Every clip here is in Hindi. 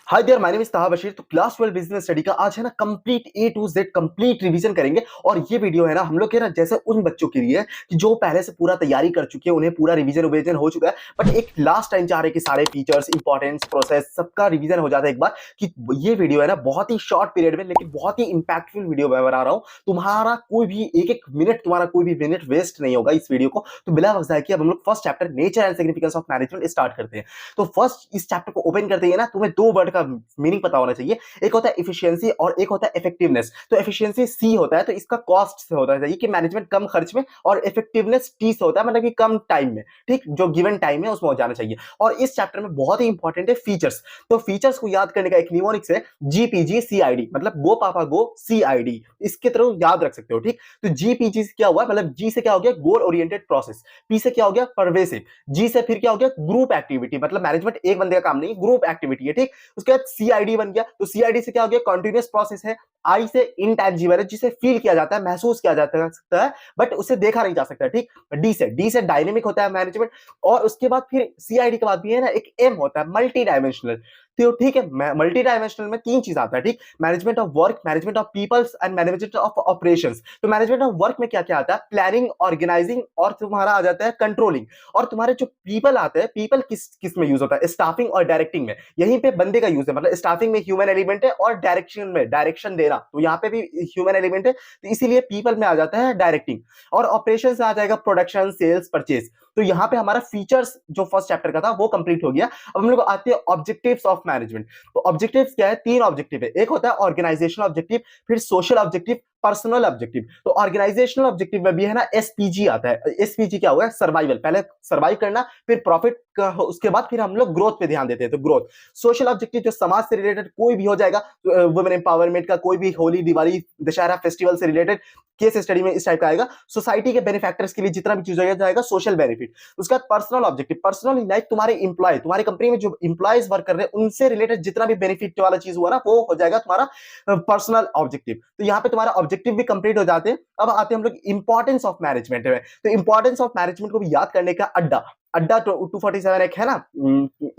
Hi there, my name is Taha Bashir. तो क्लास 12 बिजनेस स्टडी का आज है ना complete A to Z complete revision करेंगे। और ये वीडियो है ना हम लोग के ना जैसे उन बच्चों के लिए कि जो पहले से पूरा तैयारी कर चुके हैं, उन्हें पूरा रिवीजन रिवीजन हो चुका है, बट एक लास्ट टाइम चाह रहे हैं कि सारे फीचर्स, इंपॉर्टेंस, प्रोसेस सबका रिवीजन हो जाता है एक बार। कि ये वीडियो है ना बहुत ही शॉर्ट पीरियड में लेकिन बहुत ही इंपैक्टफुल वीडियो मैं बना रहा हूँ। तुम्हारा कोई भी एक एक मिनट, तुम्हारा कोई भी मिनट वेस्ट नहीं होगा इस वीडियो को। तो बिना वजह कि अब हम लोग first chapter nature and significance of management start करते हैं। तो फर्स्ट इस चैप्टर को ओपन करते ही ना तुम्हें दो वर्ड का मीनिंग पता होना चाहिए। एक होता है एफिशिएंसी और एक होता है इफेक्टिवनेस। तो एफिशिएंसी सी होता है तो इसका कॉस्ट से होता है कि मैनेजमेंट कम खर्च में, और इफेक्टिवनेस टी से होता है मतलब कि कम टाइम में, ठीक, जो गिवन टाइम है उसमें हो जाना चाहिए। और इस चैप्टर में बहुत ही इंपॉर्टेंट है फीचर्स। तो फीचर्स को याद करने का एक निमोनिक्स है जीपीजी सीआईडी, मतलब गो पापा गो सीआईडी, इसके तरह याद रख सकते हो, ठीक। तो जीपीजी से क्या हुआ, मतलब जी से क्या हो गया गोल ओरिएंटेड प्रोसेस, पी से क्या हो गया परवेसिव, जी से फिर क्या हो गया ग्रुप एक्टिविटी, मतलब मैनेजमेंट एक बंदे का काम नहीं, ग्रुप एक्टिविटी है, ठीक। उसके बाद सीआईडी बन गया, तो सीआईडी से क्या हो गया कंटीन्यूअस प्रोसेस है। आई से इंटेंजिबल है, जिसे फील किया जाता है, महसूस किया जाता है, बट उसे देखा नहीं जा सकता, ठीक। डी से डायनेमिक होता है मैनेजमेंट। और उसके बाद फिर सीआईडी के बाद भी है ना एक एम होता है मल्टी डायमेंशनल। तो ठीक है, मल्टी डायमेंशनल में तीन चीज आता है, ठीक। Management of work, management of peoples and management of operations. तो मैनेजमेंट ऑफ वर्क में क्या क्या आता है, प्लानिंग, ऑर्गेनाइजिंग, और तुम्हारा आ जाता है कंट्रोलिंग। और तुम्हारे जो पीपल आते हैं, पीपल किस किस में यूज होता है, स्टाफिंग और डायरेक्टिंग में। यहीं पे बंदे का यूज है, मतलब स्टाफिंग में ह्यूमन एलिमेंट है और डायरेक्शन में डायरेक्शन देना, तो यहाँ पे भी ह्यूमन एलिमेंट है, तो इसीलिए पीपल में आ जाता है डायरेक्टिंग। और ऑपरेशन से आ जाएगा प्रोडक्शन, सेल्स, परचेज। तो यहाँ पे हमारा फीचर्स जो फर्स्ट चैप्टर का था वो कंप्लीट हो गया। अब हम लोग आते हैं ऑब्जेक्टिव्स ऑफ मैनेजमेंट। तो ऑब्जेक्टिव्स क्या है, तीन ऑब्जेक्टिव है। एक होता है ऑर्गेनाइजेशनल ऑब्जेक्टिव, फिर सोशल ऑब्जेक्टिव, पर्सनल ऑब्जेक्टिव। तो ऑर्गेनाइजेशनल ऑब्जेक्टिव में भी है ना एसपीजी आता है। एसपीजी क्या होगा, सर्वाइवल, पहले सर्वाइव करना, फिर प्रॉफिट, उसके बाद फिर हम लोग ग्रोथ पे ध्यान देते हैं, तो ग्रोथ। सोशल ऑब्जेक्टिव जो समाज से रिलेटेड कोई भी हो जाएगा, वुमेन एम्पावरमेंट का कोई भी, होली, दिवाली, दशहरा फेस्टिवल से रिलेटेड केस स्टडी में इस टाइप का आएगा। सोसाइटी के बेनिफैक्टर्स के लिए जितना भी चीज जाएगा सोशल बेनिफिट। उसके बाद पर्सनल ऑब्जेक्टिव, पर्सनल लाइक तुम्हारे इंप्लॉय, तुम्हारी कंपनी में जो इंप्लॉयज वर्क कर रहे हैं उनसे रिलेटेड जितना भी बेनिफिट वाला चीज हुआ ना वो हो जाएगा तुम्हारा पर्सनल ऑब्जेक्टिव। तो यहाँ पे तुम्हारा ऑब्जेक्टिव भी कंप्लीट हो जाते हैं। अब आते हैं हम लोग इंपॉर्टेंस ऑफ मैनेजमेंट में। तो इंपॉर्टेंस ऑफ मैनेजमेंट को भी याद करने का अड्डा, अड्डा 247 एक है ना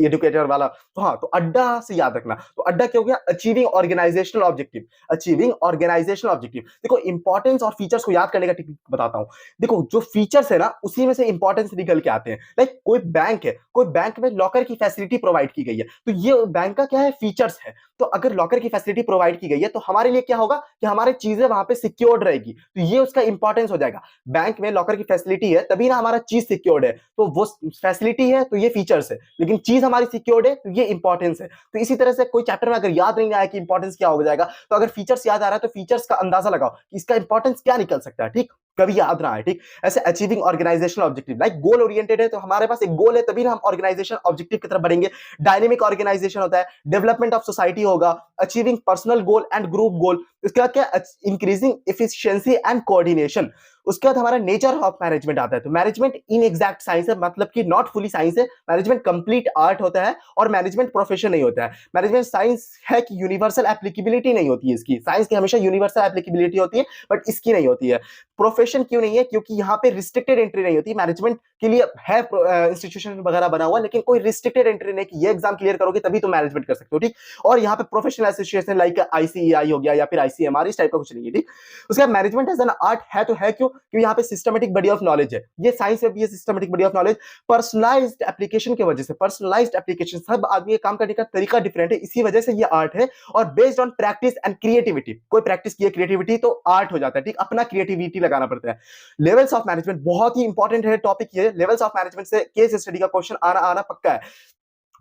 एडुकेटर वाला, तो हाँ, तो अड्डा से याद रखना। तो अड्डा क्या हो गया, achieving organisational objective, achieving organisational objective. देखो इंपॉर्टेंस और फीचर्स को याद करने का टेक्निक बताता हूं। देखो जो फीचर्स है ना उसी में से इंपॉर्टेंस निकल के आते हैं। लाइक कोई बैंक है, कोई बैंक में लॉकर की फैसिलिटी प्रोवाइड की गई है, तो ये बैंक का क्या है, फीचर्स है। तो अगर लॉकर की फैसिलिटी प्रोवाइड की गई है तो हमारे लिए क्या होगा कि हमारी चीजें वहां पे सिक्योर्ड रहेगी, तो ये उसका इंपॉर्टेंस हो जाएगा। बैंक में लॉकर की फैसिलिटी है तभी ना हमारा चीज सिक्योर्ड है, तो वो फैसिलिटी है तो ये फीचर्स है, लेकिन चीज हमारी सिक्योर्ड है तो ये इंपॉर्टेंस है। तो इसी तरह से कोई चैप्टर में अगर याद नहीं आया कि इंपॉर्टेंस क्या हो जाएगा, तो अगर फीचर्स याद आ रहा है तो फीचर्स का अंदाजा लगाओ कि इसका इंपॉर्टेंस क्या निकल सकता है, ठीक, कभी याद ना आए, ठीक। ऐसे achieving organisational objective, like goal oriented है तो हमारे पास एक गोल है तभी ना हम ऑर्गेनाइजेशन ऑब्जेक्टिव की तरफ बढ़ेंगे। डायनेमिक ऑर्गेनाइजेशन होता है, डेवलपमेंट ऑफ सोसाइटी होगा, achieving personal goal and group गोल। इसके बाद क्या, इंक्रीजिंग एफिशिएंसी एंड कोऑर्डिनेशन। उसके बाद हमारा नेचर ऑफ मैनेजमेंट आता है। तो मैनेजमेंट इन एग्जैक्ट साइंस है, मतलब कि नॉट फुली साइंस है। मैनेजमेंट कंप्लीट आर्ट होता है और मैनेजमेंट प्रोफेशन नहीं होता है। मैनेजमेंट साइंस है कि यूनिवर्सल एप्लीकेबिलिटी नहीं होती है इसकी। साइंस की हमेशा यूनिवर्सल एप्लीकेबिलिटी होती है बट इसकी नहीं होती है। प्रोफेशन क्यों नहीं है, क्योंकि यहाँ पे रिस्ट्रिक्टेड एंट्री नहीं होती। मैनेजमेंट के लिए है इंस्टीट्यूशन वगैरह बना हुआ, लेकिन कोई रिस्ट्रिक्टेड एंट्री नहीं कि ये एग्जाम क्लियर करोगे तभी तुम मैनेजमेंट कर सकते हो, ठीक। और यहाँ पे प्रोफेशनल एसोसिएशन लाइक आईसीएआई हो गया या फिर आईसीएमआर, इस टाइप का कुछ नहीं है, ठीक। उसके बाद मैनेजमेंट एज एन आर्ट है तो है क्यों, क्योंकि यहाँ पे सिस्टमेटिक बॉडी ऑफ नॉलेज है। ये साइंस में भी है systematic body of knowledge. Personalised application की वजह से, पर्सनलाइज्ड एप्लीकेशन, सब आदमी काम करने का तरीका डिफरेंट है, इसी वजह से ये आर्ट है। और based on practice and creativity, कोई प्रैक्टिस की क्रिएटिविटी तो आर्ट हो जाता है, ठीक, अपना क्रिएटिविटी लगाना पड़ता है। लेवल्स ऑफ मैनेजमेंट बहुत ही इंपॉर्टेंट है टॉपिक ये। लेवल्स ऑफ मैनेजमेंट से केस स्टडी का क्वेश्चन आना आना पक्का है।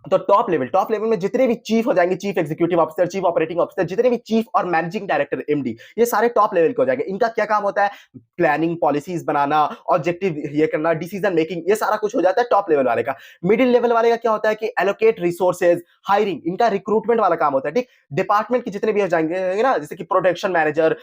तो टॉप लेवल में जितने भी चीफ हो जाएंगे, chief executive officer, chief operating officer, जितने भी चीफ और मैनेजिंग डायरेक्टर एमडी, ये सारे टॉप लेवल के हो जाएंगे। इनका क्या काम होता है, प्लानिंग, पॉलिसीज बनाना, ऑब्जेक्टिव ये करना, डिसीजन मेकिंग, ये सारा कुछ हो जाता है टॉप लेवल वाले का। मिडिल लेवल वाले का क्या होता है कि एलोकेट रिसोर्सेज, हायरिंग, इनका रिक्रूटमेंट वाला काम होता है, ठीक। डिपार्टमेंट के जितने भी हो जाएंगे ना, जैसे कि production manager,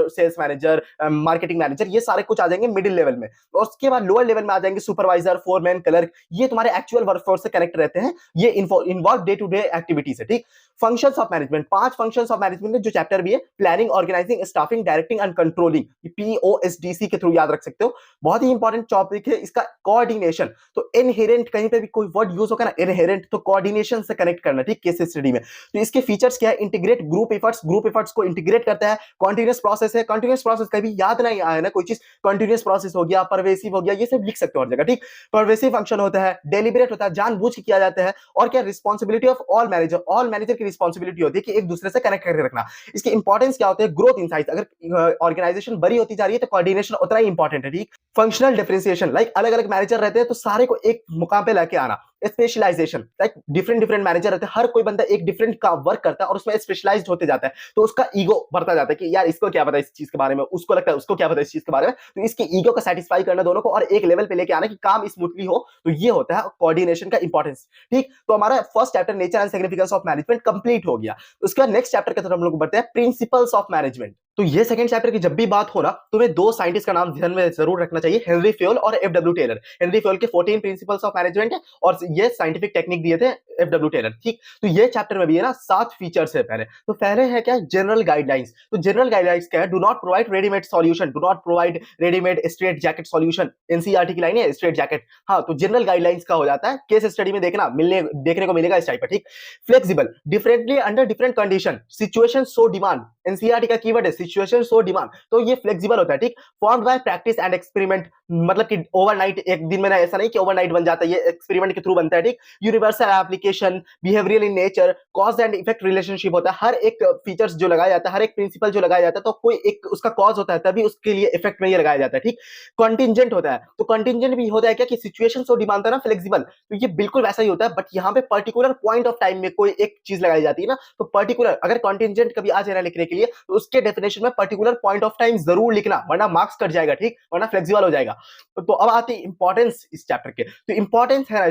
sales manager, marketing manager, ये सारे कुछ आ जाएंगे मिडिल लेवल में। और उसके बाद लोअर लेवल में आ जाएंगे सुपरवाइजर, फोरमैन, क्लर्क, ये तुम्हारे एक्चुअल वर्कफोर्स से कनेक्ट रहते हैं, ये involve day to day activities है, ठीक। Functions of management, 5 functions of management जो चैप्टर भी है, planning, organising, staffing, directing and controlling, POSDC के थ्रू याद रख सकते हो। बहुत ही इंपॉर्टेंट टॉपिक है इसका कोऑर्डिनेशन। तो इनहेरेंट, कहीं पे भी कोई वर्ड यूज होगा ना इनहेरेंट, तो कोऑर्डिनेशन से कनेक्ट करना, ठीक, केस स्टडी में। तो इसके फीचर्स क्या है, इंटीग्रेट ग्रुप एफर्ट्स को इंटीग्रेट करता है, कॉन्टिन्यूअस प्रोसेस है, कॉन्टिन्यूअस प्रोसेस कभी याद नहीं आया ना कोई चीज, कॉन्टिन्यूअस प्रोसेस हो गया, परवेसिव हो गया, ये सब लिख सकते हो हर जगह, ठीक। परवेसिव फंक्शन होता है, डेलिब्रेट होता है, जानबूझ के किया जाता है, और क्या रिस्पांसिबिलिटी ऑफ ऑल मैनेजर की रिस्पांसिबिलिटी होती है कि एक दूसरे से कनेक्ट करके रखना। इसके इंपॉर्टेंस क्या होते हैं, ग्रोथ इनसाइट्स, अगर ऑर्गेनाइजेशन बड़ी होती जा रही है तो कोऑर्डिनेशन उतना ही इंपॉर्टेंट है, ठीक। फंक्शनल डिफरेंशिएशन, लाइक अलग अलग मैनेजर रहते हैं तो सारे को एक मुकाम पे लेके आना। स्पेशलाइजेशन, लाइक डिफरेंट मैनेजर रहते हैं, हर कोई बंदा एक डिफरेंट का वर्क करता है और उसमें स्पेशलाइज्ड होते जाता है, तो उसका ईगो बढ़ता जाता है कि यार इसको क्या पता इस चीज के बारे में, उसको लगता है उसको क्या पता इस चीज के बारे में, तो इसके ईगो को सेटिस्फाई करना दोनों को और एक लेवल पे लेके आना कि काम स्मूथली हो, तो ये होता है कोऑर्डिनेशन का इंपॉर्टेंस, ठीक। तो हमारा first chapter nature and significance of management complete हो गया। उसके बाद नेक्स्ट चैप्टर की तरफ हम लोग बढ़ते हैं, प्रिंसिपल्स ऑफ मैनेजमेंट। तो ये सेकंड चैप्टर की जब भी बात हो ना, तुम्हें दो साइंटिस्ट का नाम ध्यान में जरूर रखना चाहिए, हेनरी फ्योल और FW टेलर। हेनरी फ्योल के 14 प्रिंसिपल्स ऑफ मैनेजमेंट है और ये साइंटिफिक टेक्निक दिए थे FW टेलर, ठीक। तो ये चैप्टर में भी है ना 7 फीचर्स है। पहले है क्या, जनरल गाइडलाइंस। तो जनरल गाइडलाइंस क्या है, do not provide readymade solution, do not provide readymade straight jacket solution, NCERT की लाइन है स्ट्रेट जैकेट। हाँ, तो जनरल गाइडलाइंस का हो जाता है, केस स्टडी में देखना देखने को मिलेगा इस टाइप का, ठीक। Flexible, differently under different condition, situation so demand, NCERT का कीवर्ड है सिचुएशन सो डिमांड, तो ये फ्लेक्सिबल होता है, ठीक। Formed by practice and experiment, मतलब कि ओवरनाइट, एक दिन में ना, ऐसा नहीं कि ओवरनाइट बन जाता है, ये एक्सपेरिमेंट के थ्रू बनता है, ठीक। Universal application, behavioural in nature, cause and effect relationship होता है, हर एक फीचर्स जो लगाया जाता है, हर एक प्रिंसिपल जो लगाया जाता है, तो कोई एक उसका कॉज होता है तभी उसके लिए इफेक्ट में ये लगाया जाता है, ठीक। कॉन्टिंजेंट होता है, तो कॉन्टिंजेंट भी होता है क्या कि सिचुएशन सो डिमांड था ना फ्लेक्सिबल, तो ये बिल्कुल वैसा ही होता है, बट यहाँ पे पर्टिकुलर पॉइंट ऑफ टाइम में कोई एक चीज लगाई जाती है ना, तो पर्टिकुलर अगर कॉन्टिंजेंट कभी आ जाए ना लिखने के लिए, तो उसके डेफिनेशन में पर्टिकुलर पॉइंट ऑफ टाइम जरूर लिखना, वरना मार्क्स कट जाएगा, ठीक, वरना फ्लेक्सिबल हो जाएगा। तो अब आती है इंपॉर्टेंस इस चैप्टर के, तो इंपॉर्टेंस है ना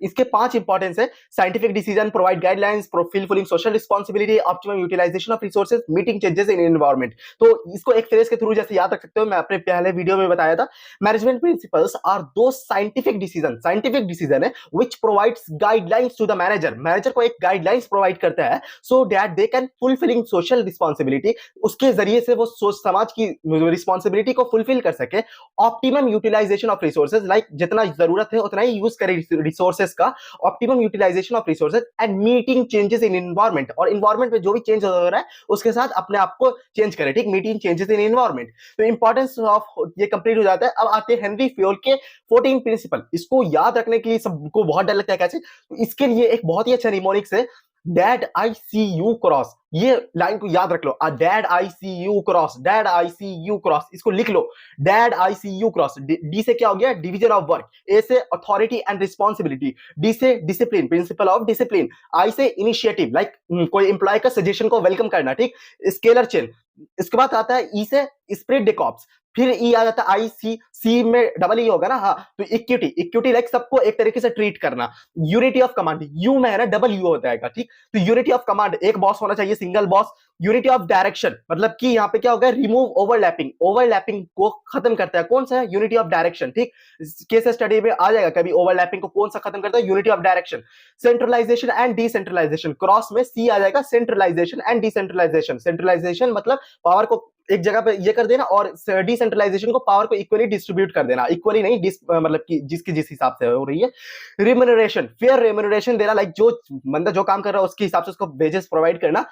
इसके 5 इंपॉर्टेंस है, scientific decision, provide guidelines, fulfilling social responsibility, optimum utilisation of resources, meeting changes in environment. तो इसको एक फ्रेज के थ्रू जैसे याद रख सकते हो, मैं अपने पहले वीडियो में बताया था, मैनेजमेंट प्रिंसिपल्स आर दो साइंटिफिक डिसीजन है which provides guidelines to the manager को एक गाइडलाइंस प्रोवाइड करता है so that they can fulfilling social responsibility, उसके जरिए से वो समाज की रिस्पांसिबिलिटी को फुलफिल कर सके। Optimum utilisation of resources, like जितना जरूरत है उतना ही यूज करे रिसोर्सेज का, optimum utilisation of resources and meeting changes in environment, और एनवायरनमेंट में जो भी चेंज हो रहा है उसके साथ अपने आप को चेंज करे, ठीक, मीटिंग चेंजेस इन एनवायरनमेंट। तो इंपॉर्टेंस ऑफ ये कंप्लीट हो जाता है। अब आते हैं हेनरी फ्योल के 14 प्रिंसिपल, इसको याद रखने के लिए सबको बहुत डर लगता है कैसे, तो इसके लिए एक बहुत ही अच्छा निमोनिक्स है, dad I C you cross, ये लाइन को याद रख लो, dad I C you cross, dad I C you cross, इसको लिख लो, dad I C you cross. D से क्या हो गया, डिवीजन ऑफ वर्क, ए से अथॉरिटी एंड रिस्पॉन्सिबिलिटी, डी से discipline, principle of discipline, I से इनिशिएटिव, लाइक कोई एम्प्लॉय का सजेशन को वेलकम करना, ठीक, स्केलर चेन। इसके बाद आता है ई से स्प्रिट डिकॉप्स, फिर ई आ जाता है आई, सी में डबल ई होगा ना, हाँ, तो इक्विटी लाइक सबको एक तरीके से ट्रीट करना। यूनिटी ऑफ कमांड, यू में है ना डबल यू हो जाएगा, ठीक, तो यूनिटी ऑफ कमांड, एक बॉस होना चाहिए, single boss. Unity of direction, मतलब कि यहाँ पे क्या होगा, रिमूव ओवरलैपिंग को खत्म करता है, कौन सा है, यूनिटी ऑफ डायरेक्शन, ठीक। केस स्टडी में आ जाएगा कभी ओवरलैपिंग को कौन सा खत्म करता है, unity of direction. Centralisation and decentralisation, cross में सी आ जाएगा, सेंट्रलाइजेशन एंड डिसेंट्रलाइजेशन। सेंट्रलाइजेशन मतलब पावर को एक जगह पे ये कर देना, और डिसेंट्रलाइजेशन को पावर को इक्वली डिस्ट्रीब्यूट कर देना, इक्वली नहीं, मतलब कि जिसकी जिस हिसाब से हो रही है। रिम्यूनरेशन, फेयर रिम्यूनरेशन देना, लाइक जो बंदा जो काम कर रहा है उसके हिसाब से उसको वेजेस प्रोवाइड करना।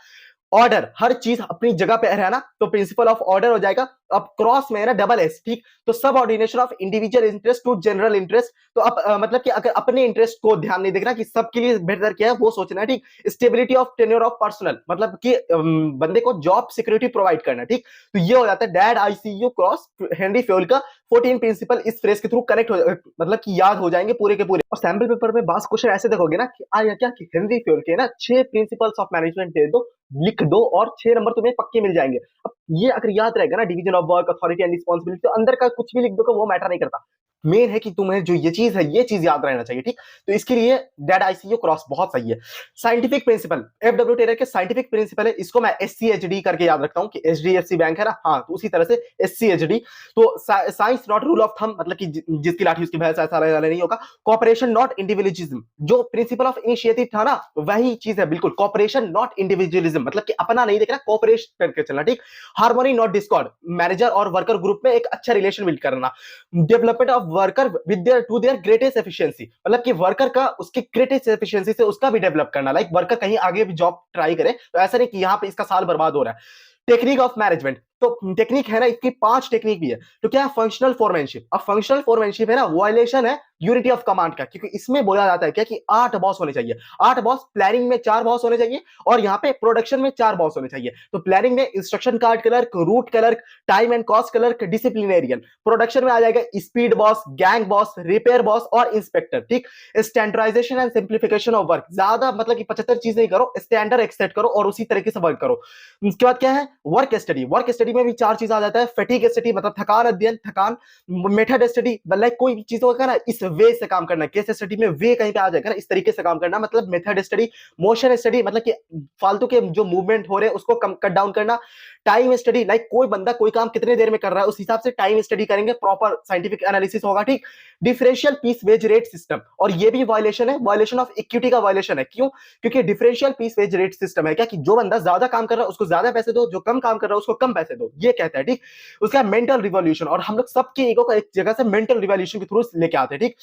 ऑर्डर, हर चीज अपनी जगह पे रहना, तो प्रिंसिपल ऑफ ऑर्डर हो जाएगा। अब क्रॉस में है ना डबल एस, ठीक, तो subordination of individual interest to general interest, तो अब मतलब कि अगर अपने इंटरेस्ट को ध्यान नहीं देखना कि सबके लिए बेहतर क्या है वो सोचना है, ठीक। Stability of tenure of personal, मतलब कि बंदे को जॉब सिक्योरिटी प्रोवाइड करना, ठीक। तो ये हो जाता है dad I C you cross, Henri Fayol का 14 प्रिंसिपल इस फ्रेज के थ्रू कनेक्ट हो, मतलब कि याद हो जाएंगे पूरे के पूरे। और सैंपल पेपर में 12 क्वेश्चन ऐसे देखोगे ना कि आया क्या कि हेनरी फ्योल के ना 6 प्रिंसिपल्स ऑफ मैनेजमेंट दे दो, लिख दो, और 6 नंबर तुम्हें पक्के मिल जाएंगे। अब ये अगर याद रहेगा ना, division of work, authority and responsibility, तो अंदर का कुछ भी लिख दो वो मैटर नहीं करता, मेन है कि तुम्हें जो ये चीज है ये चीज याद रहना चाहिए, ठीक। तो इसके लिए डेड आईसीयू क्रॉस बहुत सही है। साइंटिफिक प्रिंसिपल, एफडब्ल्यू टेलर के साइंटिफिक प्रिंसिपल है, इसको मैं एससीएचडी करके याद रखता हूं कि एचडीएफसी बैंक है ना, हाँ, तो उसी तरह से एससीएचडी। तो science not rule of thumb, मतलब कि जिसकी लाठी उसकी भैंस, ऐसा नहीं होगा। कॉपरेशन नॉट इंडिविजुअलिज्म, जो प्रिंसिपल ऑफ इनिशिएटिव था ना, वही चीज है बिल्कुल। कॉपरेशन नॉट इंडिविजुअलिज्म, मतलब कि अपना नहीं देखना, कॉपरेशन करके चलना, ठीक। हार्मोनी नॉट डिस्कॉर्ड, मैनेजर और वर्कर ग्रुप में एक अच्छा रिलेशन बिल्ड करना। Development of worker with their to their greatest efficiency, मतलब कि वर्कर का उसकी ग्रेटेस्ट एफिशिएंसी से उसका भी डेवलप करना, लाइक वर्कर कहीं आगे भी जॉब ट्राई करे, तो ऐसा नहीं कि यहाँ पे इसका साल बर्बाद हो रहा है। टेक्निक ऑफ मैनेजमेंट, तो टेक्निक है ना, इसकी 5 टेक्निक भी है। तो क्या है फंक्शनल फोरमैनशिप। अब फंक्शनल फोरमैनशिप है ना, वायलेशन है यूनिटी ऑफ कमांड का, क्योंकि इसमें बोला जाता है क्या कि 8 बॉस होने चाहिए। 8 बॉस, प्लानिंग में 4 बॉस होने चाहिए और यहाँ पे प्रोडक्शन में 4 बॉस होने चाहिए। तो प्लानिंग में instruction card clerk, route clerk, time and cost clerk, disciplinarian. Production में आ जाएगा speed boss, gang boss, repair boss और इंस्पेक्टर, ठीक। Standardisation and simplification of work, ज्यादा मतलब कि 75 चीज नहीं करो, स्टैंडर्ड एक्सेप्ट करो और उसी तरीके से वर्क करो। उसके बाद क्या है वर्क स्टडी। वर्क स्टडी में भी 4 चीज आ जाता है। फैटिग स्टडी मतलब थकान अध्ययन, थकान। मेथड स्टडी मतलब कोई भी चीज होगा ना इस वे से काम करना। केस स्टडी में वे कहीं पे आ जाएगा ना, इस तरीके से काम करना मतलब मेथड स्टडी। मोशन स्टडी मतलब कि फालतू के जो मूवमेंट हो रहे हैं उसको कम कट डाउन करना। टाइम स्टडी लाइक कोई बंदा कोई काम कितने देर में कर रहा है उस हिसाब से टाइम स्टडी करेंगे, प्रॉपर साइंटिफिक एनालिसिस होगा, ठीक। Differential piece wage rate system, और ये भी वायलेशन है, वायलेशन ऑफ इक्विटी का वायलेशन है। क्यों? क्योंकि differential piece wage rate system है क्या कि जो बंदा ज्यादा काम कर रहा है उसको ज्यादा पैसे दो, जो कम काम कर रहा है उसको कम पैसे दो, ये कहता है, ठीक। उसका मेंटल रिवॉल्यूशन, और हम लोग सबके ईगो को एक जगह से मेंटल रिवॉल्यूशन के थ्रू लेके आते हैं, ठीक।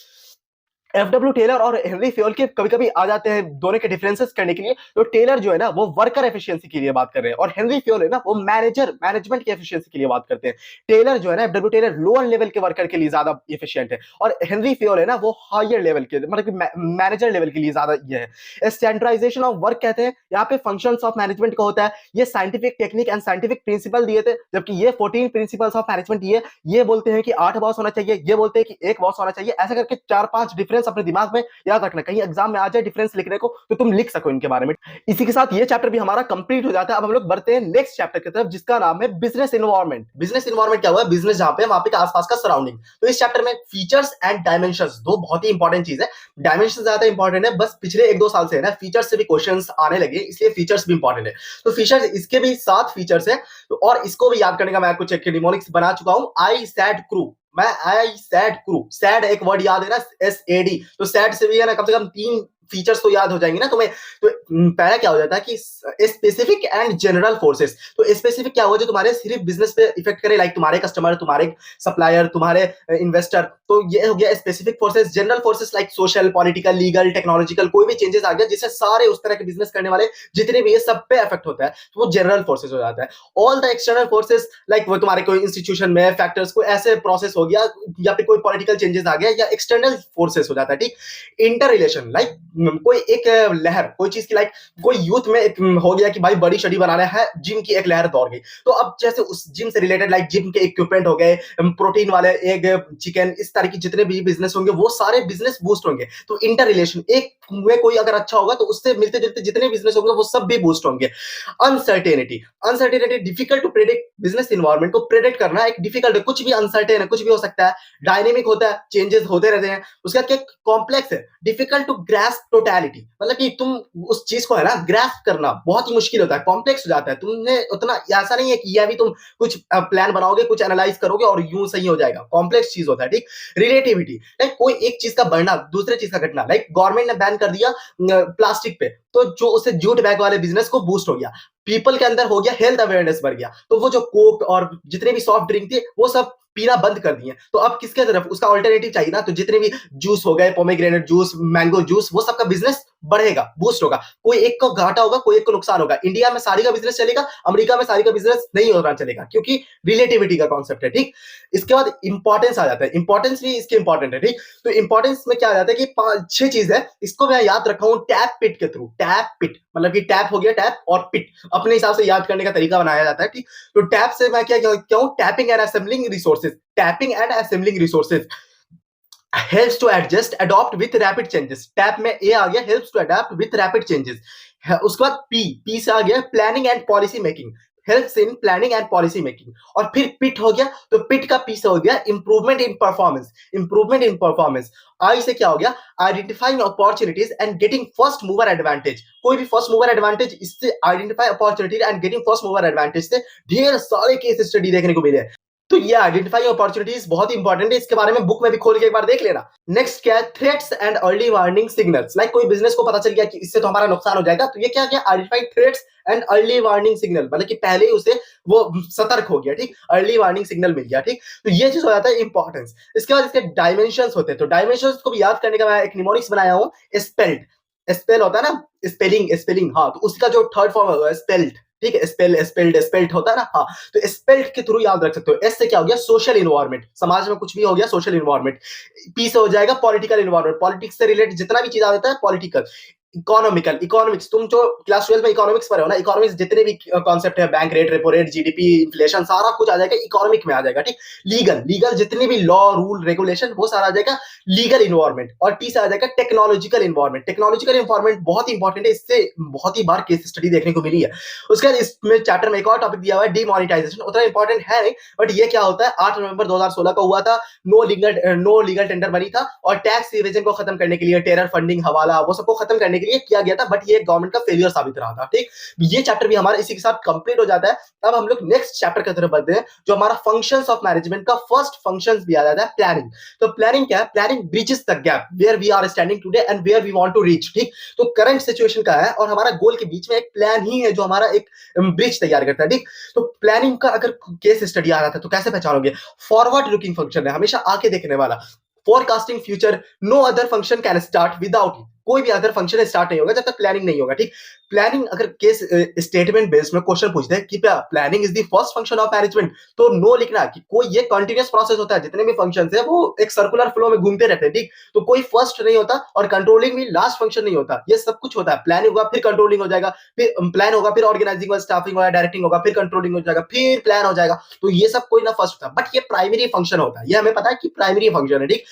एफडब्ल्यू टेलर और हेनरी फ्योल के कभी कभी आ जाते हैं दोनों के डिफरेंसेस करने के लिए। तो टेलर जो है ना वो वर्कर एफिशिएंसी के लिए बात कर रहे हैं और हेनरी फ्योल है ना वो मैनेजमेंट की एफिशिएंसी के लिए बात करते हैं। टेलर जो है ना एफडब्ल्यू टेलर लोअर लेवल के वर्कर के लिए ज्यादा एफिशिएंट है और हेनरी फ्योल है ना वो हायर लेवल के मतलब कि मैनेजर लेवल के लिए ज्यादा ये है। स्टैंडर्डाइजेशन ऑफ वर्क कहते हैं यहाँ पे फंक्शंस ऑफ मैनेजमेंट का होता है। ये scientific technique and scientific principle दिए थे, जबकि ये 14 प्रिंसिपल्स ऑफ मैनेजमेंट ये बोलते हैं कि 8 बॉस होना चाहिए, ये बोलते हैं कि 1 बॉस होना चाहिए। ऐसा करके 4-5 डिफरेंस अपने दिमाग में याद रखना, कहीं एग्जाम में आ जाए डिफरेंस लिखने को तो तुम लिख सको इनके बारे में। इसी के साथ ये चैप्टर भी हमारा कंप्लीट हो जाता है। अब हम लोग बढ़ते हैं नेक्स्ट चैप्टर की तरफ जिसका नाम है बिजनेस इन्वायरमेंट। बिजनेस इन्वायरमेंट क्या हुआ? बिजनेस जहां पे वहां पे आसपास का सराउंडिंग। तो इस चैप्टर में फीचर्स एंड डायमेंशंस दो बहुत ही इंपॉर्टेंट चीज है। डायमेंशन ज्यादा इंपॉर्टेंट है, बस पिछले 1-2 साल से है ना फीचर्स से भी क्वेश्चंस आने लगे, इसलिए फीचर्स भी इंपॉर्टेंट है। तो फीचर्स इसके भी 7 फीचर्स है तो और इसको भी याद करने का मैं कुछ एक निमोनिक्स बना चुका हूं। आई सैड क्रू, मैं आई सैड क्रू, सैड एक वर्ड याद है ना, SAD। तो सैड से भी है ना कम से कम 3 फीचर्स तो याद हो जाएंगे ना तुम्हें। तो पहला क्या हो जाता है कि स्पेसिफिक एंड जनरल फोर्सेस। तो स्पेसिफिक क्या हो जो तुम्हारे सिर्फ बिजनेस पे इफेक्ट करे, लाइक तुम्हारे कस्टमर, तुम्हारे सप्लायर, तुम्हारे इन्वेस्टर। तो ये हो गया specific forces. General forces like social, political, legal, technological, कोई भी चेंजेस आ गया जिससे सारे उस तरह के बिजनेस करने वाले जितने भी ये सब पे इफेक्ट होता है तो वो जनरल फोर्सेस हो जाता है। All the external forces like वो तुम्हारे कोई इंस्टीट्यूशन में फैक्टर्स को ऐसे प्रोसेस हो गया या फिर कोई पॉलिटिकल चेंजेस आ गया या एक्सटर्नल फोर्सेस हो जाता है, ठीक। इंटर रिलेशन लाइक कोई एक लहर, कोई चीज की लाइक कोई यूथ में एक हो गया कि भाई बड़ी स्टडी बनाना है, जिम की एक लहर दौड़ गई। तो अब जैसे उस जिम से रिलेटेड लाइक जिम के इक्विपमेंट हो गए, प्रोटीन वाले एग, चिकन, इस तरह की जितने भी बिजनेस होंगे वो सारे बिजनेस बूस्ट होंगे। तो इंटर रिलेशन एक में कोई अगर अच्छा होगा तो उससे मिलते जुलते जितने बिजनेस होंगे वो सब भी बूस्ट होंगे। Uncertainty, uncertainty difficult to predict. Business environment को प्रेडिक्ट करना एक डिफिकल्ट है, कुछ भी अनसर्टेन है, कुछ भी हो सकता है, डायनेमिक होता है, चेंजेस होते रहते हैं। उसका क्या कॉम्प्लेक्स है, डिफिकल्ट टू ग्रास्प टोटलिटी, मतलब कि तुम उस चीज को है ना ग्रास्प करना बहुत ही मुश्किल होता है, कॉम्प्लेक्स हो जाता है। तुमने उतना ऐसा नहीं है कि यह भी तुम कुछ प्लान बनाओगे, कुछ एनालाइज करोगे और यूं सही हो जाएगा, कॉम्प्लेक्स चीज होता है, ठीक। रिलेटिविटी लाइक कोई एक चीज का बढ़ना दूसरे चीज का घटना, लाइक गवर्नमेंट ने बैन कर दिया प्लास्टिक पे तो जो उससे जूट बैग वाले बिजनेस को बूस्ट हो गया। पीपल के अंदर हो गया हेल्थ अवेयरनेस बढ़ गया, तो वो जो कोक और जितने भी सॉफ्ट ड्रिंक थे वो सब पीना बंद कर दिए। तो अब किसके तरफ उसका अल्टरनेटिव चाहिए ना, तो जितने भी जूस हो गए, पोमेग्रेनेट जूस, मैंगो जूस, वो सबका बिजनेस बढ़ेगा, बूस्ट होगा। कोई एक को घाटा होगा, कोई एक को नुकसान होगा। इंडिया में सारी का बिजनेस चलेगा, अमेरिका में सारी का बिजनेस नहीं होना चलेगा, क्योंकि रिलेटिविटी का कॉन्सेप्ट है, ठीक। इसके बाद इंपॉर्टेंस आ जाता है, इंपॉर्टेंस भी इसके इंपॉर्टेंट है, ठीक। तो इंपॉर्टेंस में क्या आ जाता है कि 5-6 चीज है, इसको मैं याद रखा हूं टैप पिट के थ्रू। टैप पिट मतलब कि टैप हो गया, टैप और पिट अपने हिसाब से याद करने का तरीका बनाया जाता है, ठीक। तो टैप से मैं क्या हूं, tapping and assembling resources, tapping and assembling resources helps to adjust adopt with rapid changes। Tap में ए आ गया helps to adapt with rapid changes। उसके बाद पी से आ गया planning and policy making. Helps in planning and policy making. और फिर पिट हो गया, तो पिट का पी से हो गया improvement in performance. Improvement in performance. I से क्या हो गया, identifying opportunities and getting first mover advantage. कोई भी फर्स्ट मूवर एडवांटेज, इससे identify opportunity and getting first mover advantage से ढेर सारे केस स्टडी देखने को मिले। तो ये आइडेंटिफाइंग अपॉर्चुनिटीज बहुत इंपॉर्टेंट है, इसके बारे में बुक में भी खोल के एक बार देख लेना। नेक्स्ट क्या है, threats and early warning signals. Like कोई बिजनेस को पता चल गया कि इससे तो हमारा नुकसान हो जाएगा, तो ये क्या क्या identified threats and early warning signal, मतलब कि पहले ही उसे वो सतर्क हो गया, ठीक, अर्ली वार्निंग सिग्नल मिल गया, ठीक। तो ये चीज हो जाता है इंपॉर्टेंस। इसके बाद इसके डायमेंशंस होते हैं, तो डायमेंशंस को भी याद करने का मैं एक निमोनिक्स बनाया हूँ, स्पेल्ड। स्पेल होता है ना, स्पेलिंग स्पेलिंग, हाँ, तो उसका जो थर्ड फॉर्म है स्पेल्ड, ठीक है, स्पेल स्पेल्ड स्पेल्ड होता है ना, हाँ, तो स्पेल्ड के थ्रू याद रख सकते हो। एस से क्या हो गया, सोशल इन्वायरमेंट, समाज में कुछ भी हो गया सोशल इन्वायरमेंट। पी से हो जाएगा पॉलिटिकल इन्वायरमेंट, पॉलिटिक्स से रिलेटेड जितना भी चीज आ जाता है पॉलिटिकल। इकोनॉमिकल, इकोनॉमिक्स, तुम जो क्लास 12 में इकोनॉमिक्स पढ़े हो ना, इकोनॉमिक्स जितने भी कॉन्सेप्ट है, bank rate, repo rate, GDP, inflation, सारा कुछ आ जाएगा इकोनॉमिक में आ जाएगा, ठीक। लीगल, लीगल जितने भी लॉ रूल रेगुलेशन वो सारा आ जाएगा लीगल इन्वायरमेंट। और टी से आ जाएगा टेक्नोलॉजिकल इन्वायरमेंट। टेक्नोलॉजिकल इन्वायरमेंट बहुत इंपॉर्टेंट है, इससे बहुत ही बार केस स्टडी देखने को मिली है। उसके बाद इसमें चैप्टर में एक और टॉपिक दिया हुआ है डीमोनेटाइजेशन, उतना इंपॉर्टेंट है नहीं, बट ये क्या होता है, 8 नवंबर 2016 का हुआ था, नो लीगल टेंडर बनी था, और टैक्स इवेजन को खत्म करने के लिए, टेरर फंडिंग, हवाला, वो सबको खत्म करने के लिए किया गया था, बट ये गवर्नमेंट का फेलियर साबित रहा था, ठीक। ये चैप्टर भी हमारा इसी के साथ कंप्लीट हो जाता है। अब हम लोग नेक्स्ट चैप्टर की तरफ बढ़ते हैं, जो हमारा फंक्शंस ऑफ मैनेजमेंट का फर्स्ट फंक्शंस भी आ जाता है, प्लानिंग। तो प्लानिंग क्या है, planning bridges the gap where we are standing today and where we want to reach, ठीक। तो करंट सिचुएशन का है और हमारा गोल के बीच में एक प्लान ही है जो हमारा एक ब्रिज तैयार करता है, ठीक। तो प्लानिंग का अगर केस स्टडी आ रहा था तो कैसे पहचानोगे, फॉरवर्ड लुकिंग फंक्शन है, हमेशा आके देखने वाला। Forecasting future, no other function can start without it, कोई भी अदर फंक्शन स्टार्ट नहीं होगा जब तक प्लानिंग नहीं होगा, ठीक। प्लानिंग अगर केस स्टेटमेंट बेस्ड में क्वेश्चन पूछते हैं कि planning is the first function of management, तो नो लिखना कि कोई ये कंटीन्यूअस प्रोसेस होता है, जितने भी फंक्शंस है वो एक सर्कुलर फ्लो में घूमते रहते हैं, ठीक। तो कोई फर्स्ट नहीं होता और कंट्रोलिंग भी लास्ट फंक्शन नहीं होता, ये सब कुछ होता है। प्लानिंग होगा फिर कंट्रोलिंग हो जाएगा, फिर प्लान होगा फिर ऑर्गेनाइजिंग होगा, स्टाफिंग होगा, डायरेक्टिंग होगा, फिर कंट्रोलिंग हो जाएगा, फिर प्लान हो जाएगा। तो ये सब कोई ना फर्स्ट होता है, बट ये प्राइमरी फंक्शन होता है, ये हमें पता है कि प्राइमरी फंक्शन है, ठीक।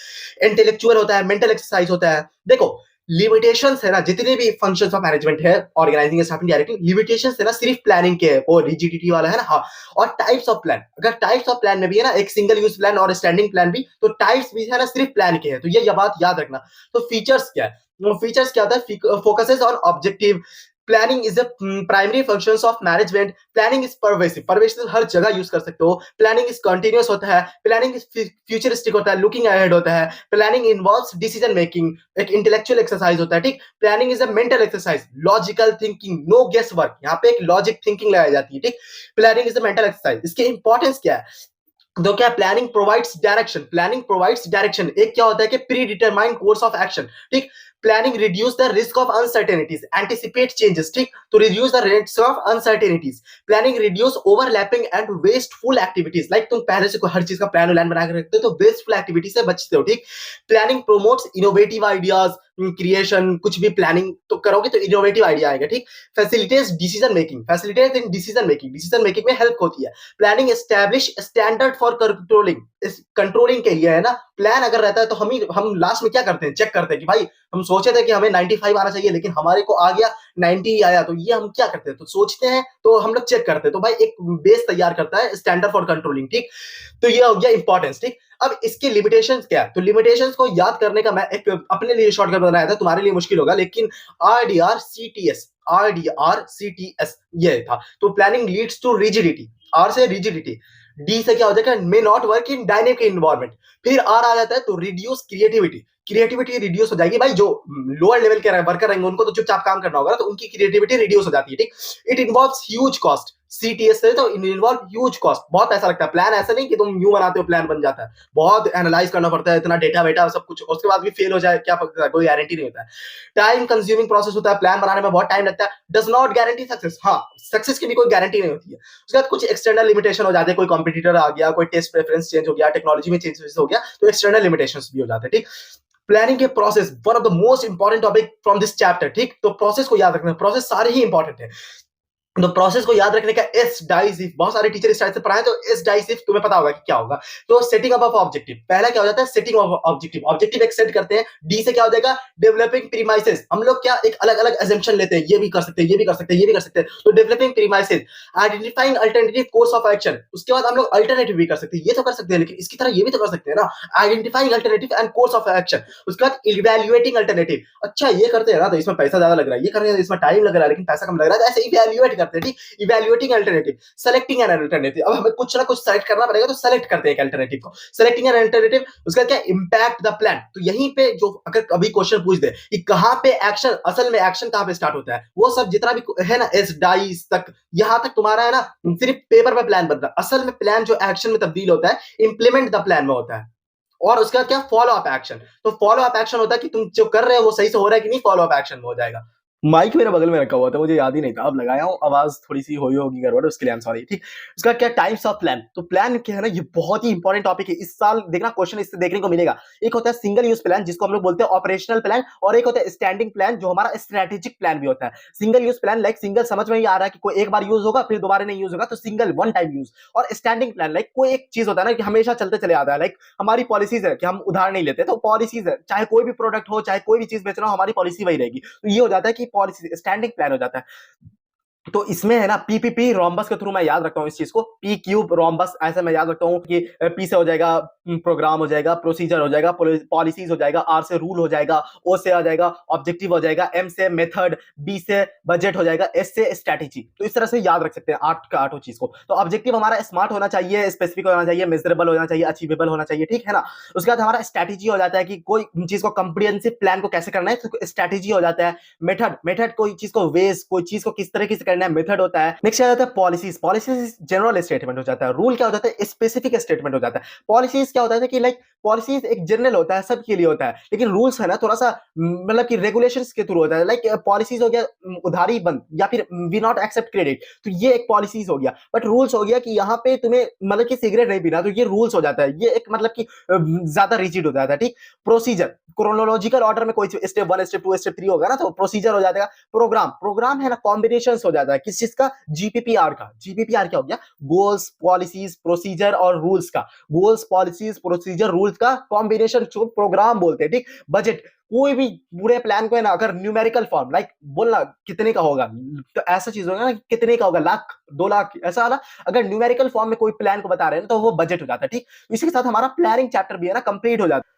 इंटेलेक्चुअल होता है, मेंटल एक्सरसाइज होता है। देखो लिमिटेशंस है ना, जितने भी फंक्शंस ऑफ मैनेजमेंट है, ऑर्गेनाइजिंग, स्टाफिंग, डायरेक्टिंग, लिमिटेशंस है ना सिर्फ प्लानिंग के है, वो रिजिडिटी वाला है ना, हाँ। और टाइप्स ऑफ प्लान, अगर टाइप्स ऑफ प्लान में भी है ना एक सिंगल यूज प्लान और स्टैंडिंग प्लान भी, तो टाइप्स भी है ना सिर्फ प्लान के है, तो ये बात याद रखना। तो फीचर्स क्या है, फीचर्स क्या होता है, focuses on objective, planning is the primary functions of management, planning is pervasive, pervasive हर जगह यूज कर सकते हो, प्लानिंग इज कंटीन्यूअस होता है, प्लानिंग इज फ्यूचरिस्टिक होता है, लुकिंग अहेड होता है, प्लानिंग इन्वॉल्व्स डिसीजन मेकिंग, एक इंटेलेक्चुअल एक्सरसाइज होता है, ठीक। Planning is a mental exercise, logical thinking, no guess work, यहाँ पे एक लॉजिक थिंकिंग लगाई जाती है, ठीक। Planning is a mental exercise. इसके इंपॉर्टेंस क्या है, तो क्या planning provides direction, planning provides direction. एक क्या होता है कि pre determined course of action, ठीक। Planning reduce the risk of uncertainties, anticipate changes, ठीक। तो reduce the risk of uncertainties. Planning reduce overlapping and wasteful activities, like तुम पहले से कोई हर चीज का प्लान बना के रखते हो तो वेस्टफुल एक्टिविटी से बचते हो, ठीक। Planning promotes innovative ideas, creation, कुछ भी प्लानिंग तो करोगे तो इनोवेटिव आइडिया आएगा, ठीक। Facilitates decision making, facilitates in decision making, decision making में हेल्प होती है। Planning establish standard for controlling, इस कंट्रोलिंग के लिए है ना, प्लान अगर रहता है तो हम लास्ट में क्या करते हैं, चेक करते हैं कि भाई हम सोचे थे कि हमें 95 आना चाहिए लेकिन हमारे को आ गया 90 आया, तो ये हम क्या करते हैं, तो सोचते हैं तो हम लोग चेक करते हैं, तो भाई एक बेस तैयार करता है स्टैंडर्ड फॉर कंट्रोलिंग, ठीक। तो ये हो गया इंपॉर्टेंस, ठीक। अब इसके लिमिटेशंस क्या है, तो लिमिटेशंस को याद करने का मैं एक अपने लिए शॉर्टकट बनाया था, तुम्हारे लिए मुश्किल होगा, लेकिन RDR-CTS, RDR-CTS ये था। तो planning leads to rigidity, R से रिजिडिटी, डी से क्या हो जाएगा, may not work in dynamic environment, फिर आर आ जाता है तो रिड्यूस क्रिएटिविटी, क्रिएटिविटी रिड्यूस हो जाएगी, भाई जो लोअर लेवल के वर्कर रहेंगे उनको तो चुपचाप काम करना होगा, तो उनकी क्रिएटिविटी रिड्यूस हो जाती है, ठीक। It involves huge cost, CTS से तो इन्वॉल्व ह्यूज कॉस्ट, बहुत पैसा लगता है। प्लान ऐसा नहीं कि तुम यूं बनाते हो प्लान बन जाता है, बहुत एनालाइज करना पड़ता है, इतना डेटा वेटा सब कुछ, उसके बाद भी फेल हो जाए क्या पता, कोई गारंटी नहीं होता है। टाइम कंज्यूमिंग प्रोसेस होता है, प्लान बनाने में बहुत टाइम लगता है, डज नॉट गारंटी सक्सेस, हाँ सक्सेस की भी कोई गारंटी नहीं होती है। उसके बाद कुछ एक्सटर्नल लिमिटेशन हो जाते हैं, कोई कॉम्पिटिटर आ गया, कोई टेस्ट प्रेफरेंस चेंज हो गया, टेक्नोलॉजी में चेंज हो गया, तो एक्सटर्नल लिमिटेशंस भी हो जाते हैं, ठीक। प्लानिंग के process, one of the most important topic from this chapter, ठीक। तो प्रोसेस को याद रखना, प्रोसेस सारे ही इंपॉर्टेंट है। तो प्रोसेस को याद रखने का एस डाइज इफ, बहुत सारे टीचर इस टाइप से पढ़ाए, तो एस डाइज इफ तुम्हें पता होगा कि क्या होगा। तो सेटिंग अप ऑफ ऑब्जेक्टिव, पहला क्या हो जाता है, सेटिंग ऑफ ऑब्जेक्टिव, ऑब्जेक्टिव एक सेट करते हैं। डी से क्या हो जाएगा, डेवलपिंग प्रीमाइसेस, हम लोग क्या एक अलग अलग अजम्पशन लेते हैं, ये भी कर सकते हैं, ये भी कर सकते हैं, ये भी कर सकते हैं, तो developing premises. Identifying alternative course of action, उसके बाद हम लोग अल्टरनेटिव भी कर सकते हैं, ये तो कर सकते हैं, लेकिन इसकी तरह ये भी तो कर सकते हैं ना, identifying alternative and course of action. उसके बाद इवैल्यूएटिंग अल्टरनेटिव, अच्छा ये करते हैं ना तो इसमें पैसा ज्यादा लग रहा है, ये कर रहे हैं तो इसमें टाइम लग रहा है लेकिन पैसा कम लग रहा है, तो ऐसे इवैल्यूएट करते हैं, ठीक। Evaluating alternative, selecting an alternative, अब हमें कुछ ना कुछ सेलेक्ट करना पड़ेगा, तो सेलेक्ट करते हैं एक अल्टरनेटिव को, सेलेक्टिंग एन अल्टरनेटिव। उसका क्या, इंपैक्ट द प्लान, तो यहीं पे जो अगर कभी क्वेश्चन पूछ दे कि कहां पे एक्शन, असल में एक्शन कहां पे स्टार्ट होता है, वो सब जितना भी है ना एस डाइस तक, यहां तक तुम्हारा है ना सिर्फ पेपर पे प्लान बनता है, असल में प्लान जो एक्शन में तब्दील होता है, इंप्लीमेंट द प्लान में होता है। और उसका क्या, फॉलो अप एक्शन, तो फॉलो अप एक्शन होता है कि तुम जो कर रहे हो वो सही से हो रहा है कि नहीं, फॉलो अप एक्शन में हो जाएगा। माइक मेरे बगल में रखा हुआ था, मुझे याद ही नहीं था, अब लगाया हूँ, आवाज थोड़ी सी हुई होगी गड़बड़, उसके लिए आई एम सॉरी, ठीक। उसका क्या, टाइप्स ऑफ प्लान, तो प्लान क्या है ना, ये बहुत ही इंपॉर्टेंट टॉपिक है, इस साल देखना क्वेश्चन इससे देखने को मिलेगा। एक होता है सिंगल यूज प्लान, जिसको हम लोग बोलते हैं ऑपरेशनल प्लान, और एक होता है स्टैंडिंग प्लान, जो हमारा स्ट्रेटेजिक प्लान भी होता है। Single use plan like single समझ में ही आ रहा है कि कोई एक बार यूज होगा फिर दोबारा नहीं यूज होगा, तो सिंगल वन टाइम यूज। और स्टैंडिंग प्लान लाइक कोई एक चीज होता है ना कि हमेशा चलते चले आता है, लाइक हमारी पॉलिसीज है कि हम उधार नहीं लेते, तो पॉलिसीज है, चाहे कोई भी प्रोडक्ट हो, चाहे कोई भी चीज बेचना हो, हमारी पॉलिसी वही रहेगी, तो ये हो जाता है कि पॉलिसी स्टैंडिंग प्लान हो जाता है। तो इसमें है ना पीपीपी रोम्बस के थ्रू मैं याद रखता हूँ इस चीज को, पी क्यूब रोम्बस ऐसे मैं याद रखता हूँ कि पी से हो जाएगा प्रोग्राम, हो जाएगा प्रोसीजर, हो जाएगा पॉलिसीज, हो जाएगा आर से रूल, हो जाएगा ओ से आ जाएगा ऑब्जेक्टिव, हो जाएगा एम से मेथड, बी से बजट, हो जाएगा एस से स्ट्रेटेजी। तो इस तरह से याद रख सकते हैं आठ का आठों चीज को। तो ऑब्जेक्टिव हमारा स्मार्ट होना चाहिए, स्पेसिफिक होना चाहिए, मेजरेबल होना चाहिए, अचीवेबल होना चाहिए, ठीक है ना। उसके बाद हमारा स्ट्रेटेजी हो जाता है कि कोई चीज को कंप्रिहेंसिव प्लान को कैसे करना है, तो स्ट्रेटेजी हो जाता है। मेथड, मेथड कोई चीज को वेज, कोई चीज को किस तरीके से करना है, मेथड होता है। नेक्स्ट आ जाता है पॉलिसीज, पॉलिसीज जनरल स्टेटमेंट हो जाता है। रूल क्या हो जाता है, स्पेसिफिक स्टेटमेंट हो जाता है। पॉलिसीज क्या होता है कि लाइक पॉलिसीज एक जनरल होता है, सबके लिए होता है, लेकिन रूल्स है ना थोड़ा सा मतलब कि रेगुलेशंस के थ्रू होता है। लाइक पॉलिसीज हो गया उधारी बंद, या फिर वी नॉट एक्सेप्ट क्रेडिट, तो ये एक पॉलिसीज हो गया। बट रूल्स हो गया कि यहाँ पे तुम्हें मतलब कि सिगरेट नहीं पीना, तो ये रूल्स हो जाता है, ये एक मतलब कि ज्यादा रिजिड हो जाता है, ठीक। प्रोसीजर, क्रोनोलॉजिकल ऑर्डर में कोई स्टेप 1 स्टेप 2 स्टेप 3 होगा ना, तो प्रोसीजर हो जाएगा। प्रोग्राम, प्रोग्राम है ना कॉम्बिनेशन हो जाता है, किस चीज का, जीपीपीआर का। जीपीपीआर क्या हो गया, गोल्स पॉलिसीज प्रोसीजर और रूल्स का, गोल्स पॉलिसीज प्रोसीजर रूल्स का कॉम्बिनेशन जो प्रोग्राम बोलते हैं, ठीक। बजट, कोई भी पूरे प्लान को है ना अगर न्यूमेरिकल फॉर्म लाइक बोलना कितने का होगा, तो ऐसा चीज होगा ना कितने का होगा, लाख 2 लाख ऐसा वाला, अगर न्यूमेरिकल फॉर्म में कोई प्लान को बता रहे हैं तो वो बजट हो जाता है, ठीक। इसी के साथ हमारा प्लानिंग चैप्टर भी है ना कंप्लीट हो जाता है।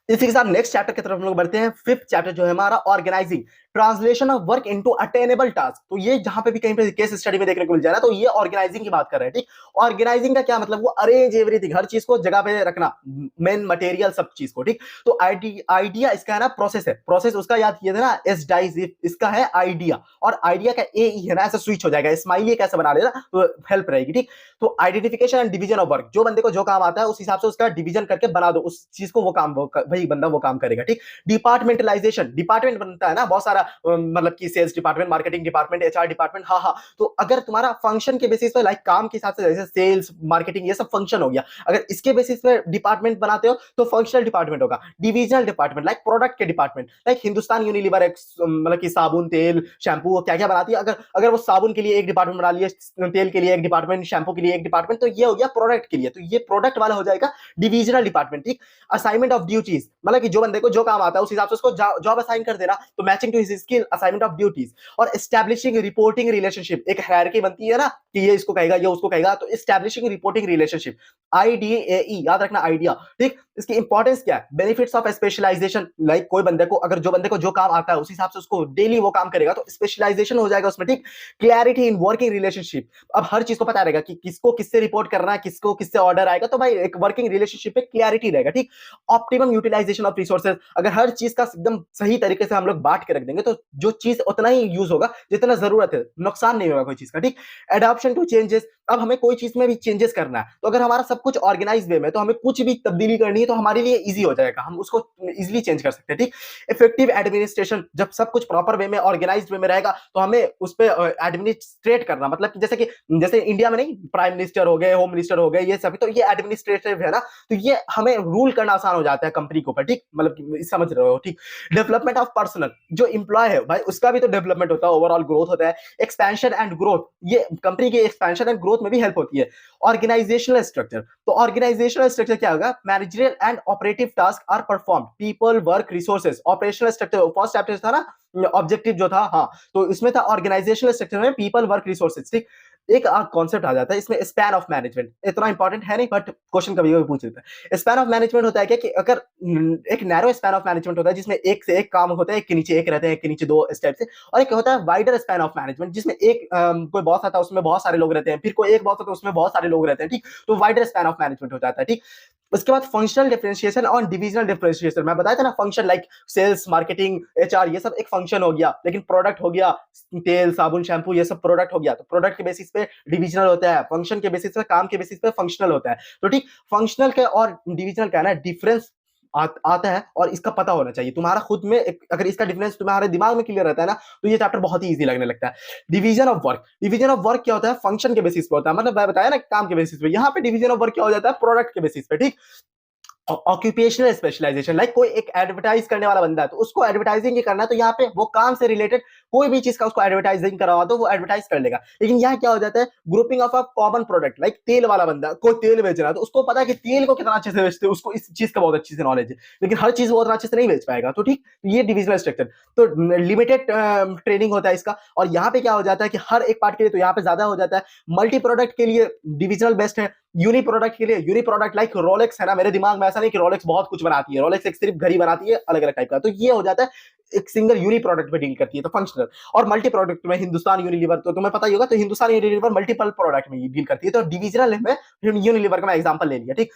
इसी के साथ नेक्स्ट चैप्टर की तरफ हम लोग बढ़ते हैं। फिफ्थ चैप्टर जो है हमारा organising, translation of work into attainable task. तो ये जहां पे भी कहीं पे केस स्टडी में देखने को मिल जाए ना, तो ये ऑर्गेनाइजिंग की बात कर रहे हैं, ठीक। ऑर्गेनाइजिंग का क्या मतलब, वो अरेंज एवरीथिंग, हर चीज को जगह पे रखना, मेन मटेरियल सब चीज को, ठीक। तो आइडिया इसका है ना प्रोसेस है, प्रोसेस उसका याद किया था ना एस डाइज, इसका है आइडिया, और आइडिया का ए ई है ना ऐसा स्विच हो जाएगा, स्माइली कैसे बना लेना तो हेल्प रहेगी, ठीक। तो identification and division of work, जो बंदे को जो काम आता है उस हिसाब से उसका डिवीजन करके बना दो उस चीज को, वो काम वही बंदा वो काम करेगा, ठीक। डिपार्टमेंटलाइजेशन, डिपार्टमेंट बनता है ना बहुत सारा, मतलब कि sales department, marketing department, HR department, हाँ हाँ। तो अगर तुम्हारा फंक्शन के बेसिस पे लाइक काम के हिसाब से, जैसे सेल्स मार्केटिंग ये सब फंक्शन हो गया, अगर इसके बेसिस पे डिपार्टमेंट बनाते हो तो फंक्शनल डिपार्टमेंट होगा। डिविजनल डिपार्टमेंट लाइक प्रोडक्ट के डिपार्टमेंट, लाइक हिंदुस्तान यूनिलीवर एक मतलब कि साबुन तेल शैम्पू क्या क्या बनाती है, अगर अगर वो साबुन के लिए एक डिपार्टमेंट बना लिया, तेल के लिए एक डिपार्टमेंट, शैम्पू के लिए एक डिपार्टमेंट, तो ये हो गया प्रोडक्ट के लिए, तो ये प्रोडक्ट वाला हो जाएगा डिविजनल डिपार्टमेंट, ठीक। असाइनमेंट ऑफ ड्यूटीज, मतलब कि जो बंदे को जो काम आता है उस हिसाब से उसको जॉब असाइन कर देना, तो matching to his skill assignment of duties. और एस्टैब्लिशिंग रिपोर्टिंग रिलेशनशिप, एक हायरार्की बनती है ना कि ये इसको कहेगा ये उसको कहेगा, तो एस्टैब्लिशिंग रिपोर्टिंग रिलेशनशिप, आईडीएई याद रखना, आइडिया, ठीक। इसकी इंपॉर्टेंस क्या है, बेनिफिट्स ऑफ स्पेशलाइजेशन, लाइक कोई बंदे को अगर जो बंदे को जो काम आता है उस हिसाब से उसको डेली वो काम करेगा, तो स्पेशलाइजेशन हो जाएगा उसमें, ठीक। क्लैरिटी इन वर्किंग रिलेशनशिप, अब हर चीज को पता रहेगा कि किसको किससे रिपोर्ट करना है, किसको किससे ऑर्डर आएगा, तो भाई एक वर्किंग रिलेशनशिप पे क्लैरिटी रहेगा, ठीक। ऑप्टिमम यूटिलाइजेशन ऑफ रिसोर्सेज, अगर हर चीज का एकदम सही तरीके से हम लोग बांट के रख देंगे तो जो चीज उतना ही यूज होगा जितना जरूरत है, नुकसान नहीं होगा कोई चीज का, ठीक। एडॉप्शन टू चेंजेस, अब हमें कोई चीज में भी चेंजेस करना है, तो अगर हमारा सब कुछ ऑर्गेनाइज वे में, तो हमें कुछ भी तब्दीली करनी है तो हमारे लिए इजी हो जाएगा, हम उसको इजीली चेंज कर सकते हैं, ठीक। इफेक्टिव एडमिनिस्ट्रेशन, जब सब कुछ प्रॉपर वे में ऑर्गेनाइज्ड वे में रहेगा तो हमें उस पर एडमिनिस्ट्रेट करना, मतलब कि जैसे इंडिया में नहीं प्राइम मिनिस्टर हो गए, होम मिनिस्टर हो गए, ये सभी तो ये एडमिनिस्ट्रेटिव है ना, तो ये हमें रूल करना आसान हो जाता है कंपनी के ऊपर, ठीक। मतलब समझ रहे हो, ठीक। डेवलपमेंट ऑफ पर्सनल, जो एम्प्लॉय है भाई उसका भी तो डेवलपमेंट होता है, ओवरऑल ग्रोथ होता है, एक्सपेंशन एंड ग्रोथ, ये कंपनी के एक्सपेंशन एंड ग्रोथ में भी हेल्प होती है। ऑर्गेनाइजेशनल स्ट्रक्चर, तो ऑर्गेनाइजेशनल स्ट्रक्चर क्या होगा, managerial and operative task are perform, people work resources. Operational structure first chapter था ना, ऑब्जेक्टिव जो था, हाँ, तो इसमें था ऑर्गेनाइजेशनल स्ट्रक्चर में पीपल वर्क रिसोर्सेज, ठीक। एक कॉन्सेप्ट आ जाता है इसमें, स्पैन ऑफ मैनेजमेंट, इतना इंपॉर्टेंट है नहीं बट क्वेश्चन कभी कभी पूछ लेता है। स्पैन ऑफ मैनेजमेंट होता है क्या कि अगर एक नैरो स्पैन ऑफ मैनेजमेंट होता है जिसमें एक से एक काम होता है, एक के नीचे एक रहते हैं, एक के नीचे दो स्टेप से, और एक होता है वाइडर स्पैन ऑफ मैनेजमेंट जिसमें एक कोई बॉस आता है उसमें बहुत सारे लोग रहते हैं, फिर कोई एक बॉस आता है उसमें बहुत सारे लोग रहते हैं, ठीक। तो वाइडर स्पैन ऑफ मैनेजमेंट हो जाता है, ठीक। उसके बाद फंक्शनल डिफरेंशिएशन और डिविजनल डिफरेंशिएशन, मैं बताया था ना, function like sales, marketing, HR, ये सब एक फंक्शन हो गया, लेकिन प्रोडक्ट हो गया, तेल, साबुन, शैम्पू, ये सब प्रोडक्ट हो गया, तो प्रोडक्ट के बेसिस पे डिविजनल होता है, फंक्शन के बेसिस पे, काम के बेसिस पे फंक्शनल होता है। तो ठीक, फंक्शनल के और डिविजनल का ना डिफरेंस आता है और इसका पता होना चाहिए तुम्हारा खुद में अगर इसका डिफरेंस तुम्हारे दिमाग में क्लियर रहता है ना, तो ये चैप्टर बहुत ही इजी लगने लगता है। Division of work, division of work क्या होता है, फंक्शन के बेसिस पे होता है, मतलब मैं बताया ना काम के बेसिस पे, यहाँ पे डिवीजन ऑफ वर्क क्या हो जाता है, प्रोडक्ट के बेसिस पे, ठीक। ऑक्यूपेशनल स्पेशलाइजेशन, लाइक कोई एक एडवर्टाइज करने वाला बंदा है तो उसको एडवर्टाइजिंग ही करना है, तो यहाँ पे वो काम से रिलेटेड कोई भी चीज का उसको एडवर्टाइजिंग करवा दो वो एडवर्टाइज कर लेगा। लेकिन यहाँ क्या हो जाता है, grouping of a common product, like तेल वाला बंदा कोई तेल बेच रहा है तो उसको पता है कि तेल को कितना अच्छे से बेचते हैं, उसको इस चीज का बहुत अच्छी से नॉलेज है, लेकिन हर चीज वो उतना अच्छे से नहीं बेच पाएगा, तो ठीक, ये डिविजनल स्ट्रक्चर। तो लिमिटेड ट्रेनिंग होता है इसका, और यहाँ पे क्या हो जाता है कि हर एक पार्ट के लिए तो यहाँ पे ज्यादा हो जाता है, मल्टी प्रोडक्ट के लिए डिविजनल बेस्ट है, यूनी प्रोडक्ट के लिए यूनी प्रोडक्ट, लाइक रोलेक्स है ना, मेरे दिमाग में ऐसा नहीं कि रोलेक्स बहुत कुछ बनाती है, रोलेक्स एक सिर्फ घड़ी बनाती है अलग अलग टाइप का, तो ये हो जाता है एक सिंगल यूनी प्रोडक्ट पे डील करती है, तो फंक्शनल। और मल्टी प्रोडक्ट में हिंदुस्तान यूनिलीवर, तो तुम्हें पता ही होगा, तो हिंदुस्तान यूनिलीवर मल्टीपल प्रोडक्ट में डील करती है, तो डिविजनल में यूनिलीवर का मैं एग्जांपल ले लिया, ठीक।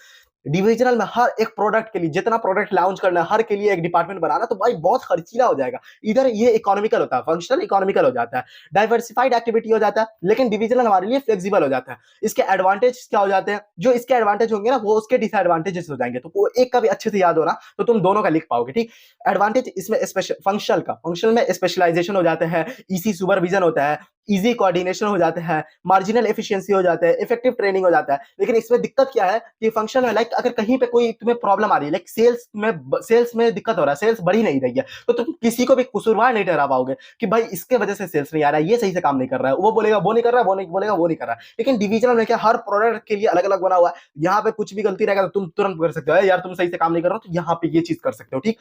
डिविजनल में हर एक प्रोडक्ट के लिए जितना प्रोडक्ट लॉन्च करना है, हर के लिए एक डिपार्टमेंट बनाना, तो भाई बहुत खर्चीला हो जाएगा। इधर ये इकोनॉमिकल होता है, फंक्शनल इकोनॉमिकल हो जाता है, डाइवर्सिफाइड एक्टिविटी हो जाता है, लेकिन डिविजनल हमारे लिए फ्लेक्सिबल हो जाता है। इसके एडवांटेज क्या हो जाते हैं, जो इसके एडवांटेज होंगे ना वो उसके डिसएडवांटेजेस हो जाएंगे, तो वो एक का भी अच्छे से याद हो ना तो तुम दोनों का लिख पाओगे, ठीक। एडवांटेज इसमें स्पेशल फंक्शनल का, फंक्शनल में स्पेशलाइजेशन हो जाता है, इसी सुपरविजन होता है, इजी कोऑर्डिनेशन हो जाता है, मार्जिनल एफिशिएंसी हो जाता है, इफेक्टिव ट्रेनिंग हो जाता है। लेकिन इसमें दिक्कत क्या है कि फंक्शन में लाइक अगर कहीं पे कोई तुम्हें प्रॉब्लम आ रही है, लाइक सेल्स में दिक्कत हो रहा है, सेल्स बढ़ी नहीं रही है, तो तुम किसी को भी कसूरवार नहीं ठहरा पाओगे कि भाई इसके वजह से सेल्स नहीं आ रहा है, ये सही से काम नहीं कर रहा है, वो बोलेगा वो नहीं कर रहा है, वो नहीं बोलेगा वो नहीं कर रहा है। लेकिन डिविजनल में क्या, हर प्रोडक्ट के लिए अलग अलग बना हुआ है, यहाँ पे कुछ भी गलती रहेगा तो तुम तुरंत कर सकते हो, यार तुम सही से काम नहीं कर रहे हो, तो यहाँ पे ये चीज कर सकते हो, ठीक।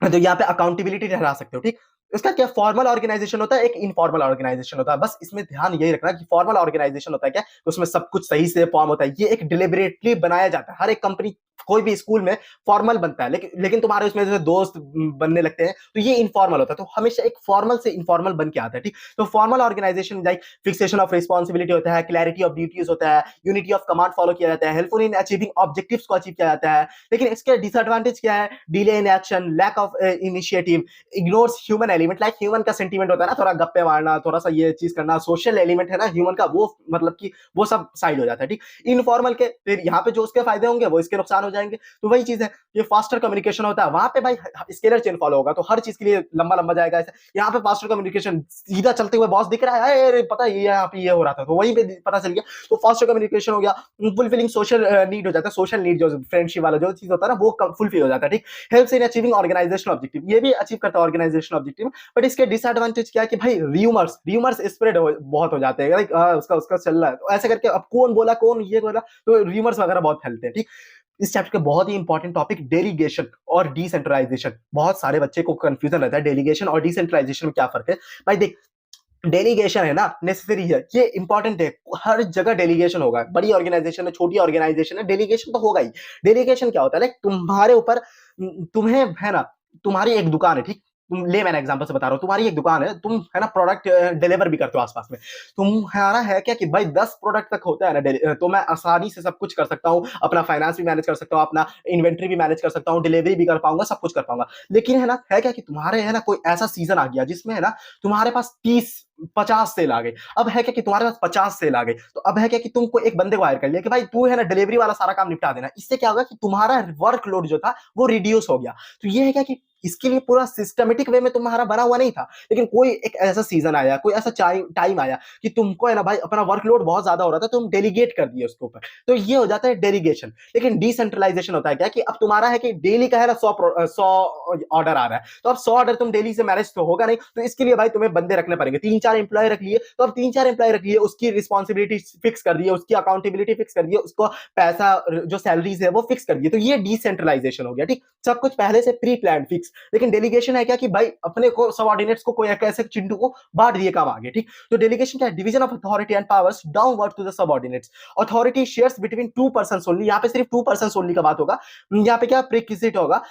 तो यहाँ पे अकाउंटेबिलिटी ठहरा सकते हो, ठीक। इसका क्या फॉर्मल ऑर्गेनाइजेशन होता है, एक इनफॉर्मल ऑर्गेनाइजेशन होता है, बस इसमें ध्यान यही रखना कि फॉर्मल ऑर्गेनाइजेशन होता है क्या, तो उसमें सब कुछ सही से फॉर्म होता है, ये एक डिलिबरेटली बनाया जाता है, हर एक कंपनी कोई भी स्कूल में फॉर्मल बनता है, लेकिन तुम्हारे उसमें जैसे दोस्त बनने लगते हैं तो ये इनफॉर्मल होता है, तो हमेशा एक फॉर्मल से इनफॉर्मल बन के आता है, ठीक। तो formal organisation like fixation of responsibility होता है, क्लैरिटी ऑफ ड्यूटीज होता है, यूनिटी ऑफ कमांड फॉलो किया जाता है, हेल्पफुल इन अचीविंग ऑब्जेक्टिव्स को अचीव किया जाता है। लेकिन इसके डिसएडवांटेज क्या है, delay in action, lack of initiative, ignores human element, like human का सेंटीमेंट होता है ना, थोड़ा गप्पे मारना, थोड़ा सा ये चीज करना, सोशल एलिमेंट है ना ह्यूमन का, वो मतलब कि वो सब साइड हो जाता है, ठीक। इनफॉर्मल के फिर यहाँ पे जो उसके फायदे होंगे वो इसके नुकसान हो जाएंगे, तो वही चीज है, ये फास्टर कम्युनिकेशन होता है, वहां पे भाई स्केलर चेन फॉलो होगा, तो हर चीज के लिए लंबा लंबा जाएगा ऐसे। यहाँ पे फास्टर कम्युनिकेशन, सीधा चलते हुए बॉस दिख रहा है, अरे पता है ये यहाँ पे ये हो रहा था, तो वहीं पे पता चल गया, तो फास्टर कम्युनिकेशन हो गया। फुलफिलिंग सोशल नीड हो जाता है, सोशल नीड जो फ्रेंडशिप वाला जो चीज होता है ना वो फुलफिल हो जाता है, ठीक। Helps in achieving organisation objective, ये भी अचीव करता है ऑर्गेनाइजेशन ऑब्जेक्टिव, बट इसके डिसएडवांटेज क्या है कि भाई र्यूमर्स स्प्रेड बहुत हो जाते हैं, लाइक उसका उसका चल रहा है, तो ऐसे करके अब कौन बोला कौन ये बोला, तो र्यूमर्स वगैरह बहुत फैलते हैं, ठीक। इस चैप्टर का बहुत ही इंपॉर्टेंट टॉपिक डेलीगेशन और डिसेंट्रलाइजेशन, बहुत सारे बच्चे को कंफ्यूजन रहता है डेलीगेशन और डिसेंट्रलाइजेशन में क्या फर्क है। भाई देख, डेलीगेशन है ना नेसेसरी है, ये इंपॉर्टेंट है, हर जगह डेलीगेशन होगा, बड़ी ऑर्गेनाइजेशन है छोटी ऑर्गेनाइजेशन है डेलीगेशन तो होगा ही। डेलीगेशन क्या होता है, लाइक तुम्हारे ऊपर, तुम्हें है ना, तुम्हारी एक दुकान है, ठीक। तुम ले, मैंने एग्जांपल से बता रहा हूँ, तुम्हारी एक दुकान है, तुम है ना प्रोडक्ट डिलीवर भी करते हो आसपास में, तुम्हारा है क्या कि भाई 10 प्रोडक्ट तक होता है ना, तो मैं आसानी से सब कुछ कर सकता हूँ, अपना फाइनेंस भी मैनेज कर सकता हूँ, अपना इन्वेंट्री भी मैनेज कर सकता हूँ, डिलीवरी भी कर पाऊंगा, सब कुछ कर पाऊंगा। लेकिन है ना, है क्या कि तुम्हारे है ना कोई ऐसा सीजन आ गया जिसमें है ना तुम्हारे पास 30-50 सेल आ गई, अब है क्या कि तुम्हारे पास 50 सेल आ गई, तो अब है क्या कि तुमको एक बंदे को हायर कर लिया कि भाई तू है ना डिलीवरी वाला सारा काम निपटा देना, इससे क्या होगा कि तुम्हारा वर्कलोड जो था वो रिड्यूस हो गया। तो ये है क्या कि इसके लिए पूरा सिस्टमेटिक वे में तुम्हारा बना हुआ नहीं था, लेकिन कोई एक ऐसा सीजन आया, कोई ऐसा टाइम आया कि तुमको है ना भाई अपना वर्कलोड बहुत ज्यादा हो रहा था, तुम डेलीगेट कर दिए उसके ऊपर, तो ये हो जाता है डेलीगेशन। लेकिन डिसेंट्रलाइजेशन होता है क्या कि अब तुम्हारा है कि डेली का है ना 100 ऑर्डर आ रहा है, तो अब 100 ऑर्डर तुम डेली से मैनेज तो होगा नहीं, तो इसके लिए भाई तुम्हें बंदे रखने पड़ेंगे, 3-4 एम्प्लॉय रख लिए, तो अब 3-4 एम्प्लॉय रख लिए, उसकी रिस्पॉन्सिबिलिटी फिक्स कर दी, उसकी अकाउंटेबिलिटी फिक्स कर दी, उसको पैसा जो सैलरीज है वो फिक्स कर दी, तो ये डिसेंट्रलाइजेशन हो गया। ठीक, सब कुछ पहले से प्री प्लान फिक्स। लेकिन डेलीगेशन है क्या कि भाई अपने को सबऑर्डिनेट्स को कोई ऐसे चिंटू को बांट दिए काम आगे। ठीक, तो डेलीगेशन क्या है? Division of authority and powers downward to the subordinates. Authority shares between two person only, यहाँ पे सिर्फ टू पर्सन ओनली का बात होगा। यहाँ पे क्या प्रीक्विजिट होगा?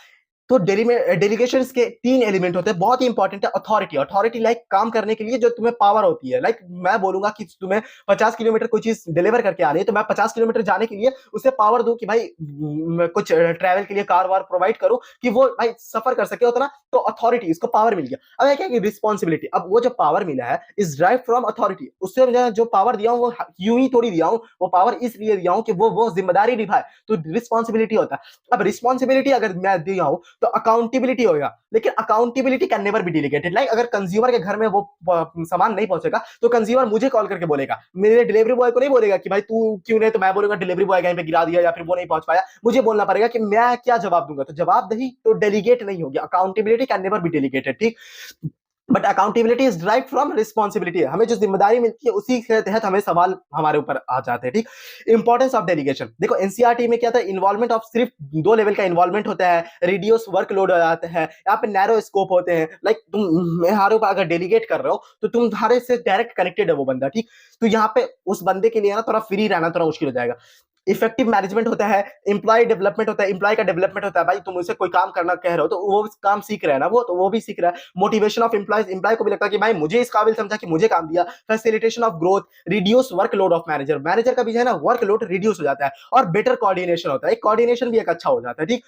तो डेलीगेशन के 3 एलिमेंट होते हैं, बहुत ही इंपॉर्टेंट है। अथॉरिटी, अथॉरिटी लाइक काम करने के लिए जो तुम्हें पावर होती है, लाइक मैं बोलूंगा कि तुम्हें 50 किलोमीटर कोई चीज डिलीवर करके आनी है, तो मैं 50 किलोमीटर जाने के लिए उसे पावर दूं कि भाई कुछ ट्रैवल के लिए कार वार प्रोवाइड करूं कि वो भाई सफर कर सके उतना, तो अथॉरिटी, इसको पावर मिल गया। अब है क्या कि रिस्पॉन्सिबिलिटी, अब वो जो पावर मिला है इज ड्राइव फ्रॉम अथॉरिटी, उससे जो पावर दिया हूं वो यूं ही थोड़ी दिया हूं, वो पावर इसलिए दिया हूं कि वो जिम्मेदारी निभाए, तो रिस्पॉन्सिबिलिटी होता है। अब रिस्पॉन्सिबिलिटी अगर मैं दिया हूं तो अकाउंटेबिलिटी होगा, लेकिन accountability can never be delegated. Like अगर कंज्यूमर के घर में वो सामान नहीं पहुंचेगा तो कंज्यूमर मुझे कॉल करके बोलेगा, मेरे डिलीवरी बॉय को नहीं बोलेगा कि भाई तू क्यों नहीं, तो मैं बोलूंगा डिलीवरी बॉय कहीं पे गिरा दिया या फिर वो नहीं पहुंच पाया, मुझे बोलना पड़ेगा कि मैं क्या जवाब दूंगा, तो जवाबदेही तो डेलीगेट नहीं होगी, accountability can never be delegated. ठीक, but accountability is drive from responsibility, हमें जो जिम्मेदारी मिलती है उसी के तहत हमें सवाल हमारे ऊपर आ जाते हैं। ठीक, इंपॉर्टेंस ऑफ डेलीगेशन देखो, एनसीईआरटी में क्या था, इन्वॉल्वमेंट ऑफ सिर्फ 2 लेवल का इन्वॉल्वमेंट होता है, रिड्यूस वर्कलोड हो जाता है, यहाँ पे नैरो स्कोप होते हैं। लाइक तुम्हारे ऊपर अगर डेलीगेट कर रहे हो तो तुम्हारे से डायरेक्ट कनेक्टेड है वो बंदा। ठीक, तो यहाँ पे उस बंदे के लिए ना थोड़ा फ्री रहना थोड़ा मुश्किल हो जाएगा। इफेक्टिव मैनेजमेंट होता है, एम्प्लॉय डेवलपमेंट होता है, एम्प्लॉय का डेवलपमेंट होता है, भाई तुम उसे कोई काम करना कह रहे हो तो वो काम सीख रहा है ना, वो तो वो भी सीख रहा है। मोटिवेशन ऑफ एम्प्लॉयज, एम्प्लॉय को भी लगता है कि भाई मुझे इस काबिल समझा कि मुझे काम दिया। Facilitation of growth, reduce workload of manager, manager का भी है ना वर्कलोड रिड्यूस हो जाता है, और बेटर कोऑर्डिनेशन होता है, कोऑर्डिनेशन भी एक अच्छा हो जाता है। ठीक,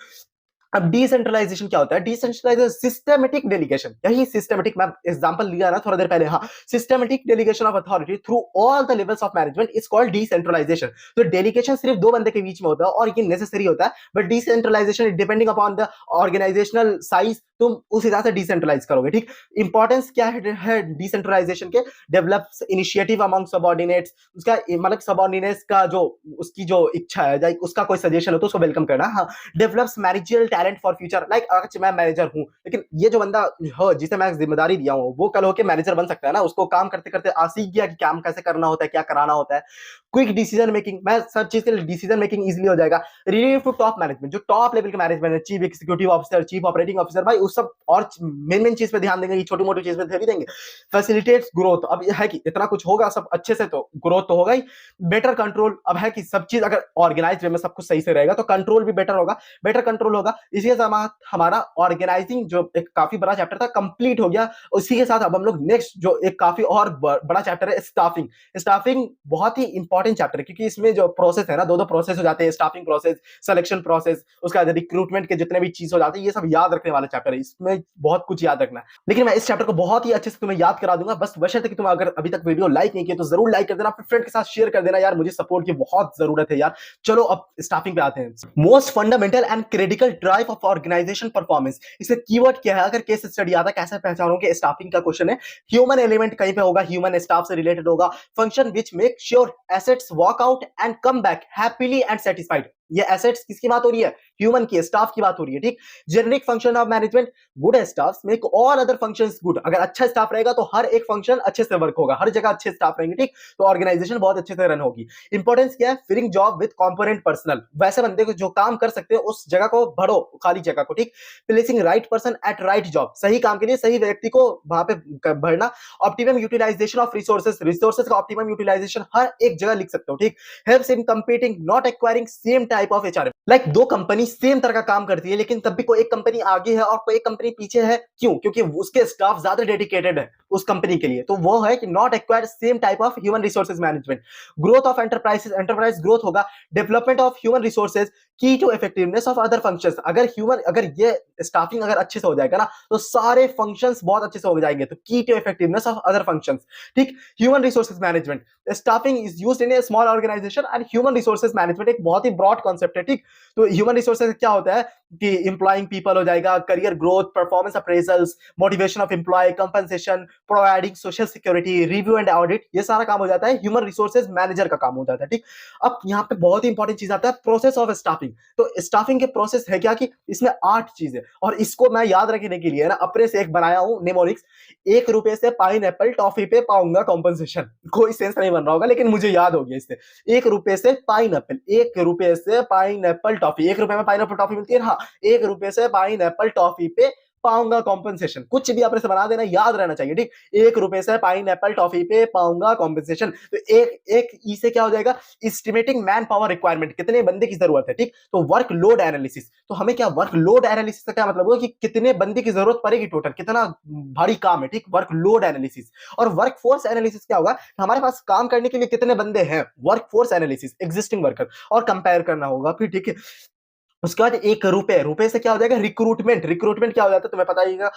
अब डिसेंट्रलाइजेशन क्या होता है? डिसेंट्रलाइजेशन सिस्टमेटिक डेलीगेशन, यही सिस्टमेटिक मैं एग्जांपल लिया ना थोड़ा देर पहले, हाँ, systematic delegation of authority through all the levels of management is called decentralization. तो डेलीगेशन सिर्फ 2 बंदे के बीच में होता है और ये नेसेसरी होता है, but decentralization depending upon the organizational size, तुम उस हिसाब से डिसेंट्रलाइज करोगे। ठीक, इंपॉर्टेंस क्या है डिसेंट्रलाइजेशन के? डेवलप्स इनिशिएटिव अमंग सबऑर्डिनेट्स, उसका मतलब सबऑर्डिनेट्स का जो उसकी जो इच्छा है, लाइक उसका कोई सजेशन हो तो उसको वेलकम करना। हाँ, develops managerial talent for future, like अगर मैं मैनेजर हूं लेकिन ये जो बंदा हो जिसे मैं जिम्मेदारी दिया हूं वो कल होके मैनेजर बन सकता है ना, उसको काम करते करते सीख गया कि काम कैसे करना होता है, क्या कराना होता है। क्विक डिसीजन मेकिंग, मैं सब चीज के लिए डिसीजन मेकिंग इजीली हो जाएगा। रिलेटेड टू टॉप मैनेजमेंट, जो टॉप लेवल के मैनेजमेंट है, chief executive officer, chief operating officer, भाई उस सब और मेन चीज पे ध्यान देंगे, छोटी मोटी चीज पे ध्यान देंगे। फैसिलिटेट्स ग्रोथ, अब है कि इतना कुछ होगा सब अच्छे से तो ग्रोथ तो होगा ही। बेटर कंट्रोल, अब है कि सब चीज अगर ऑर्गेनाइज वे में सब कुछ सही से रहेगा तो कंट्रोल भी बेटर होगा, बेटर कंट्रोल होगा। इसी के साथ हमारा ऑर्गेनाइजिंग जो एक काफी बड़ा चैप्टर था कंप्लीट हो गया। उसी के साथ अब हम लोग नेक्स्ट जो एक काफी और बड़ा चैप्टर है स्टाफिंग। स्टाफिंग बहुत ही इंपॉर्टेंट चैप्टर है क्योंकि इसमें जो प्रोसेस है ना, दो प्रोसेस हो जाते हैं, स्टाफिंग प्रोसेस, सिलेक्शन प्रोसेस, उसका रिक्रूटमेंट के जितने भी चीज हो जाते हैं, ये सब याद रखने वाला चैप्टर है, इसमें बहुत कुछ याद रखना है। लेकिन मैं इस चैप्टर को बहुत ही अच्छे से तुम्हें याद करा दूंगा, बस बशर्ते कि तुम अगर अभी तक वीडियो लाइक नहीं किया तो जरूर लाइक कर देना, अपने फ्रेंड के साथ शेयर कर देना यार, मुझे सपोर्ट की बहुत जरूरत है यार। चलो अब स्टाफिंग पे आते हैं। Most fundamental and critical drive of organization performance, इसका कीवर्ड क्या है? अगर केस स्टडी आता है कैसे पहचानोगे? स्टाफिंग का क्वेश्चन है। ह्यूमन एलिमेंट कहीं पे होगा, ह्यूमन स्टाफ से रिलेटेड होगा। Function which make sure assets walk out and come back happily and satisfied, ये एसेट्स किसकी बात हो रही है? ह्यूमन की, स्टाफ की बात हो रही है। ठीक, generic function of management, good staff make all other functions good, अगर अच्छा स्टाफ रहेगा तो हर एक फंक्शन अच्छे से वर्क होगा, हर जगह अच्छे स्टाफ रहेंगे, ठीक, तो ऑर्गेनाइजेशन बहुत अच्छे से रन होगी। इंपॉर्टेंस क्या है? Filling job with component personnel, वैसे बंदे को जो काम कर सकते हैं उस जगह को भरो, खाली जगह को। ठीक, placing right person at right job, सही काम के लिए सही व्यक्ति को वहां पे भरना। Optimum utilisation of resources, resources का ऑप्टिमम यूटिलाइजेशन हर एक जगह लिख सकते हो। ठीक, helps in competing not acquiring same type of HRM, like दो कंपनी सेम तरह का काम करती है लेकिन तब भी कोई एक कंपनी आगे है और कोई एक कंपनी पीछे है, क्यों? क्योंकि उसके स्टाफ ज्यादा डेडिकेटेड है उस कंपनी के लिए, तो वो है कि not acquire same type of human resources management. Growth of enterprises, enterprise growth होगा। Development of human resources key to effectiveness of other functions, अगर ये स्टाफिंग अगर अच्छे से हो जाएगा ना तो सारे फंक्शंस बहुत अच्छे से हो जाएंगे, तो key to effectiveness of other functions. ठीक, human resources management, staffing is used in a small organisation and human resources management एक बहुत ही ब्रॉड कॉन्सेप्ट है। ठीक, तो ह्यूमन रिसोर्सेज क्या होता है? कि एम्प्लॉइंग पीपल हो जाएगा, career growth, performance appraisals, motivation of employee, compensation, providing social security, review and audit, ये सारा काम हो जाता है ह्यूमन रिसोर्सेज मैनेजर का काम हो जाता है। ठीक, अब यहाँ पे बहुत ही इंपॉर्टेंट चीज आता है, प्रोसेस ऑफ स्टाफिंग। तो स्टाफिंग के प्रोसेस है क्या कि इसमें 8 चीजें, और इसको मैं याद रखने के लिए ना अपने से एक बनाया हूं निमोनिक्स। 1 रुपए से पाइन एप्पल टॉफी पे पाऊंगा कॉम्पनसेशन। कोई सेंस नहीं बन रहा होगा लेकिन मुझे याद हो गया इससे। 1 रुपए से पाइन एप्पल, 1 रुपए से पाइन एप्पल टॉफी, 1 रुपए में पाइन एप्पल टॉफी मिलती है। हाँ, 1 रुपए से पाइन एप्पल टॉफी पे पाऊंगा कॉम्पनसेशन। कुछ भी आपने से बना देना, याद रहना चाहिए। ठीक, 1 रुपए से पाइन एप्पल टॉफी पे पाऊंगा कॉम्पनसेशन। तो एक एक ई से क्या हो जाएगा, एस्टिमेटिंग मैन पावर रिक्वायरमेंट, कितने बंदे की जरूरत है। ठीक, तो वर्क लोड एनालिसिस, तो हमें क्या वर्क लोड एनालिसिस का क्या मतलब होगा कि कितने बंदे की जरूरत पड़ेगी, टोटल कितना भारी काम है। ठीक, वर्क लोड एनालिसिस। और वर्क फोर्स एनालिसिस क्या होगा, हमारे पास काम करने के लिए कितने बंदे हैं, work force analysis, existing worker, और कंपेयर करना होगा फिर। ठीक है, उसके बाद 1 रुपए, रुपए से क्या हो जाएगा, रिक्रूटमेंट, रिक्रूटमेंट क्या हो जाता है तुम्हें पता ही है।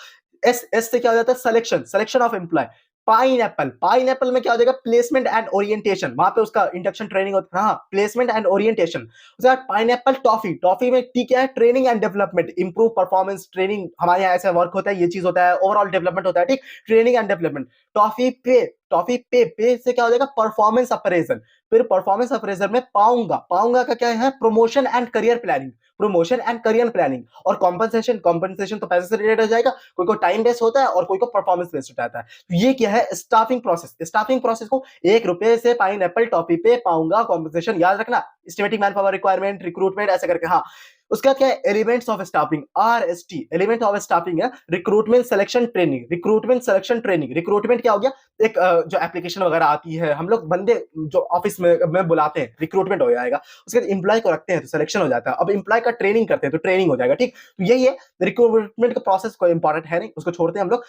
एस, एस से क्या हो जाता है, selection, selection of employee. Pineapple, pineapple में क्या हो जाएगा, प्लेसमेंट एंड ओरिएंटेशन, वहां पे उसका इंडक्शन ट्रेनिंग होता है। हाँ, प्लेसमेंट एंड ओरिएंटेशन। उसके बाद पाइन एप्पल टॉफी, टॉफी में टी क्या है, training and development, improve performance, training, हमारे यहाँ ऐसा वर्क होता है, ये चीज होता है, ओवरऑल डेवलपमेंट होता है। ठीक, ट्रेनिंग एंड डेवलपमेंट। टॉफी पे, टॉफी पे, पे से क्या हो जाएगा, परफॉर्मेंस अप्रेजल। फिर परफॉर्मेंस अप्रेजल में पाऊंगा, पाऊंगा का क्या है, promotion and career planning, promotion and career planning. और कॉम्पनसेशन, कॉम्पनसेशन तो पैसे से रिलेटेड हो जाएगा, कोई को टाइम बेस्ड होता है और कोई को परफॉर्मेंस बेस्ड होता है। तो ये क्या है, स्टाफिंग प्रोसेस। स्टाफिंग प्रोसेस को 1 रुपए से पाइन एप्पल टॉफी पे पाऊंगा कॉम्पनसेशन, याद रखना, estimating man power requirement, recruitment, ऐसे करके। हाँ, उसका क्या है, elements of staffing, RST, element of staffing है, recruitment selection training, recruitment selection training. Recruitment क्या हो गया, एक जो एप्लीकेशन वगैरह आती है, हम लोग बंदे जो ऑफिस में बुलाते हैं, रिक्रूटमेंट हो जाएगा। उसके बाद एम्प्लॉय को रखते हैं तो सिलेक्शन हो जाता है, अब एम्प्लॉय का ट्रेनिंग करते हैं तो ट्रेनिंग हो जाएगा। ठीक, तो यही है रिक्रूटमेंट का प्रोसेस, कोई इंपॉर्टेंट है नहीं, उसको छोड़ते हैं हम लोग।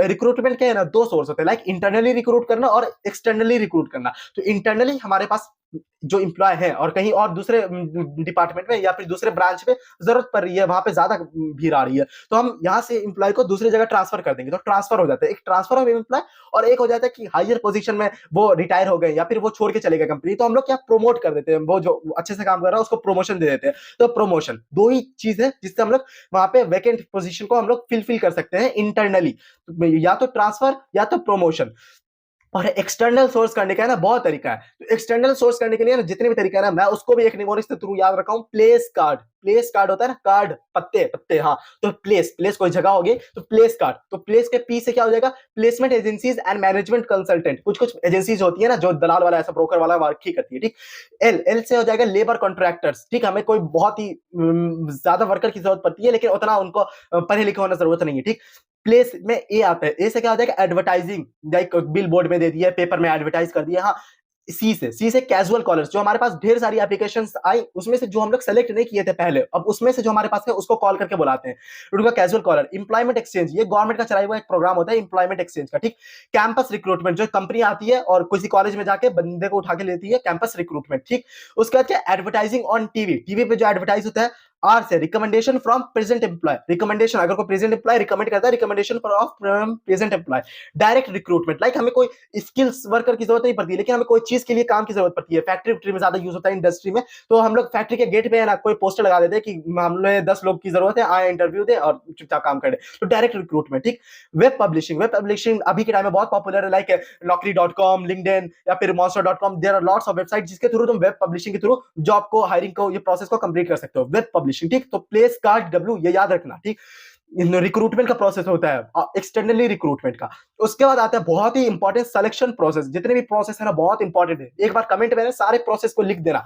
रिक्रूटमेंट क्या है ना, 2 सोर्स होते हैं, लाइक इंटरनली रिक्रूट करना और एक्सटर्नली रिक्रूट करना। तो इंटरनली हमारे पास जो एम्प्लॉय है और कहीं और दूसरे डिपार्टमेंट में या फिर दूसरे ब्रांच में जरूरत पड़ रही है, वहां पे ज्यादा भीड़ आ रही है, तो हम यहाँ से एम्प्लॉय को दूसरी जगह ट्रांसफर कर देंगे, तो ट्रांसफर हो जाता है, एक ट्रांसफर ऑफ एम्प्लॉय। और एक हो जाता है कि हायर पोजीशन में वो रिटायर हो गए या फिर वो छोड़ के चले गए कंपनी, तो हम लोग क्या प्रमोट कर देते हैं, वो जो अच्छे से काम कर रहा है उसको प्रमोशन दे देते हैं। तो प्रमोशन, 2 ही चीज है जिससे हम लोग वहां पे वैकेंट पोजीशन को हम लोग फिल कर सकते हैं इंटरनली, या तो ट्रांसफर या तो प्रमोशन। और एक्सटर्नल सोर्स करने का है ना, बहुत तरीका है। तो एक्सटर्नल सोर्स करने के लिए ना जितने भी तरीका है ना, मैं उसको भी एक निमोनिक्स के थ्रू याद रखा हूं, प्लेस कार्ड। प्लेस कार्ड होता है ना, कार्ड, पत्ते, पत्ते। हाँ, तो प्लेस, प्लेस कोई जगह होगी तो प्लेस कार्ड। तो प्लेस के पी से क्या हो जाएगा, placement agencies and management consultant. कुछ कुछ एजेंसीज होती है ना जो दलाल वाला, ऐसा ब्रोकर वाला वर्क ही करती है। ठीक, एल, एल से हो जाएगा लेबर कॉन्ट्रैक्टर्स। ठीक, हमें कोई बहुत ही ज्यादा वर्कर की जरूरत पड़ती है लेकिन उतना उनको पढ़े लिखे होना जरूरत नहीं है। ठीक, प्लेस में ए आता है, ए से क्या हो जाएगा, एडवर्टाइजिंग, लाइक बिल बोर्ड में दे दिया, पेपर में एडवर्टाइज कर दिया। हाँ, सी से कैजुअल कॉलर्स, जो हमारे पास ढेर सारी एप्लीकेशंस आई उसमें से जो हम लोग सेलेक्ट नहीं किए थे पहले, अब उसमें से जो हमारे पास है उसको कॉल करके बुलाते हैं, उनका कैजुअल कॉलर। एम्प्लॉयमेंट एक्सचेंज, ये गवर्नमेंट का चलाया हुआ एक प्रोग्राम होता है एम्प्लॉयमेंट एक्सचेंज का। ठीक, कैंपस रिक्रूटमेंट, जो कंपनी आती है और किसी कॉलेज में जाके बंदे को उठा के लेती है, कैंपस रिक्रूटमेंट। ठीक, उसके बाद क्या, एडवर्टाइजिंग ऑन टीवी, टीवी पे जो एडवर्टाइज होता है। आर से recommendation from present employee, recommendation, अगर कोई प्रेजेंट एम्प्लॉय रिकमेंड करता है, recommendation from present employee. Direct recruitment, like हमें कोई स्किल्स वर्कर की जरूरत नहीं पड़ती लेकिन हमें कोई चीज के लिए काम की जरूरत पड़ती है, फैक्ट्री में ज्यादा यूज होता है, इंडस्ट्री में, तो हम लोग फैक्ट्री के गेट पे है ना कोई पोस्टर लगा देते हैं कि हमने 10 लोग की जरूरत है, आए इंटरव्यू दे और चुपचाप काम करें, तो डायरेक्ट रिक्रूटमेंट। ठीक, वेब पब्लिशिंग, वेब पब्लिशिंग अभी के टाइम में बहुत पॉपुलर है, लाइक naukri.com, लिंक्डइन या फिर monster.com, there are lots of website जिसके थ्रू तुम वेब पब्लिशिंग के थ्रू जॉब को, हायरिंग को, ये प्रोसेस को कंप्लीट कर सकते हो, वेब पब्लिशिंग। ठीक, तो प्लेस कार्ड डब्ल्यू, ये याद रखना। ठीक, रिक्रूटमेंट का प्रोसेस होता है एक्सटर्नली रिक्रूटमेंट का। उसके बाद आता है बहुत ही इंपॉर्टेंट सिलेक्शन प्रोसेस, जितने भी प्रोसेस है ना बहुत इंपॉर्टेंट है, एक बार कमेंट में सारे प्रोसेस को लिख देना।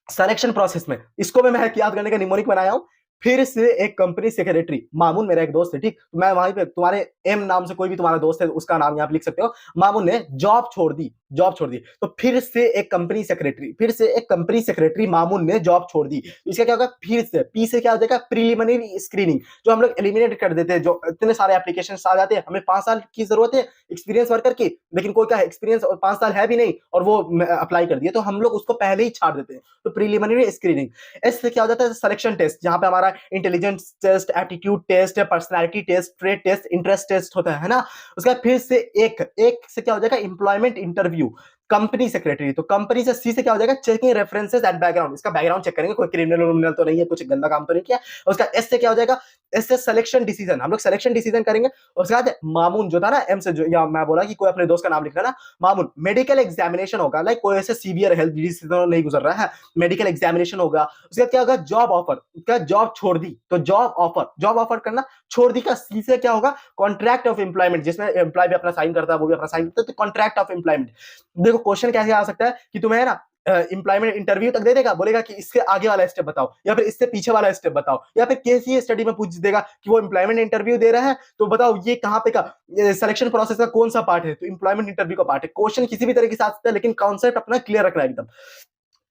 सिलेक्शन प्रोसेस में इसको मैं याद करने का निमोनिक बनाया हूं। फिर से एक कंपनी सेक्रेटरी, मामून मेरा एक दोस्त है। ठीक, मैं वहीं पे तुम्हारे एम नाम से कोई भी तुम्हारा दोस्त है उसका नाम यहाँ पे लिख सकते हो। मामून ने जॉब छोड़ दी, जॉब छोड़ दी, तो फिर से एक कंपनी सेक्रेटरी, फिर से एक कंपनी सेक्रेटरी मामून ने जॉब छोड़ दी। इसका क्या होगा, फिर से पी से क्या हो जाएगा, प्रीलिमिनरी स्क्रीनिंग, जो हम लोग एलिमिनेट कर देते हैं, जो इतने सारे एप्लीकेशन आ जाते हैं, हमें 5 साल की जरूरत है एक्सपीरियंस वर्कर की, लेकिन कोई का एक्सपीरियंस 5 साल है भी नहीं और वो अप्लाई कर दिया, तो हम लोग उसको पहले ही छाड़ देते हैं, तो प्रीलिमिनरी स्क्रीनिंग। एस से क्या हो जाता है, सिलेक्शन टेस्ट, जहां पे हमारा intelligence test, aptitude test, personality test, trade test, interest test होता है ना। उसके बाद फिर से एक से क्या हो जाएगा, एम्प्लॉयमेंट इंटरव्यू। कंपनी सेक्रेटरी, तो कंपनी से सी से क्या हो जाएगा, चेकिंग रेफरेंसेस एंड बैकग्राउंड, इसका बैकग्राउंड चेक करेंगे, कोई क्रिमिनल तो नहीं है, कुछ गंदा काम तो नहीं किया। उसका एस से क्या हो जाएगा, एस से सिलेक्शन डिसीजन, हम लोग सिलेक्शन डिसीजन करेंगे। उसके बाद मामून जो था ना, एम से जो, या मैं बोला कि कोई अपने दोस्त का नाम लिखना ना, मामून मेडिकल एग्जामिनेशन होगा, लाइक कोई ऐसे सीवियर हेल्थ डिजीज तो नहीं गुजर रहा है, मेडिकल एग्जामिनेशन होगा। उसके बाद क्या होगा, जॉब ऑफर, क्या जॉब छोड़ दी, तो जॉब ऑफर करना छोड़ दी का सी से क्या होगा, कॉन्ट्रैक्ट ऑफ एम्प्लॉयमेंट, जिसमें एम्प्लॉय भी अपना साइन करता है, वो भी अपना साइन करता है, तो कॉन्ट्रैक्ट ऑफ एम्प्लॉयमेंट। देखो क्वेश्चन कैसे आ सकता है कि तुम्हें है ना एम्प्लॉयमेंट इंटरव्यू तक दे देगा, बोलेगा कि इसके आगे वाला स्टेप बताओ, या फिर इससे पीछे वाला स्टेप बताओ, या फिर केसी स्टडी में पूछ देगा कि वो एम्प्लॉयमेंट इंटरव्यू दे रहा है, तो बताओ ये कहां पे का सिलेक्शन प्रोसेस का कौन सा पार्ट है, तो एम्प्लॉयमेंट इंटरव्यू का पार्ट है। क्वेश्चन किसी भी तरीके से आ सकता है, लेकिन कॉन्सेप्ट अपना क्लियर रखना है एकदम।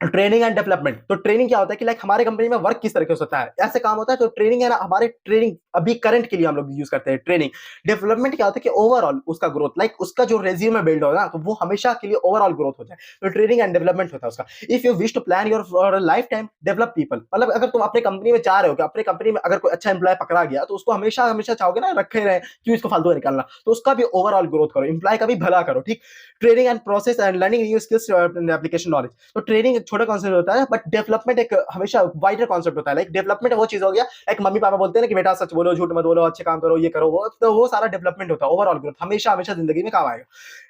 ट्रेनिंग एंड डेवलपमेंट, तो ट्रेनिंग क्या होता है कि लाइक हमारे कंपनी में वर्क किस तरीके से होता है, ऐसे काम होता है, तो ट्रेनिंग है ना, हमारे ट्रेनिंग अभी करंट के लिए हम लोग यूज करते हैं ट्रेनिंग। डेवलपमेंट क्या होता है कि ओवरऑल उसका ग्रोथ, लाइक उसका जो रेज्यूमे बिल्ड होगा तो वो हमेशा के लिए ओवरऑल ग्रोथ हो जाए, तो ट्रेनिंग एंड डेवलपमेंट होता है उसका। If you wish to plan your for life time develop people, मतलब अगर तुम अपने कंपनी में चाह रहे हो कि अपने कंपनी में अगर कोई अच्छा एम्प्लॉय पकड़ा गया, तो उसको हमेशा हमेशा चाहोगे ना रखे रहे, क्यों इसको फालतू निकालना, तो उसका भी ओवरऑल ग्रोथ करो, एम्प्लॉय का भी भला करो, ठीक। Training and process and learning new skills application knowledge, तो ट्रेनिंग एक छोटा कॉन्सेप्ट होता है, बट डेवलपमेंट एक हमेशा वाइडर कॉन्सेप्ट होता है। लाइक डेवलपमेंट वो चीज हो गया, एक मम्मी पापा बोलते हैं ना कि बेटा सच बोलो, झूठ मत बोलो, अच्छे काम करो, ये करो, वो तो वो सारा डेवलपमेंट होता है। ओवरऑल ग्रोथ हमेशा हमेशा जिंदगी में काम आएगा।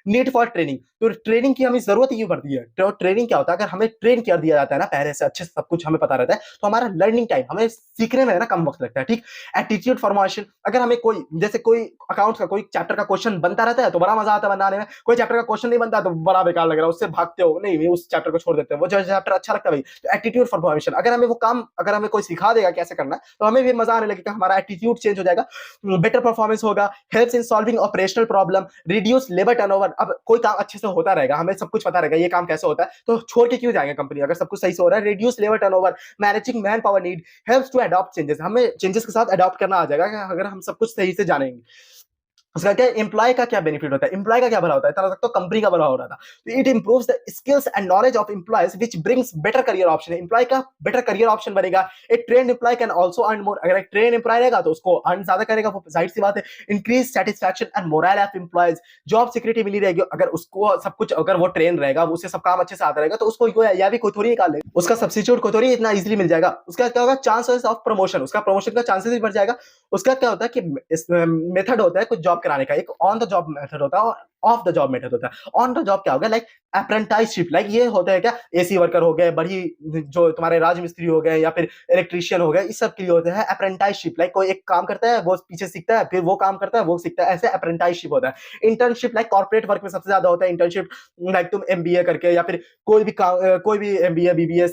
नीड फॉर ट्रेनिंग, तो ट्रेनिंग की हमें जरूरत क्यों पड़ती है, तो ट्रेनिंग क्या होता है, अगर हमें ट्रेन कर दिया जाता है ना पहले से अच्छे से, सब कुछ हमें पता रहता है, तो हमारा लर्निंग टाइम, हमें सीखने में ना कम वक्त लगता है, ठीक। एटीट्यूड फॉर्मेशन, अगर हमें कोई जैसे कोई अकाउंट का कोई चैप्टर का क्वेश्चन बनता रहता है तो बड़ा मजा आता है बनाने में, कोई चैप्टर का क्वेश्चन नहीं बनता तो बड़ा बेकार लग रहा है, उससे भागते हो, नहीं उस चैप्टर को छोड़ देते हैं, वो जो चैप्टर अच्छा लगता है भाई। तो एटीट्यूड फॉर्मेशन, अगर हमें वो काम, अगर हमें कोई सिखा देगा कैसे करना है, तो हमें भी मजा आने लगेगा, हमारा एटीट्यूड चेंज हो जाएगा, बेटर परफॉर्मेंस होगा। Helps in solving operational problem, reduce labour turnover, अब कोई काम अच्छे से होता रहेगा, हमें सब कुछ पता रहेगा ये काम कैसे होता है, तो छोड़ के क्यों जाएंगे कंपनी, अगर सब कुछ सही से हो रहा है। Reduce labour turnover, managing man power need, helps to adopt changes, हमें चेंजेस के साथ अडॉप्ट करना आ जाएगा अगर हम सब कुछ सही से जानेंगे। उसका क्या एम्प्लॉय का क्या बेनिफिट होता है, एम्प्लॉय का क्या भला होता है, तरह तो कंपनी का भला हो रहा था। तो it improves the skills and knowledge of employees which brings better career option, employee का बेटर करियर ऑप्शन बनेगा। एक trained employee can also earn more, अगर एक ट्रेन एम्प्लॉय रहेगा तो उसको अर्न ज्यादा करेगा, वो जाहिर सी बात है। Increase satisfaction and morale of employees, job security मिली रहेगी, अगर उसको सब कुछ, अगर वो ट्रेन रहेगा, उसे सब काम अच्छे से आता रहेगा, तो उसको या भी कोई थोड़ी निकाल लेगा, उसका सब्स्टिट्यूट कोई थोड़ी इतना इजीली मिल जाएगा। उसका क्या होगा, चांसेस ऑफ प्रमोशन, उसका प्रमोशन का चांसेस भी बढ़ जाएगा। उसका क्या होता है कि इस मेथड होता है कुछ जॉब कराने का, एक ऑन द जॉब मेथड होता है और ऑफ द जॉब मेथड होता है। ऑन द जॉब क्या होगा, लाइक अप्रेंटिसशिप, लाइक ये होता है क्या, एसी वर्कर हो गए, बड़ी जो तुम्हारे राजमिस्त्री हो गए, या फिर इलेक्ट्रीशियन हो गए, इस सब के लिए होता है अप्रेंटिसशिप। लाइक कोई एक काम करता है, वो पीछे सीखता है, फिर वो काम करता है, वो सीखता है, ऐसे अप्रेंटिसशिप होता है। इंटर्नशिप लाइक कॉर्पोरेट वर्क में सबसे ज्यादा होता है इंटर्नशिप, लाइक तुम एमबीए करके या फिर कोई भी एमबीए बीबीए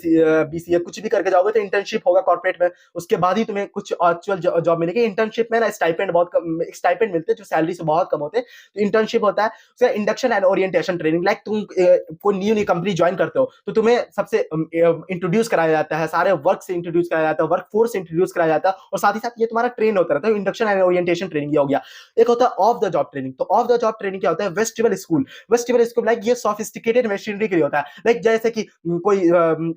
बीसीए कुछ भी करके जाओगे तो इंटर्नशिप होगा कॉर्पोरेट में, उसके बाद ही तुम्हें कुछ एक्चुअल जॉब मिलेगी। इंटर्नशिप में ना स्टाइपेंड बहुत कम, स्टाइपेंड मिलते हैं जो सैलरी से बहुत कम होते हैं, तो इंटर्नशिप होता है। उसका induction and orientation training, like तुम कोई न्यू कंपनी ज्वाइन करते हो तो तुम्हें सबसे इंट्रोड्यूस कराया जाता है, सारे वर्क से इंट्रोड्यूस कराया जाता है, वर्क फोर्स से इंट्रोड्यूस कराया जाता है, और साथ ही साथ ये तुम्हारा ट्रेन होता रहता है। इंडक्शन एंड ओरिएंटेशन ट्रेनिंग ये हो गया। एक होता है ऑफ द जॉब ट्रेनिंग, तो ऑफ द जॉब ट्रेनिंग क्या होता है, vestibule school. Vestibule school like ये सोफिस्टिकेटेड मशीनरी के लिए होता है, लाइक जैसे कि कोई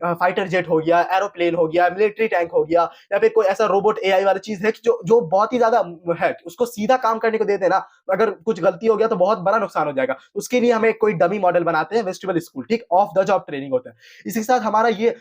फाइटर जेट हो गया, एरोप्लेन हो गया, मिलिट्री टैंक हो गया, या फिर कोई ऐसा रोबोट एआई वाली चीज है जो जो बहुत ही ज्यादा है, उसको सीधा काम करने को दे देना, अगर कुछ गलती हो गया तो बहुत बड़ा नुकसान हो जाएगा, उसके लिए हमें कोई डमी मॉडल बनाते हैं, वेस्टिबल स्कूल, ठीक। ऑफ द जॉब ट्रेनिंग होता है। इसी के साथ हमारा ये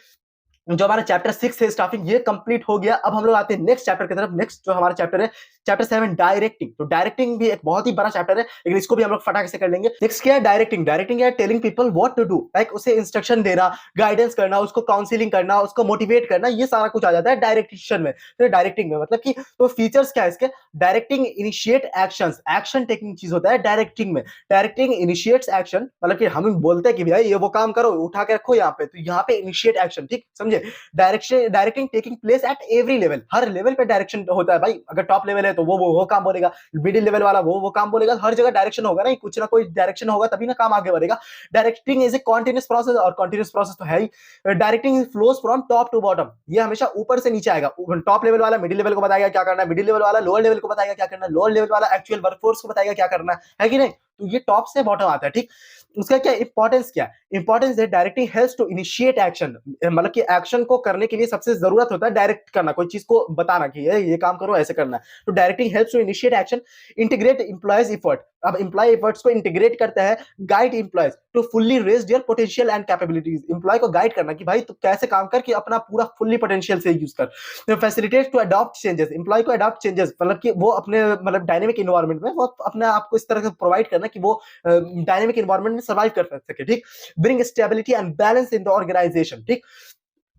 जो हमारा चैप्टर 6 है स्टाफिंग, ये कंप्लीट हो गया। अब हम लोग आते हैं नेक्स्ट चैप्टर की तरफ। नेक्स्ट जो हमारा चैप्टर है चैप्टर 7 डायरेक्टिंग, तो डायरेक्टिंग भी एक बहुत ही बड़ा चैप्टर है, लेकिन इसको भी हम लोग फटाक से कर लेंगे। नेक्स्ट क्या है, डायरेक्टिंग। डायरेक्टिंग है telling people what to do, like उसे इंस्ट्रक्शन देना, गाइडेंस करना, उसको काउंसलिंग करना, उसको मोटिवेट करना, ये सारा कुछ आ जाता है डायरेक्शन में। तो डायरेक्टिंग में मतलब कि तो फीचर्स क्या है इसके, directing initiate actions, action taking चीज होता है डायरेक्टिंग में। डायरेक्टिंग इनिशिएट्स एक्शन, मतलब कि हम बोलते हैं कि भैया ये वो काम करो, उठा के रखो यहाँ पे, तो यहाँ पे इनिशिएट एक्शन, ठीक समझे। Directing taking place at every level, her level पे डायरेक्शन होता है भाई। अगर टॉप लेवल है तो वो काम बोलेगा, मिडिल लेवल वाला वो काम बोलेगा, हर जगह डायरेक्शन होगा ना, कुछ ना कोई डायरेक्शन होगा तभी ना काम आगे बढ़ेगा। Directing is a continuous process, और कॉन्टिन्यूस प्रोसेस तो है ही। Directing flows from top to bottom, ये हमेशा ऊपर से नीचे आएगा। टॉप लेवल वाला मिडिल लेवल को बताएगा क्या करना है, मिडिल लेवल वाला लोअर लेवल को बताएगा क्या करना है, लोअर लेवल वाला एक्चुअल वर्कफोर्स को बताएगा क्या करना है कि नहीं। तो ये टॉप से बॉटम आता है, ठीक। उसका क्या इंपॉर्टेंस, क्या इंपॉर्टेंस है, directing helps to initiate action, मतलब कि एक्शन को करने के लिए सबसे जरूरत होता है डायरेक्ट करना, कोई चीज को बताना कि ये काम करो, ऐसे करना है। तो directing helps to initiate action, integrate employees effort, अब एम्प्लॉय एफर्ट्स को इंटीग्रेट करता है, guide employees to fully raise their potential and capabilities. Employee को गाइड करना कि भाई तू कैसे काम कर कि अपना पूरा फुल्ली पोटेंशियल से यूज कर। Facilitate to adopt changes, employee को अडॉप्ट चेंजेस मतलब कि वो अपने मतलब डायनेमिक इन्वायरमेंट में वो अपने आप को इस तरह से प्रोवाइड करना कि वो डायनेमिक इन्वायरमेंट में सर्वाइव कर सके, ठीक। Bring stability and balance in the organization, ठीक।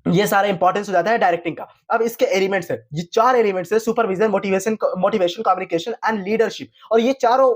ये सारा इंपॉर्टेंस हो जाता है डायरेक्टिंग का। अब इसके एलिमेंट्स है, ये 4 एलिमेंट्स है, supervision, motivation, communication and leadership. और ये चारों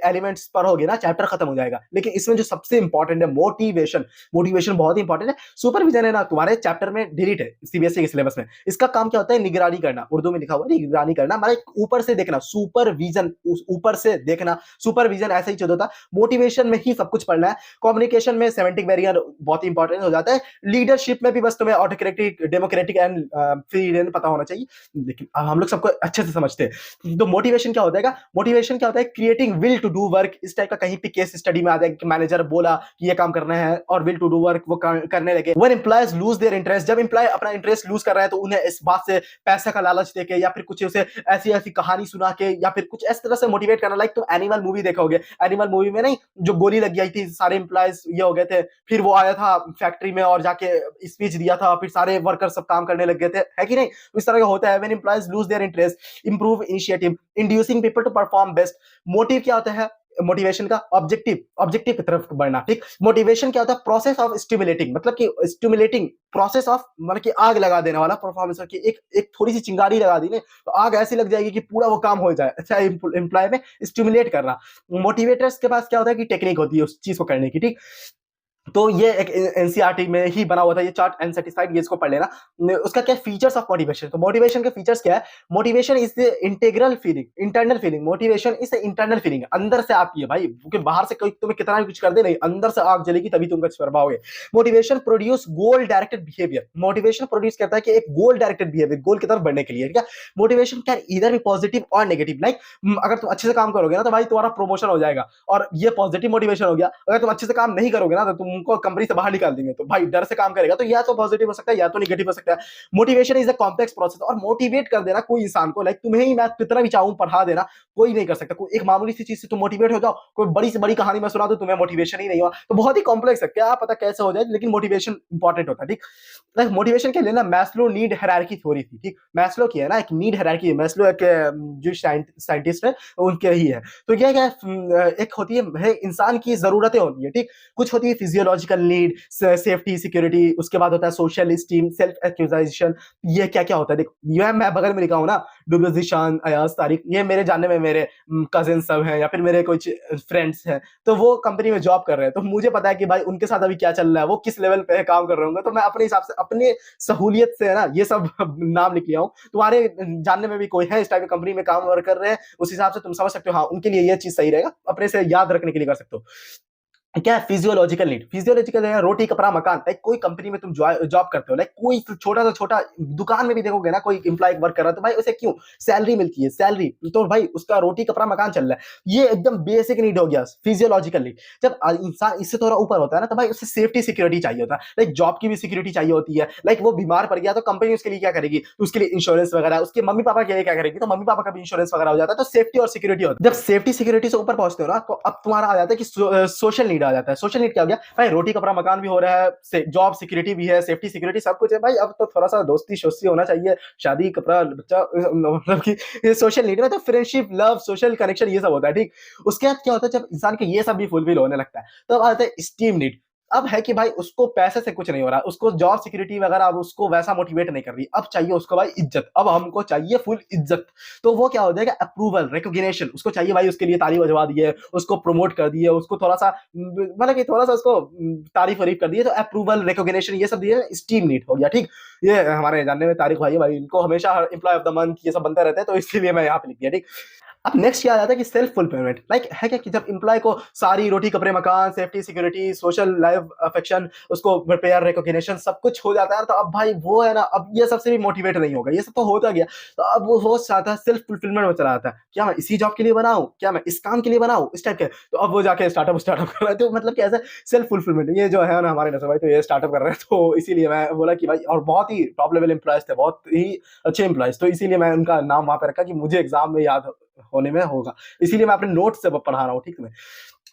एलिमेंट्स पर होगे ना चैप्टर खत्म हो जाएगा। लेकिन इसमें जो सबसे इंपॉर्टेंट है मोटिवेशन, मोटिवेशन बहुत ही इंपॉर्टेंट है। सुपरविजन है ना तुम्हारे चैप्टर में डिलीट है सीबीएसई के सिलेबस में। इसका काम क्या होता है? निगरानी करना, उर्दू में लिखा हुआ है निगरानी करना, हमारे ऊपर से देखना, सुपरविजन, ऊपर से देखना, सुपरविजन ऐसा ही चीज होता है। मोटिवेशन में ही सब कुछ पढ़ना है। कम्युनिकेशन में सेमेंटिक बैरियर बहुत ही इंपॉर्टेंट हो जाता है। लीडरशिप में भी बस तुम्हें autocratic, democratic and free rein पता होना चाहिए, लेकिन हम लोग सबको अच्छे से समझते हैं। तो मोटिवेशन क्या होता है? मोटिवेशन क्या होता है? Creating will to do work. इस टाइप का कहीं भी केस स्टडी में आ जाएगा कि मैनेजर बोला कि ये काम करना है और विल टू डू वर्क वो करने लगे। When employees lose their interest, जब एम्प्लॉय अपना इंटरेस्ट लूज कर रहा है तो उन्हें इस बात से पैसे का लालच देके या फिर कुछ उसे ऐसी ऐसी कहानी सुना के या फिर कुछ इस तरह से मोटिवेट करना। लाइक तुम एनिमल मूवी देखोगे, एनिमल मूवी में नहीं जो गोली लग गई थी, सारे एम्प्लॉयज ये हो गए थे, फिर वो आया था फैक्ट्री में और जाके स्पीच दिया था, फिर सारे वर्कर सब काम करने लग गए थे, है कि नहीं? इस तरह का होता है। When employees lose their interest, improve initiative, inducing people to perform best. Motive क्या होता है मोटिवेशन का? ऑब्जेक्टिव, ऑब्जेक्टिव की तरफ बढ़ना, ठीक। मोटिवेशन क्या होता है? प्रोसेस ऑफ स्टिमुलेटिंग, मतलब कि स्टिमुलेटिंग प्रोसेस ऑफ, मतलब कि आग लगा देने वाला परफॉर्मेंस की एक थोड़ी सी चिंगारी लगा दी ने तो आग ऐसी लग जाएगी कि पूरा वो काम हो जाए। अच्छा, एम्प्लॉय में स्टिमुलेट करना। मोटिवेटर्स के पास क्या होता है कि टेक्निक होती है उस चीज को करने की, ठीक। तो ये एक एनसीईआरटी में ही बना हुआ था ये चार्ट, अनसेटिस्फाइड, ये इसको पढ़ लेना। उसका क्या फीचर्स ऑफ मोटिवेशन? तो मोटिवेशन के फीचर्स क्या है? Motivation is the integral feeling, internal feeling. Motivation is internal feeling, अंदर से आती है भाई, क्योंकि बाहर से कोई तुम्हें कितना भी कुछ कर दे नहीं, अंदर से आग जलेगी तभी तुम कुछ कर पाओगे। मोटिवेशन प्रोड्यूस गोल डायरेक्टेड बिहेवियर, मोटिवेशन प्रोड्यूस करता है कि एक गोल डायरेक्टेड बिहेवियर, गोल की तरफ बढ़ने के लिए, ठीक है। Motivation can either be positive और नेगेटिव। लाइक अगर तुम अच्छे से काम करोगे ना तो भाई तुम्हारा प्रमोशन हो जाएगा, और ये पॉजिटिव मोटिवेशन हो गया। अगर तुम अच्छे से काम नहीं करोगे ना तो तुमको कंपनी से बाहर निकाल देंगे, तो भाई डर से काम करेगा तो या तो पॉजिटिव हो सकता है या तो नेगेटिव हो सकता है। Motivation is a complex process, और मोटिवेट कर देना कोई इंसान को, लाइक तुम्हें ही मैं कितना भी चाहूं पढ़ा देना, कोई नहीं कर सकता। कोई एक मामूली सी चीज से तुम मोटिवेट हो जाओ, कोई बड़ी से बड़ी कहानी में सुना दो, तुम्हें मोटिवेशन ही नहीं हुआ, तो बहुत ही कॉम्प्लेक्स है, क्या पता कैसे हो जाए, लेकिन मोटिवेशन इंपॉर्टेंट होता है, ठीक। लाइक मोटिवेशन के लिए ना मैस्लो नीड हायरार्की थ्योरी थी, ठीक। मैस्लो की है ना एक नीड हायरार्की, मैस्लो एक जो साइंटिस्ट है उनके ही है। तो क्या क्या एक होती है इंसान की जरूरतें होती है, ठीक। कुछ होती है फिजियोलॉजिकल नीड, सेफ्टी, सिक्योरिटी, उसके बाद होता है सोशल स्टीम, सेल्फ एक्यूजाइजेशन। ये क्या क्या होता है? देखो ये मैं बगल में लिखा हूं ना, डुबल जिशान, अयाज, तारिक, ये मेरे जानने में मेरे कजिन सब हैं या फिर मेरे कुछ फ्रेंड्स हैं, तो वो कंपनी में जॉब कर रहे हैं, तो मुझे पता है कि भाई उनके साथ अभी क्या चल रहा है, वो किस लेवल पे काम कर रहे होंगे, तो मैं अपने हिसाब से अपने सहूलियत से है ना ये सब नाम लिख लिया हूँ। तुम्हारे जानने में भी कोई है इस टाइप की कंपनी में काम वर्क कर रहे हैं, उस हिसाब से तुम समझ सकते हो हाँ उनके लिए ये चीज सही रहेगा, अपने से याद रखने के लिए कर सकते हो। क्या है फिजियोलॉजिकल नीड? फिजियोलॉजिकल है रोटी कपड़ा मकान। लाइक कोई कंपनी में तुम जॉब करते हो, लाइक कोई छोटा सा छोटा दुकान में भी देखोगे ना कोई एम्प्लॉय वर्क कर रहा है तो भाई उसे क्यों सैलरी मिलती है, सैलरी तो भाई उसका रोटी कपड़ा मकान चल रहा है, ये एकदम बेसिक नीड हो गया फिजियोलॉजिकल नीड। जब इंसान इससे थोड़ा ऊपर होता है ना तो भाई उसे सेफ्टी सिक्योरिटी चाहिए होता है, लाइक जॉब की भी सिक्योरिटी चाहिए होती है। लाइक वो बीमार पड़ गया तो कंपनी उसके लिए क्या करेगी? तो उसके लिए इंश्योरेंस वगैरह, उसके मम्मी पापा के लिए क्या करेगी? तो मम्मी पापा का भी इंश्योरेंस वगैरह हो जाता है। तो सेफ्टी और सिक्योरिटी होती है। जब सेफ्टी सिक्योरिटी से ऊपर पहुंचते हो ना तो अब तुम्हारा आ जाता है कि सोशल नीड आ जाता है। सोशल नीड क्या हो गया? भाई रोटी कपड़ा मकान भी हो रहा है, जॉब सिक्योरिटी भी है, सेफ्टी सिक्योरिटी सब कुछ है, भाई अब तो थोड़ा सा दोस्ती शोस्ती होना चाहिए, शादी कपड़ा बच्चा, मतलब कि सोशल नीड में तो फ्रेंडशिप, लव, सोशल कनेक्शन ये सब होता है, ठीक। उसके बाद क्या होता है जब इंसान के ये सब भी फुलफिल होने लगता है तो अब आता है स्टीम नीड। अब है कि भाई उसको पैसे से कुछ नहीं हो रहा, उसको जॉब सिक्योरिटी वगैरह अब उसको वैसा मोटिवेट नहीं कर रही, अब चाहिए उसको भाई इज्जत, अब हमको चाहिए फुल इज्जत। तो वो क्या हो जाएगा? अप्रूवल, रिकॉग्निशन, उसको चाहिए भाई, उसके लिए ताली बजवा दिए, उसको प्रमोट कर दिए, उसको थोड़ा सा मतलब कि थोड़ा सा उसको तारीफ वरीफ कर दिए, तो अप्रूवल, रिकॉग्निशन ये सब दिए, स्टीम नीड हो गया, ठीक। ये हमारे जानने में तारिक भाई है भाई, इनको हमेशा एम्प्लॉय ऑफ द मंथ ये सब बनते रहते हैं, तो इसलिए मैं यहाँ पे लिख दिया, ठीक। अब नेक्स्ट क्या आ जाता है कि सेल्फ फुलफिलमेंट। लाइक है क्या कि जब एम्प्लॉय को सारी रोटी कपड़े मकान, safety security, social life affection, उसको प्रेयर, रिकॉग्निशन सब कुछ हो जाता है तो अब भाई वो है ना, अब ये सबसे भी मोटिवेट नहीं होगा, ये सब तो होता गया, तो अब वो चाहता है सेल्फ फुलफिलमेंट में चला जाता है, क्या मैं इसी जॉब के लिए बनाऊं, क्या मैं इस काम के लिए बनाऊं, इस टाइप के। तो अब वो जाके स्टार्टअप स्टार्टअप कर रहा है, तो मतलब कैसे सेल्फ फुलफिलमेंट ये जो है ना हमारे नसर भाई, तो ये स्टार्टअप कर रहे हैं, तो इसीलिए मैं बोला कि भाई, और बहुत ही टॉप लेवल एम्प्लॉयज थे, बहुत ही अच्छे एम्प्लॉयज, तो इसीलिए मैं उनका नाम वहां पे रखा कि मुझे एग्जाम में याद होने में होगा। इसीलिए मैं अपने नोट्स से पढ़ा रहा हूँ, ठीक है।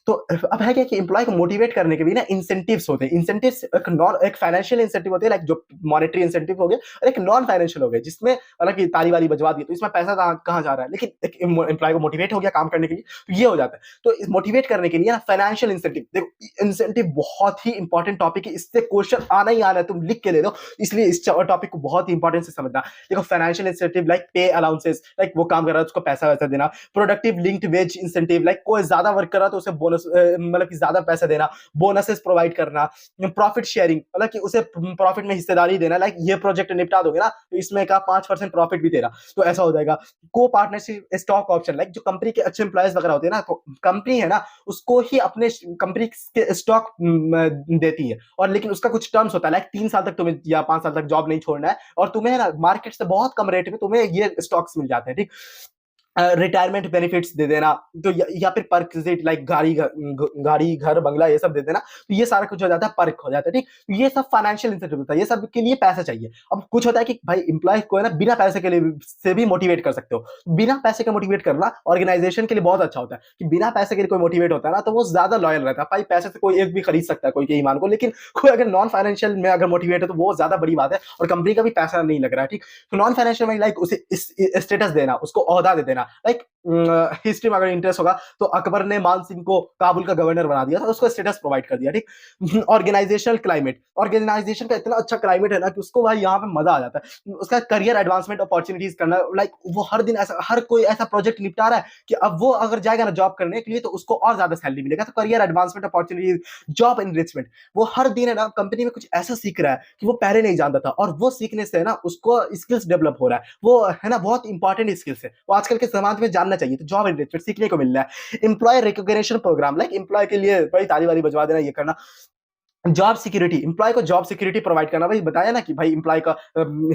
तो अब है क्या कि एम्प्लॉय को मोटिवेट करने के भी ना इंसेंटिव्स होते हैं। इंसेंटिव्स एक फाइनेंशियल इंसेंटिव होते हैं, लाइक जो मॉनेटरी इंसेंटिव हो गए, और एक नॉन फाइनेंशियल हो गए जिसमें मतलब कि ताली वाली बजवा दी तो इसमें पैसा कहाँ जा रहा है, लेकिन एक एम्प्लॉय को मोटिवेट हो गया काम करने के लिए तो ये हो जाता है। तो मोटिवेट करने के लिए ना फाइनेंशियल इंसेंटिव, देखो इंसेंटिव बहुत ही इंपॉर्टेंट टॉपिक है, इससे क्वेश्चन आना ही आना है, तुम लिख के ले दो, इसलिए इस टॉपिक को बहुत ही इंपॉर्टेंट से समझना। देखो financial incentive like pay allowances, like वो काम कर रहा है उसको पैसा वैसा देना। Productive linked wage incentive, like कोई ज्यादा वर्क कर रहा है तो उसे बोनस, मतलब कि ज्यादा पैसा देना, बोनसेस प्रोवाइड करना। प्रॉफिट शेयरिंग, मतलब कि उसे प्रॉफिट में हिस्सेदारी देना, लाइक ये प्रोजेक्ट निपटा दोगे ना तो इसमें का 5% प्रॉफिट भी देना, तो ऐसा हो जाएगा। को पार्टनरशिप स्टॉक ऑप्शन, लाइक जो कंपनी के अच्छे एम्प्लॉयज वगैरह होते हैं ना, तो कंपनी है ना उसको ही अपने कंपनी के स्टॉक देती है, और लेकिन उसका कुछ टर्म्स होता है, लाइक 3 साल तक तुम्हें या 5 साल तक जॉब नहीं छोड़ना है, और तुम्हें ना मार्केट से बहुत कम रेट में तुम्हें ये स्टॉक्स मिल जाते हैं, ठीक। रिटायरमेंट बेनिफिट्स दे देना, तो या फिर पर्क, लाइक गाड़ी घर बंगला ये सब दे देना, तो ये सारा कुछ हो जाता है, पर्क हो जाता है, ठीक। तो ये सब फाइनेंशियल इंसेंटिव होता है, ये सब के लिए पैसा चाहिए। अब कुछ होता है कि भाई इंप्लॉय को है ना बिना पैसे के लिए से भी मोटिवेट कर सकते हो। बिना पैसे के मोटिवेट करना ऑर्गेनाइजेशन के लिए बहुत अच्छा होता है, कि बिना पैसे के लिए कोई मोटिवेट होता है ना तो वो ज्यादा लॉयल रहता है। भाई पैसे से कोई एक भी खरीद सकता है कोई के ईमान को, लेकिन कोई अगर नॉन फाइनेंशियल में अगर मोटिवेट है तो वो ज्यादा बड़ी बात है, और कंपनी का भी पैसा नहीं लग रहा है, ठीक। तो नॉन फाइनेंशियल में लाइक उसे स्टेटस देना, उसको ओहदा दे देना, लाइक हिस्ट्री में अगर इंटरेस्ट होगा तो अकबर ने मान सिंह को काबुल का गवर्नर बना दिया था, उसको स्टेटस प्रोवाइड कर दिया, ठीक। ऑर्गेनाइजेशनल क्लाइमेट, ऑर्गेनाइजेशन का इतना अच्छा क्लाइमेट है ना कि उसको भाई यहाँ पे मजा आ जाता है, उसका करियर एडवांसमेंट अपॉर्चुनिटीज करना, लाइक वो हर दिन ऐसा हर कोई ऐसा प्रोजेक्ट निपटा रहा है कि अब वो अगर जाएगा ना जॉब करने के लिए तो उसको और ज्यादा सैलरी मिलेगा, तो career advancement opportunities, job enrichment, वो हर दिन है ना कंपनी में कुछ ऐसा सीख रहा है कि वो पहले नहीं जानता था, और वो सीखने से है ना उसको स्किल्स डेवलप हो रहा है, वो है ना बहुत इंपॉर्टेंट स्किल्स है, वो आजकल के समाज में जानना चाहिए, तो जॉब एनरिचमेंट सीखने को मिल रहा है। Employee recognition program, like employee के लिए भाई ताली वाली बजवा देना, ये करना। जॉब सिक्योरिटी, एम्प्लॉय को जॉब सिक्योरिटी प्रोवाइड करना, भाई बताया ना कि भाई एम्प्लॉय का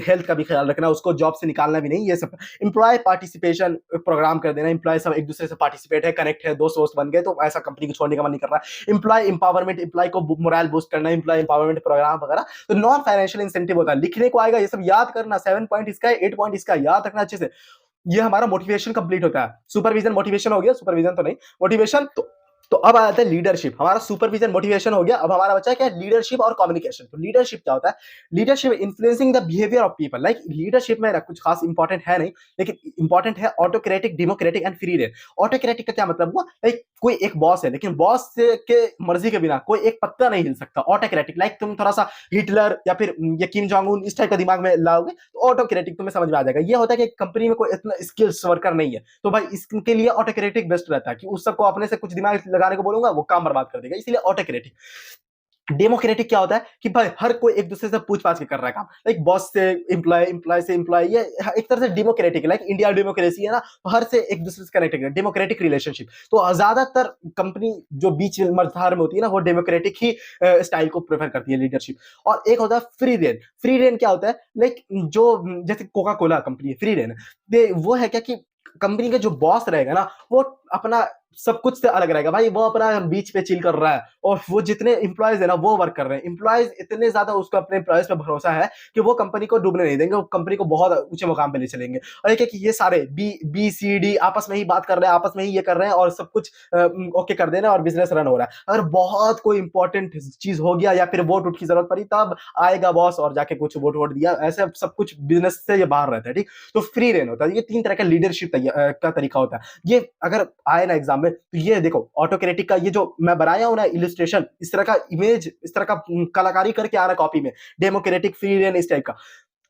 हेल्थ का भी ख्याल रखना, उसको जॉब से निकालना भी नहीं, ये सब। एम्प्लॉय पार्टिसिपेशन प्रोग्राम कर देना, एम्प्लॉय सब एक दूसरे से पार्टिसिपेट है, कनेक्ट है, दोस्त वोस्त बन गए तो ऐसा कंपनी को छोड़ने का मन नहीं कर रहा है। एम्प्लॉय एम्पावरमेंट, एम्प्लॉय को मोरल बूस्ट करना, एम्प्लॉय एम्पावरमेंट प्रोग्राम वगैरह। तो नॉन फाइनेंशियल इंसेंटिव होता है, लिखने को आएगा ये सब याद करना, 7 पॉइंट इसका है, 8 पॉइंट इसका, याद रखना अच्छे से। ये हमारा मोटिवेशन कंप्लीट होता है। सुपरविजन मोटिवेशन हो गया, सुपरविजन तो नहीं, मोटिवेशन। तो अब आ जाता है लीडरशिप। हमारा सुपरविजन मोटिवेशन हो गया, अब हमारा बचा क्या है, लीडरशिप और कम्युनिकेशन। तो लीडरशिप क्या होता है, leadership influencing the behaviour of people, like leadership में ना कुछ खास इंपॉर्टेंट है नहीं, लेकिन इंपॉर्टेंट है autocratic, democratic and free rein. Autocratic का क्या मतलब हुआ, लाइक कोई एक बॉस है लेकिन बॉस के मर्जी के बिना कोई एक पत्ता नहीं हिल सकता, ऑटोक्रेटिक। लाइक तुम थोड़ा सा हिटलर या फिर ये किम जोंग उन इस टाइप का दिमाग में लाओगे तो ऑटोक्रेटिक तुम्हें समझ में आ जाएगा। ये होता है कि कंपनी में कोई इतना स्किल्स वर्कर नहीं है, तो भाई इसके लिए ऑटोक्रेटिक बेस्ट रहता है, कि उस सबको अपने से कुछ दिमाग लगाने को बोलूंगा वो काम बर्बाद कर देगा, इसलिए ऑटोक्रेटिक। डेमोक्रेटिक क्या होता है कि भाई हर कोई एक दूसरे से पूछ पाछ के कर रहा है काम, लाइक बॉस से एम्प्लॉय, एम्प्लॉय से एम्प्लॉय, ये एक तरह से डेमोक्रेटिक है, लाइक इंडिया डेमोक्रेसी है ना, तो हर से एक दूसरे से कनेक्टेड है, डेमोक्रेटिक रिलेशनशिप। तो ज्यादातर कंपनी जो बीच मझधार में होती है ना वो डेमोक्रेटिक ही स्टाइल को प्रेफर करती है लीडरशिप। और एक होता है फ्री रेन। फ्री रेन क्या होता है, लाइक जो जैसे कोका कोला कंपनी है, फ्री रेन वो है क्या कि कंपनी का जो बॉस रहेगा ना वो अपना सब कुछ से अलग रहेगा, भाई वो अपना बीच पे चिल कर रहा है, और वो जितने इंप्लॉयज है ना वो वर्क कर रहे हैं। इंप्लॉयज इतने ज्यादा उसको अपने इंप्लॉयज पे भरोसा है कि वो कंपनी को डूबने नहीं देंगे, वो कंपनी को बहुत ऊंचे मुकाम पे ले चलेंगे। और एक ये सारे बी सी डी आपस में ही बात कर रहे हैं, आपस में ही ये कर रहे हैं, और सब कुछ ओके कर देना और बिजनेस रन हो रहा है। अगर बहुत कोई इंपॉर्टेंट चीज हो गया या फिर वोट उठ की जरूरत पड़ी तब आएगा बॉस और जाके कुछ वोट दिया, ऐसे सब कुछ बिजनेस से ये बाहर रहता है, ठीक। तो फ्री रेन होता है। ये 3 तरह का लीडरशिप का तरीका होता है। ये अगर आए ना एग्जाम में तो ये देखो ऑटोक्रेटिक का ये जो मैं बनाया हूं ना इलिस्ट्रेशन, इस तरह का इमेज, इस तरह का कलाकारी करके आ रहा है कॉपी में, डेमोक्रेटिक, फ्री रेन, इस टाइप का।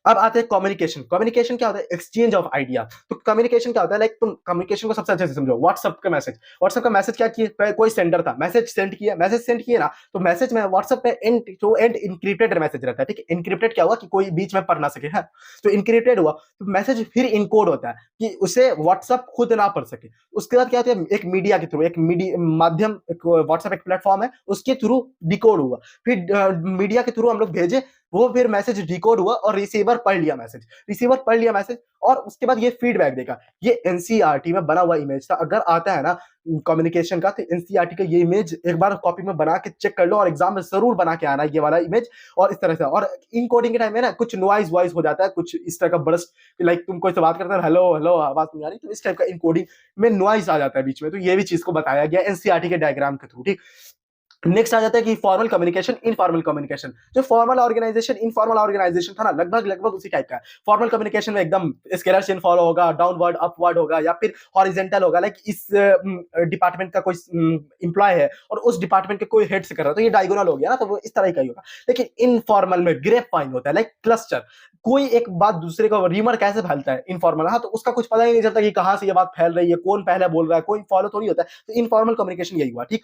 अब आते हैं कम्युनिकेशन। कम्युनिकेशन क्या होता है, एक्सचेंज ऑफ आइडिया। तो कम्युनिकेशन क्या होता है, लाइक तुम कम्युनिकेशन को सबसे अच्छे से समझो। व्हाट्सएप का मैसेज, व्हाट्सएप का मैसेज क्या किया, कोई सेंडर था, मैसेज सेंड किया ना, तो मैसेज में व्हाट्सएप पे end to end encrypted message रहता है, ठीक है। इनक्रिप्टेड क्या हुआ कि कोई बीच में पढ़ ना सके, है तो इनक्रिप्टेड हुआ। तो मैसेज फिर इनकोड होता है कि उसे व्हाट्सएप खुद ना पढ़ सके। उसके बाद क्या होता है, एक मीडिया के थ्रू, एक माध्यम, व्हाट्सएप एक प्लेटफॉर्म है, उसके थ्रू डिकोड हुआ, फिर मीडिया के थ्रू हम लोग भेजे, वो फिर मैसेज डिकोड हुआ और रिसीवर पढ़ लिया मैसेज और उसके बाद ये फीडबैक देगा। ये एनसीईआरटी में बना हुआ इमेज था। अगर आता है ना कम्युनिकेशन का, तो एनसीईआरटी का ये इमेज एक बार कॉपी में बना के चेक कर लो और एग्जाम में जरूर बना के आना ये वाला इमेज। और इस तरह से, और इन कोडिंग के टाइम में ना कुछ नॉइज वॉइस हो जाता है, कुछ इस तरह का बर्स्ट, लाइक तुम कोई से बात करते हो, हेलो हेलो, आवाज नहीं आ रही, तो इस टाइप का इन कोडिंग में नॉइज आ जाता है बीच में। तो ये भी चीज को बताया गया एनसीईआरटी के डायग्राम के थ्रू। ठीक, नेक्स्ट आ जाता है कि फॉर्मल कम्युनिकेशन, इनफॉर्मल कम्युनिकेशन। जो फॉर्मल ऑर्गेनाइजेशन इनफॉर्मल ऑर्गेनाइजेशन था ना, लगभग लगभग उसी टाइप का है। फॉर्मल कम्युनिकेशन में एकदम स्केलर चेन फॉलो होगा, डाउनवर्ड अपवर्ड होगा, या फिर हॉरिजेंटल होगा, लाइक इस डिपार्टमेंट का कोई एम्प्लॉय है और उस डिपार्टमेंट के कोई हेड से कर रहा है, तो ये डायगोनल हो गया ना, तो वो इस तरह का ही होगा। लेकिन इनफॉर्मल में ग्रेप वाइन होता है, लाइक क्लस्टर। कोई एक बात दूसरे का रीमर कैसे फैलता है इनफॉर्मल, हाँ, तो उसका कुछ पता ही नहीं चलता कि कहां से ये बात फैल रही है, कौन पहले बोल रहा है, कोई फॉलो थोड़ी होता है। तो इनफॉर्मल कम्युनिकेशन यही हुआ। ठीक,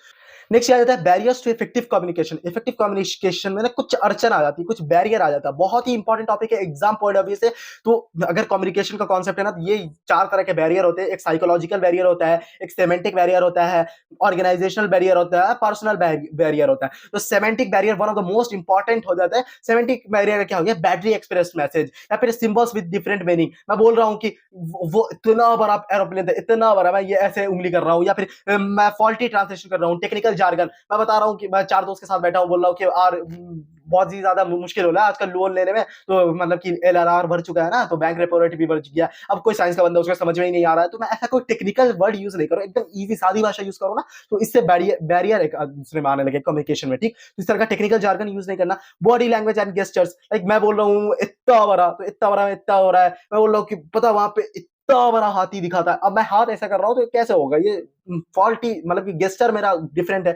नेक्स्ट आ जाता है barriers to effective communication. Effective communication में ना कुछ अड़चन आ जाती है, कुछ बैरियर आ जाता है। बहुत ही इंपॉर्टेंट टॉपिक है एग्जाम पॉइंट ऑफ व्यू से। तो अगर कम्युनिकेशन का कॉन्सेप्ट है ना, तो ये 4 तरह के बैरियर होते हैं। एक साइकोलॉजिकल बैरियर होता है, एक सेमेंटिक बैरियर होता है, ऑर्गेनाइजेशनल बैरियर होता है, पर्सनल बैरियर होता है। तो semantic barrier one of the most important हो जाता है। सेमेंटिक बैरियर क्या हो गया, बैटरी एक्सप्रेस मैसेज या फिर सिंबल्स विद डिफरेंट मीनिंग। मैं बोल रहा हूँ कि वो इतना बड़ा एरोप्लेन था, इतना बड़ा, मैं ये ऐसे उंगली कर रहा हूँ, या फिर मैं फॉल्टी ट्रांसलेशन कर रहा हूँ, टेक्निकल जार्गन। मैं बता रहा हूँ कि मैं 4 दोस्त के साथ बैठा हूँ, बोल रहा हूँ कि यार बहुत ही ज्यादा मुश्किल हो रहा है आजकल लोन लेने में, तो मतलब कि एलआरआर बढ़ चुका है ना, तो बैंक रेपो रेट भी बढ़ गया। अब कोई साइंस का बंदा, उसको समझ में ही नहीं आ रहा है, तो मैं ऐसा कोई टेक्निकल वर्ड यूज नहीं करूँ, एकदम इजी सादी भाषा यूज करो ना, तो इससे बैरियर एक दूसरे में आने लगे कम्युनिकेशन में। ठीक, तो इस तरह का टेक्निकल जार्गन यूज नहीं करना। Body language and gestures, like मैं बोल रहा हूँ इतना बड़ा, तो इतना बड़ा इतना हो रहा है, मैं बोल रहा हूँ कि पता वहां पे इतना बड़ा हाथी दिखाता है, अब मैं हाथ ऐसा कर रहा हूँ, तो कैसे होगा ये फॉल्टी, मतलब कि गेस्चर मेरा डिफरेंट है।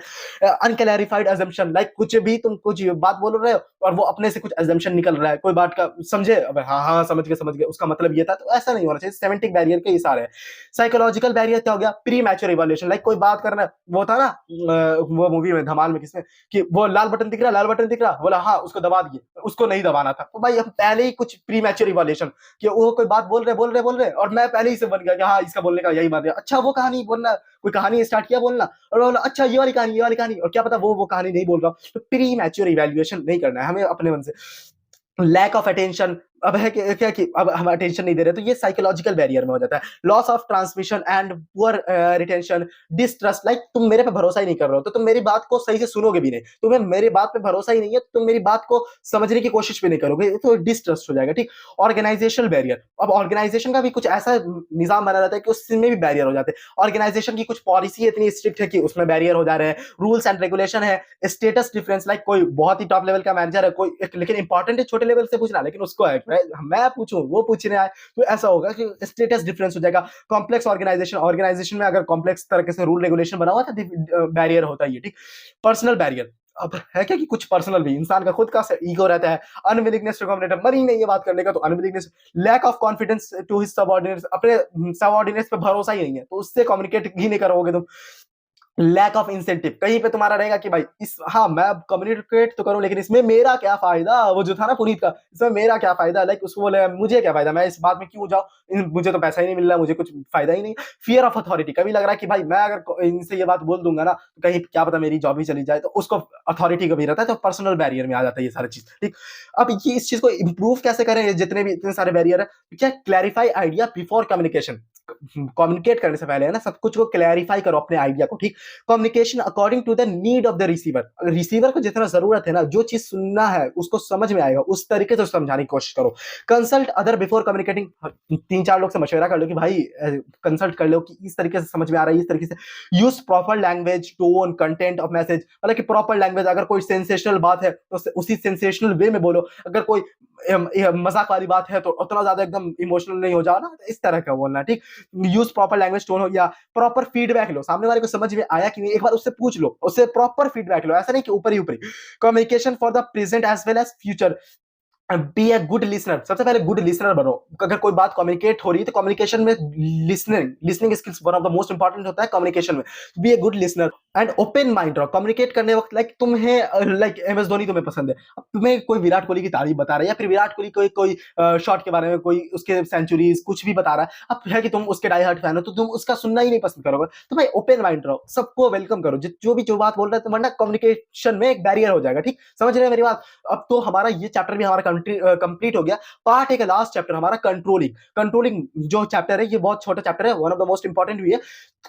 अनक्लैरिफाइड अजम्पशन, लाइक कुछ भी तुम कुछ बात बोल रहे हो और वो अपने से कुछ अजम्पशन निकल रहा है, कोई बात का समझे, अब हाँ हाँ समझ गए उसका मतलब ये था, तो ऐसा नहीं होना चाहिए। सेमेंटिक बैरियर के इशारे है। साइकोलॉजिकल बैरियर क्या हो गया, प्री मैच्योर इवोल्यूशन, लाइक कोई बात करना, वो था ना वो मूवी में धमाल में, किसमें, कि वो लाल बटन दिख रहा, लाल बटन दिख रहा, बोला हाँ उसको दबा दिए, उसको नहीं दबाना था। तो भाई हम पहले ही कुछ प्री मैच्योर इवोल्यूशन, कि वो कोई बात बोल रहे और मैं पहले ही से बन गया कि हाँ इसका बोलने का यही बात है, अच्छा वो कहानी बोलना, कोई कहानी स्टार्ट किया बोलना, और बोला अच्छा ये वाली कहानी, और क्या पता वो कहानी नहीं बोल रहा। तो प्री मैच्योर इवैल्यूएशन नहीं करना है हमें अपने मन से। लैक ऑफ अटेंशन, अब है कि क्या कि अब हम अटेंशन नहीं दे रहे, तो ये साइकोलॉजिकल बैरियर में हो जाता है। Loss of transmission and poor retention, distrust, like तुम मेरे पे भरोसा ही नहीं कर रहे हो, तो तुम मेरी बात को सही से सुनोगे भी नहीं, तुम्हें मेरी बात पे भरोसा ही नहीं है, तो तुम मेरी बात को समझने की कोशिश भी नहीं करोगे, तो डिस्ट्रस्ट हो जाएगा। ठीक, ऑर्गेनाइजेशनल बैरियर, अब ऑर्गेनाइजेशन का भी कुछ ऐसा निजाम बना रहता है कि उसमें भी बैरियर हो जाते हैं। ऑर्गेनाइजेशन की कुछ पॉलिसी इतनी स्ट्रिक्ट है कि उसमें बैरियर हो जा रहे हैं। रूल्स एंड रेगुलेशन है। स्टेटस डिफरेंस, लाइक कोई बहुत ही टॉप लेवल का मैनेजर है, कोई लेकिन इंपॉर्टेंट है छोटे लेवल से पूछना, लेकिन उसको है मैं पूछूं वो पूछने आए, तो ऐसा होगा कि स्टेटस डिफरेंस हो जाएगा। कॉम्प्लेक्स ऑर्गेनाइजेशन में अगर कॉम्प्लेक्स तरीके से रूल रेगुलेशन बना हुआ तो बैरियर होता है ये। ठीक, पर्सनल बैरियर, अब है क्या कि कुछ पर्सनल भी, इंसान का खुद का ईगो रहता है। अनविलिंगनेस टू कम्युनिकेट, मन ही नहीं है बात करने का, तो unwillingness. Lack of confidence to his subordinates, अपने सबऑर्डिनेट्स पे भरोसा ही नहीं है, तो उससे कम्युनिकेट ही नहीं करोगे तुम। लैक ऑफ इंसेंटिव, कहीं पे तुम्हारा रहेगा कि भाई इस, हाँ मैं कम्युनिकेट तो करूं, लेकिन इसमें मेरा क्या फायदा, वो जो था ना पुनीत का, इसमें मेरा क्या फायदा, लाइक उसको बोले मुझे क्या फायदा, मैं इस बात में क्यों जाऊं, मुझे तो पैसा ही नहीं मिल रहा, मुझे कुछ फायदा ही नहीं। फियर ऑफ अथॉरिटी, कभी लग रहा है कि भाई मैं अगर इनसे ये बात बोल दूंगा ना, तो कहीं क्या पता मेरी जॉब ही चली जाए, तो उसको अथॉरिटी का भी रहता है, तो पर्सनल बैरियर में आ जाता है ये सारी चीज। ठीक, अब ये इस चीज को इंप्रूव कैसे करें, जितने भी इतने सारे बैरियर है, क्या clarify idea before communication, communicate करने से पहले है ना, सब कुछ को क्लैरिफाई करो अपने आइडिया को। ठीक, communication according to the need of the receiver, receiver को जितना जरूरत है ना, जो चीज सुनना है उसको समझ में आएगा उस तरीके से समझाने की कोशिश करो। कंसल्ट अदर बिफोर कम्युनिकेटिंग, 3-4 लोग से मशवरा कर लो कि भाई कंसल्ट कर लो कि इस तरीके से समझ में आ रहा है, इस तरीके से। Use proper language, tone, content of message, मतलब कि प्रॉपर लैंग्वेज, अगर कोई सेंसेशनल बात है तो उसी सेंसेशनल वे में बोलो, अगर कोई मजाक वाली बात है तो उतना ज्यादा एकदम इमोशनल नहीं हो जाओ ना, इस तरह का बोलना। ठीक, यूज प्रॉपर लैंग्वेज, टोन हो गया। प्रॉपर फीडबैक लो, सामने वाले को समझ में आया कि नहीं एक बार उससे पूछ लो, उससे प्रॉपर फीडबैक लो, ऐसा नहीं कि ऊपर ही ऊपर ही। Communication for the present as well as future, be a good listener. सबसे पहले गुड लिसनर बनो। अगर कोई बात कम्युनिकेट हो रही है तो कम्युनिकेशन में listening listening skills one of the most important होता है कम्युनिकेशन में। Be a good listener and open mind रहो कम्युनिकेट करने वक्त। लाइक तुम्हें लाइक एम एस धोनी तुम्हें पसंद है, अब तुम्हें कोई विराट कोहली की तारीफ बता रहा है, या फिर विराट कोहली कोई कोई शॉट के बारे में, कोई उसके सेंचुरीज कुछ भी बता रहा है, अब है कि तुम उसके डाई हार्ट फैन हो तो तुम उसका सुनना ही नहीं पसंद करोगे। तो भाई ओपन माइंड रहो, सबको वेलकम करो, जो भी जो बात बोल रहा है, तो वरना कम्युनिकेशन में एक बैरियर हो जाएगा। ठीक समझ रहे हैं मेरी बात। अब तो हमारा ये चैप्टर भी हमारा कंप्लीट हो गया। पार्ट एक लास्ट चैप्टर हमारा कंट्रोलिंग। कंट्रोलिंग जो चैप्टर है ये बहुत छोटा चैप्टर है, one of the most important भी है।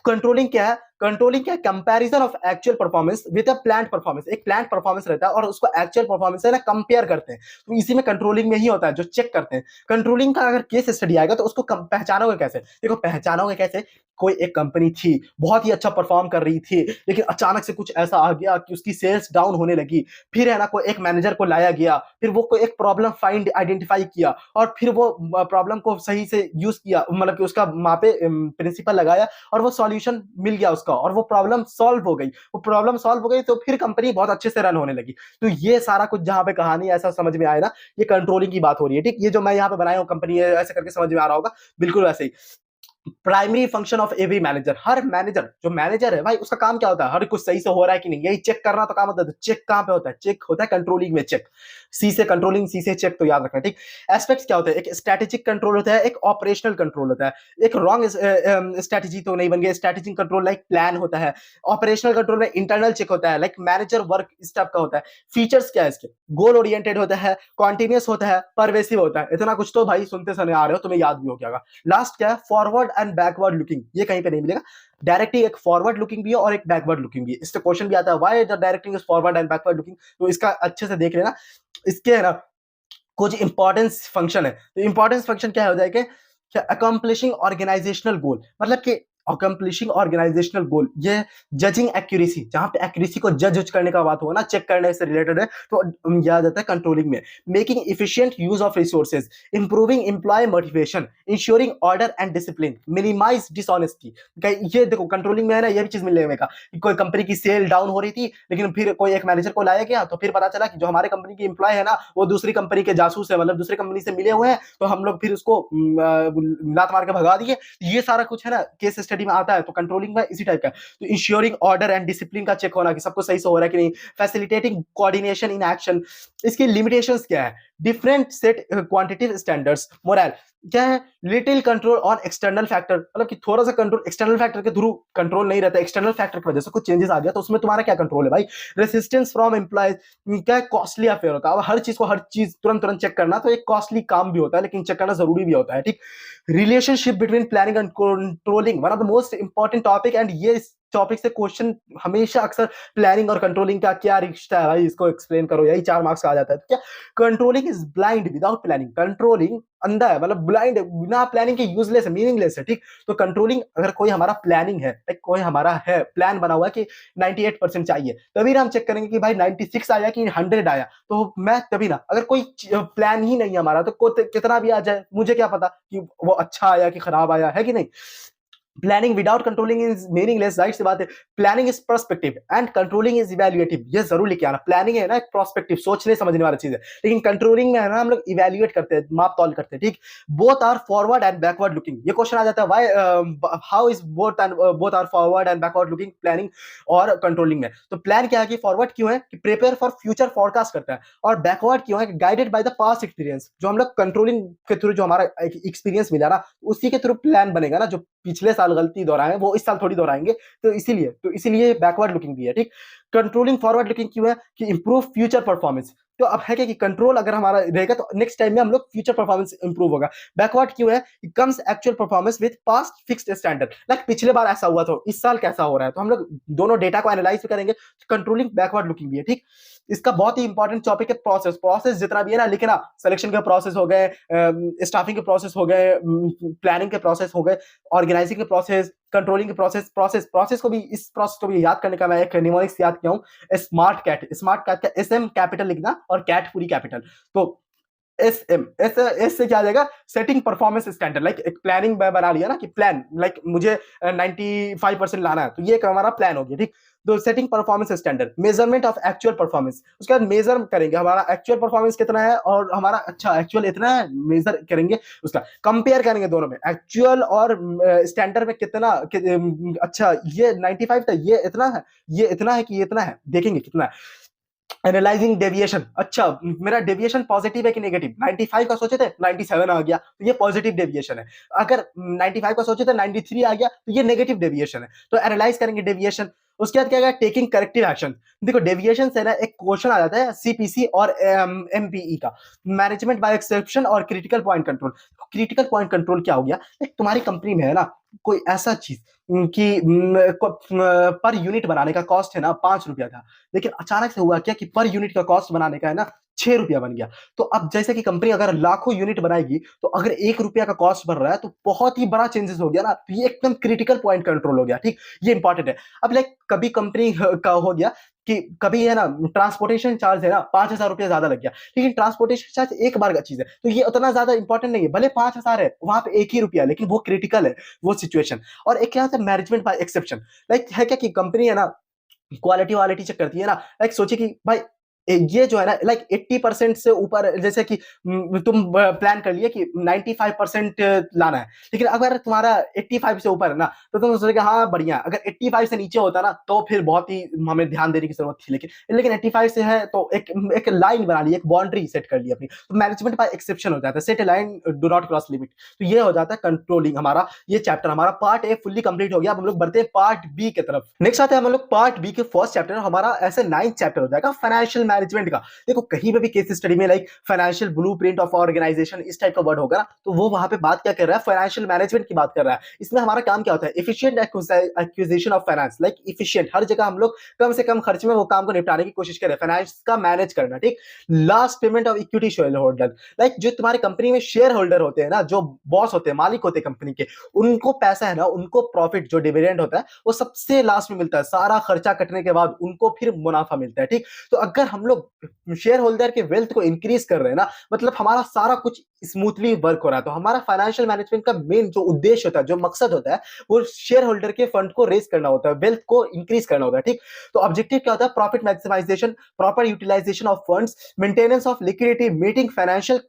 कंट्रोलिंग क्या है? कंट्रोलिंग क्या है? Comparison of actual performance with a planned performance. एक प्लान्ड परफॉर्मेंस रहता है और उसको एक्चुअल परफॉर्मेंस से ना कंपेयर करते हैं, तो इसी में कंट्रोलिंग में ही होता है, जो चेक करते हैं। कंट्रोलिंग का अगर केस स्टडी आएगा तो उसको पहचानोगे कैसे? देखो पहचानोगे कैसे, कोई एक कंपनी थी बहुत ही अच्छा परफॉर्म कर रही थी, लेकिन अचानक से कुछ ऐसा आ गया कि उसकी सेल्स डाउन होने लगी। फिर है ना कोई एक मैनेजर को लाया गया, फिर वो कोई एक प्रॉब्लम फाइंड आइडेंटिफाई किया और फिर वो प्रॉब्लम को सही से यूज किया, मतलब कि उसका वहां पे प्रिंसिपल लगाया और वो सॉल्यूशन मिल गया उसका, और वो प्रॉब्लम सॉल्व हो गई। वो प्रॉब्लम सॉल्व हो गई तो फिर कंपनी बहुत अच्छे से रन होने लगी। तो ये सारा कुछ जहां पे कहानी ऐसा समझ में आए ना, ये कंट्रोलिंग की बात हो रही है। ठीक, ये जो मैं यहाँ पे बनाया हूँ कंपनी ऐसे करके समझ में आ रहा होगा, बिल्कुल वैसे ही। Primary function of every manager, हर मैनेजर जो मैनेजर है भाई उसका काम क्या होता है? हर कुछ सही से हो रहा है कि नहीं, यही चेक करना तो काम होता है। तो चेक कहां पे होता है? चेक होता है कंट्रोलिंग में। चेक सी से कंट्रोलिंग, सी से चेक, तो याद रखना। ठीक, एस्पेक्ट्स क्या होते हैं? एक स्ट्रेटेजिक कंट्रोल होता है, एक ऑपरेशनल कंट्रोल होता है। एक रॉन्ग स्ट्रेटेजी तो नहीं बन गया, स्ट्रेटेजिक कंट्रोल लाइक प्लान होता है। ऑपरेशनल कंट्रोल में इंटरनल चेक होता है, लाइक मैनेजर वर्क इस टाइप का होता है। फीचर्स क्या है इसके? गोल ओरिएंटेड होता है, कॉन्टिन्यूस होता है, परवेसिव होता है। इतना कुछ तो भाई सुनते समय आ रहे हो, तुम्हें याद भी हो गया। लास्ट क्या है? Forward and backward looking. ये कहीं पे नहीं मिलेगा। डायरेक्टली एक फॉरवर्ड लुकिंग भी है और एक बैकवर्ड लुकिंग भी है। इससे क्वेश्चन भी आता है why the directing is forward and backward looking, तो इसका अच्छे से देख लेना। इसके है ना कुछ इंपॉर्टेंस फंक्शन है। तो इंपॉर्टेंस फंक्शन क्या हो जाएगा? अकम्प्लिशिंग ऑर्गेनाइजेशनल गोल, मतलब कि अकम्प्लिशिंग ऑर्गेनाइजेशनल गोल, ये जजिंग एक्यूरेसी, जहां पे एक्यूरेसी को जज करने का बात हो ना, चेक करने से रिलेटेड है, तो याद आता है कंट्रोलिंग में। Making efficient use of resources, improving employee motivation, ensuring order and discipline, minimize dishonesty. ये देखो कंट्रोलिंग में है ना, ये भी चीज मिलने का। कोई कंपनी की सेल डाउन हो रही थी, लेकिन फिर कोई एक मैनेजर को लाया गया, तो फिर पता चला कि जो हमारे कंपनी की एम्प्लॉय है ना, वो दूसरी कंपनी के जासूस है, मतलब दूसरी कंपनी से मिले हुए हैं, तो हम लोग फिर उसको लात मार के भगा दिए। ये सारा कुछ है ना केस स्टडी में आता है। तो कंट्रोलिंग में इसी टाइप का। तो इंश्योरिंग ऑर्डर एंड डिसिप्लिन का चेक होना कि सबको सही से हो रहा है कि नहीं। Facilitating coordination in action. इसकी लिमिटेशंस क्या है? Different set quantitative standards. Moral क्या है? Little control on external factor, मतलब कि थोड़ा सा कंट्रोल एक्सटर्नल फैक्टर के थ्रू कंट्रोल नहीं रहता, एक्सटर्नल फैक्टर की वजह से कुछ चेंजेस आ गया तो उसमें तुम्हारा क्या कंट्रोल है भाई? रेसिस्टेंस फ्रॉम एम्प्लॉयज, क्या कॉस्टली अफेयर होता है। अब हर चीज को हर चीज तुरंत तुरंत चेक करना तो एक कॉस्टली काम भी होता है, लेकिन चेक करना जरूरी भी होता है। ठीक, relationship between planning and controlling, one of the most important topic, and ये टॉपिक से क्वेश्चन हमेशा अक्सर प्लानिंग और कंट्रोलिंग का क्या रिश्ता है भाई, इसको एक्सप्लेन करो, यही 4 मार्क्स का आ जाता है। तो क्या controlling is blind without planning, controlling अंधा है, मतलब ब्लाइंड है, बिना प्लानिंग के यूजलेस है, मीनिंगलेस है। ठीक, तो कंट्रोलिंग अगर कोई हमारा प्लानिंग है, कोई हमारा है प्लान बना हुआ है कि 98% चाहिए, तभी ना हम चेक करेंगे कि भाई 96 आया कि 100 आया, तो मैं तभी ना। अगर कोई प्लान ही नहीं है हमारा, तो कितना भी आ जाए मुझे क्या पता कि वो अच्छा आया कि खराब आया, है कि नहीं। Planning without controlling is meaningless, जाहिर सी बात है। Planning is perspective and controlling is evaluative, ये जरूर लिखे आना। प्लानिंग है ना एक प्रोस्पेक्टिव, सोचने समझने वाली चीज है, लेकिन कंट्रोलिंग में है ना हम लोग इवैल्यूएट करते हैं, माप तौल करते हैं। ठीक, both are forward and backward looking, ये क्वेश्चन आ जाता है why how is both are forward and backward looking, planning और कंट्रोलिंग में। तो प्लान क्या है कि फॉरवर्ड क्यों है कि प्रिपेयर फॉर फ्यूचर फोरकास्ट करता है, और बैकवर्ड क्यों है कि guided by the past experience, जो हम लोग कंट्रोलिंग के थ्रू जो हमारा एक्सपीरियंस मिला ना, उसी के थ्रू प्लान बनेगा ना। जो पिछले साल गलती दोहराए वो इस साल थोड़ी दोहराएंगे, तो इसीलिए बैकवर्ड लुकिंग भी है। ठीक, कंट्रोलिंग फॉरवर्ड लुकिंग क्यों है कि इंप्रूव फ्यूचर परफॉर्मेंस। तो अब है क्या कि कंट्रोल अगर हमारा रहेगा तो नेक्स्ट टाइम में हम लोग फ्यूचर परफॉर्मेंस इंप्रूव होगा। बैकवर्ड क्यों है? Comes actual performance with past fixed standard, like पिछले बार ऐसा हुआ तो इस साल कैसा हो रहा है, तो हम लोग दोनों डेटा को एनालाइज करेंगे। कंट्रोलिंग बैकवर्ड लुकिंग भी है। ठीक, इसका बहुत ही इंपॉर्टेंट टॉपिक है प्रोसेस। प्रोसेस जितना भी है ना लिखना, सिलेक्शन के प्रोसेस हो गए, स्टाफिंग के प्रोसेस हो गए, प्लानिंग के प्रोसेस हो गए, ऑर्गेनाइजिंग के प्रोसेस, कंट्रोलिंग के प्रोसेस को भी, इस प्रोसेस को भी याद करने का मैं एक निमोनिक्स याद किया हूँ, स्मार्ट कैट। स्मार्ट कैट का एस एम कैपिटल लिखना और कैट पूरी कैपिटल। तो एस से क्या आ जाएगा, सेटिंग परफॉर्मेंस स्टैंडर्ड। लाइक एक प्लानिंग बना लिया ना कि प्लान, लाइक मुझे 95% लाना है, तो ये एक हमारा प्लान हो गया, ठीक। तो setting performance standard, measurement of actual performance, उसके बाद मेजर करेंगे हमारा एक्चुअल परफॉर्मेंस कितना है और हमारा अच्छा एक्चुअल इतना है, मेजर करेंगे उसका, कंपेयर करेंगे दोनों में, एक्चुअल और स्टैंडर्ड में कितना अच्छा ये 95 था, ये इतना है, ये इतना है कि ये इतना है, देखेंगे कितना है। एनालाइजिंग डेविएशन, अच्छा मेरा डेविएशन पॉजिटिव है कि नेगेटिव, 95 का सोचे थे 97 आ गया तो ये पॉजिटिव डेविएशन है, अगर 95 का सोचे थे 93 आ गया तो ये नेगेटिव डेविएशन है। तो एनालाइज करेंगे डेविएशन। उसके बाद क्या है, टेकिंग करेक्टिव एक्शन। देखो डेविएशन से ना एक क्वेश्चन आ जाता है सीपीसी और एमपीई का, मैनेजमेंट बाय एक्सेप्शन और critical point control. Critical point control क्या हो गया, एक तुम्हारी कंपनी में है ना कोई ऐसा चीज कि पर यूनिट बनाने का कॉस्ट है ना 5 रुपया था, लेकिन अचानक से हुआ क्या कि पर यूनिट का कॉस्ट बनाने का है ना 6 रुपया बन गया। तो अब जैसे कि कंपनी अगर लाखों यूनिट बनाएगी तो अगर 1 रुपया का कॉस्ट बढ़ रहा है तो बहुत ही बड़ा चेंजेस हो गया ना, तो ये एकदम क्रिटिकल पॉइंट कंट्रोल हो गया, ठीक। ये इंपॉर्टेंट है। अब लाइक कभी कंपनी का हो गया कि कभी है ना ट्रांसपोर्टेशन चार्ज है ना 5,000 रुपया ज्यादा लग गया, लेकिन ट्रांसपोर्टेशन चार्ज एक बार का चीज है तो ये उतना ज्यादा इंपॉर्टेंट नहीं है, भले 5,000 है वहां पे 1 ही रुपया, लेकिन वो क्रिटिकल है वो सिचुएशन। और एक क्या होता है मैनेजमेंट बाय एक्सेप्शन, लाइक है क्या कि कंपनी है ना क्वालिटी वालिटी चेक करती है ना, लाइक सोचिए कि भाई ये जो है ना लाइक 80% से ऊपर, जैसे कि तुम प्लान कर लिए कि 95% लाना है, लेकिन अगर तुम्हारा 85 से ऊपर है ना तो तुम सोचोगे हाँ बढ़िया, अगर 85 से नीचे होता ना तो फिर बहुत ही हमें ध्यान देने की जरूरत थी, लेकिन 85 से है तो एक लाइन बना ली, एक बाउंड्री सेट कर ली अपनी, तो मैनेजमेंट बाय एक्सेप्शन हो जाता है, set a line do not cross limit. तो ये हो जाता है कंट्रोलिंग। हमारा ये चैप्टर हमारा पार्ट ए फुल्ली कंप्लीट हो गया। अब हम लोग बढ़ते हैं पार्ट बी की तरफ। नेक्स्ट आते हैं हम लोग पार्ट बी के फर्स्ट चैप्टर, हमारा ऐसे 9th चैप्टर हो जाएगा फाइनेंशियल मैनेजमेंट का। देखो कहीं पे भी केस स्टडी में like financial blueprint of organization इस टाइप का वर्ड होगा तो वो वहां पे बात क्या कर रहा है, फाइनेंशियल मैनेजमेंट की बात कर रहा है। इसमें हमारा काम क्या होता है, efficient acquisition of finance, like efficient हर जगह हम लोग कम से कम खर्च में वो काम को निपटाने की कोशिश करें, फाइनेंस का मैनेज करना, ठीक। Last payment of equity share holder, like जो तुम्हारी कंपनी में शेयर होल्डर होते हैं ना, जो बॉस होते हैं, मालिक होते हैं कंपनी के, उनको पैसा है ना, उनको प्रॉफिट जो डिविडेंड होता है वो सबसे लास्ट में मिलता है, सारा खर्चा कटने के बाद उनको फिर मुनाफा मिलता है, ठीक। तो अगर हम लोग शेयर होल्डर के वेल्थ को इंक्रीज कर रहे हैं ना, मतलब हमारा सारा कुछ स्मूथली वर्क हो रहा है। तो हमारा फाइनेंशियल मैनेजमेंट का मेन जो उद्देश्य होता है, जो मकसद होता है, वो शेयर होल्डर के फंड को रेज करना होता है, वेल्थ को इंक्रीज करना होता है, ठीक। तो ऑब्जेक्टिव क्या होता है, profit maximization, proper utilization of funds, maintenance of liquidity, meeting financial